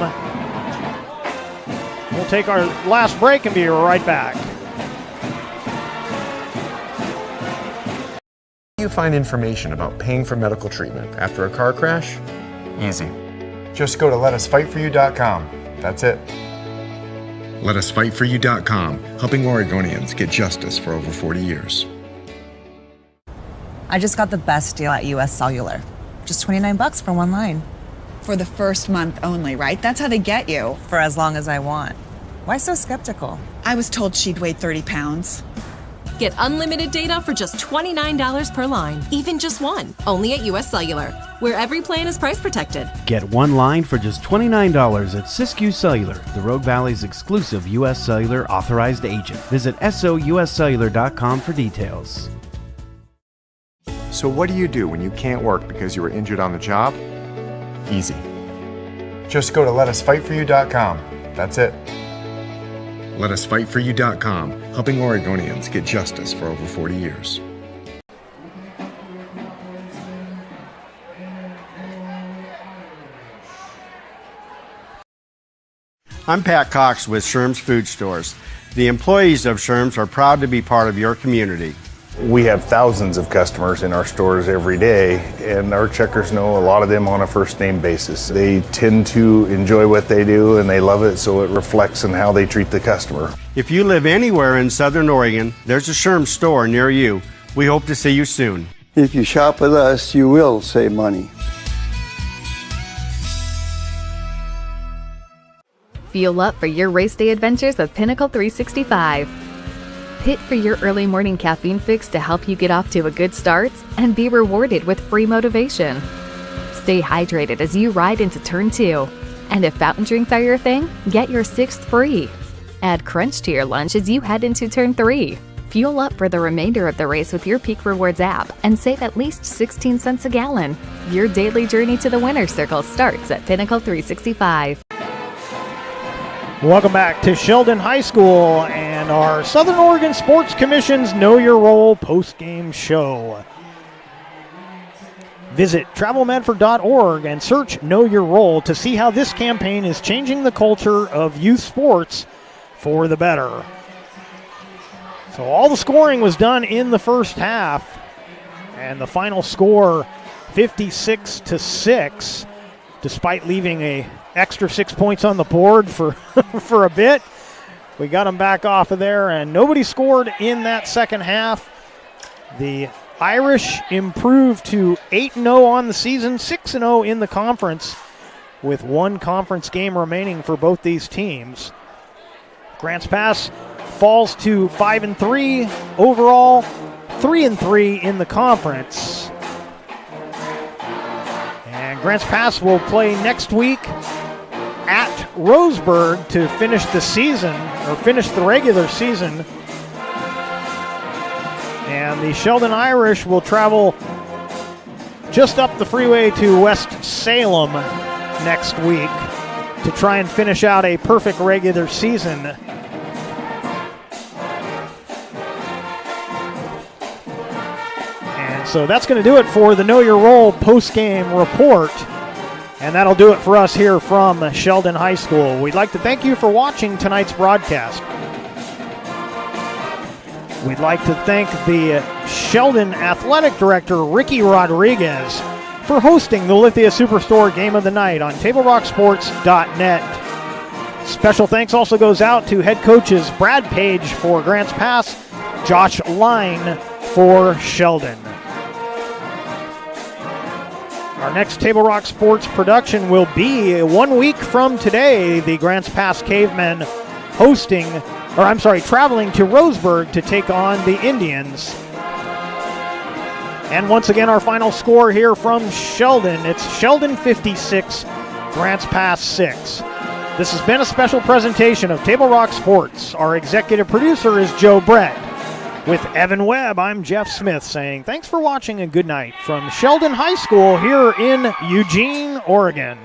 We'll take our last break and be right back. You find information about paying for medical treatment after a car crash? Easy. Just go to letusfightforyou.com. That's it. Letusfightforyou.com, helping Oregonians get justice for over 40 years. I just got the best deal at US Cellular. Just $29 for one line. For the first month only, right? That's how they get you. For as long as I want. Why so skeptical? I was told she'd weigh 30 pounds. Get unlimited data for just $29 per line, even just one, only at US Cellular, where every plan is price protected. Get one line for just $29 at Siskiyou Cellular, the Rogue Valley's exclusive US Cellular authorized agent. Visit souscellular.com for details. So what do you do when you can't work because you were injured on the job? Easy. Just go to letusfightforyou.com. That's it. Letusfightforyou.com, helping Oregonians get justice for over 40 years. I'm Pat Cox with Sherm's Food Stores. The employees of Sherm's are proud to be part of your community. We have thousands of customers in our stores every day, and our checkers know a lot of them on a first name basis. They tend to enjoy what they do and they love it, so it reflects in how they treat the customer. If you live anywhere in Southern Oregon, there's a Sherm's store near you. We hope to see you soon. If you shop with us, you will save money. Fuel up for your race day adventures with Pinnacle 365. Pit for your early morning caffeine fix to help you get off to a good start and be rewarded with free motivation. Stay hydrated as you ride into Turn 2. And if fountain drinks are your thing, get your 6th free. Add Crunch to your lunch as you head into Turn 3. Fuel up for the remainder of the race with your Peak Rewards app and save at least 16 cents a gallon. Your daily journey to the winner's circle starts at Pinnacle 365. Welcome back to Sheldon High School and our Southern Oregon Sports Commission's Know Your Role post-game show. Visit travelmedford.org and search Know Your Role to see how this campaign is changing the culture of youth sports for the better. So all the scoring was done in the first half, and the final score 56-6, despite leaving a extra 6 points on the board for a bit. We got them back off of there, and nobody scored in that second half. The Irish improved to 8-0 on the season, 6-0 in the conference, with one conference game remaining for both these teams. Grants Pass falls to 5-3 overall, 3-3 in the conference. And Grants Pass will play next week at Roseburg to finish the season, or finish the regular season. And the Sheldon Irish will travel just up the freeway to West Salem next week to try and finish out a perfect regular season. And so that's going to do it for the Know Your Role post-game report. And that'll do it for us here from Sheldon High School. We'd like to thank you for watching tonight's broadcast. We'd like to thank the Sheldon Athletic Director, Ricky Rodriguez, for hosting the Lithia Superstore Game of the Night on TableRockSports.net. Special thanks also goes out to head coaches Brad Page for Grants Pass, Josh Line for Sheldon. Our next Table Rock Sports production will be 1 week from today. The Grants Pass Cavemen traveling to Roseburg to take on the Indians. And once again, our final score here from Sheldon. It's Sheldon 56, Grants Pass 6. This has been a special presentation of Table Rock Sports. Our executive producer is Joe Brett. With Evan Webb, I'm Jeff Smith saying thanks for watching and good night from Sheldon High School here in Eugene, Oregon.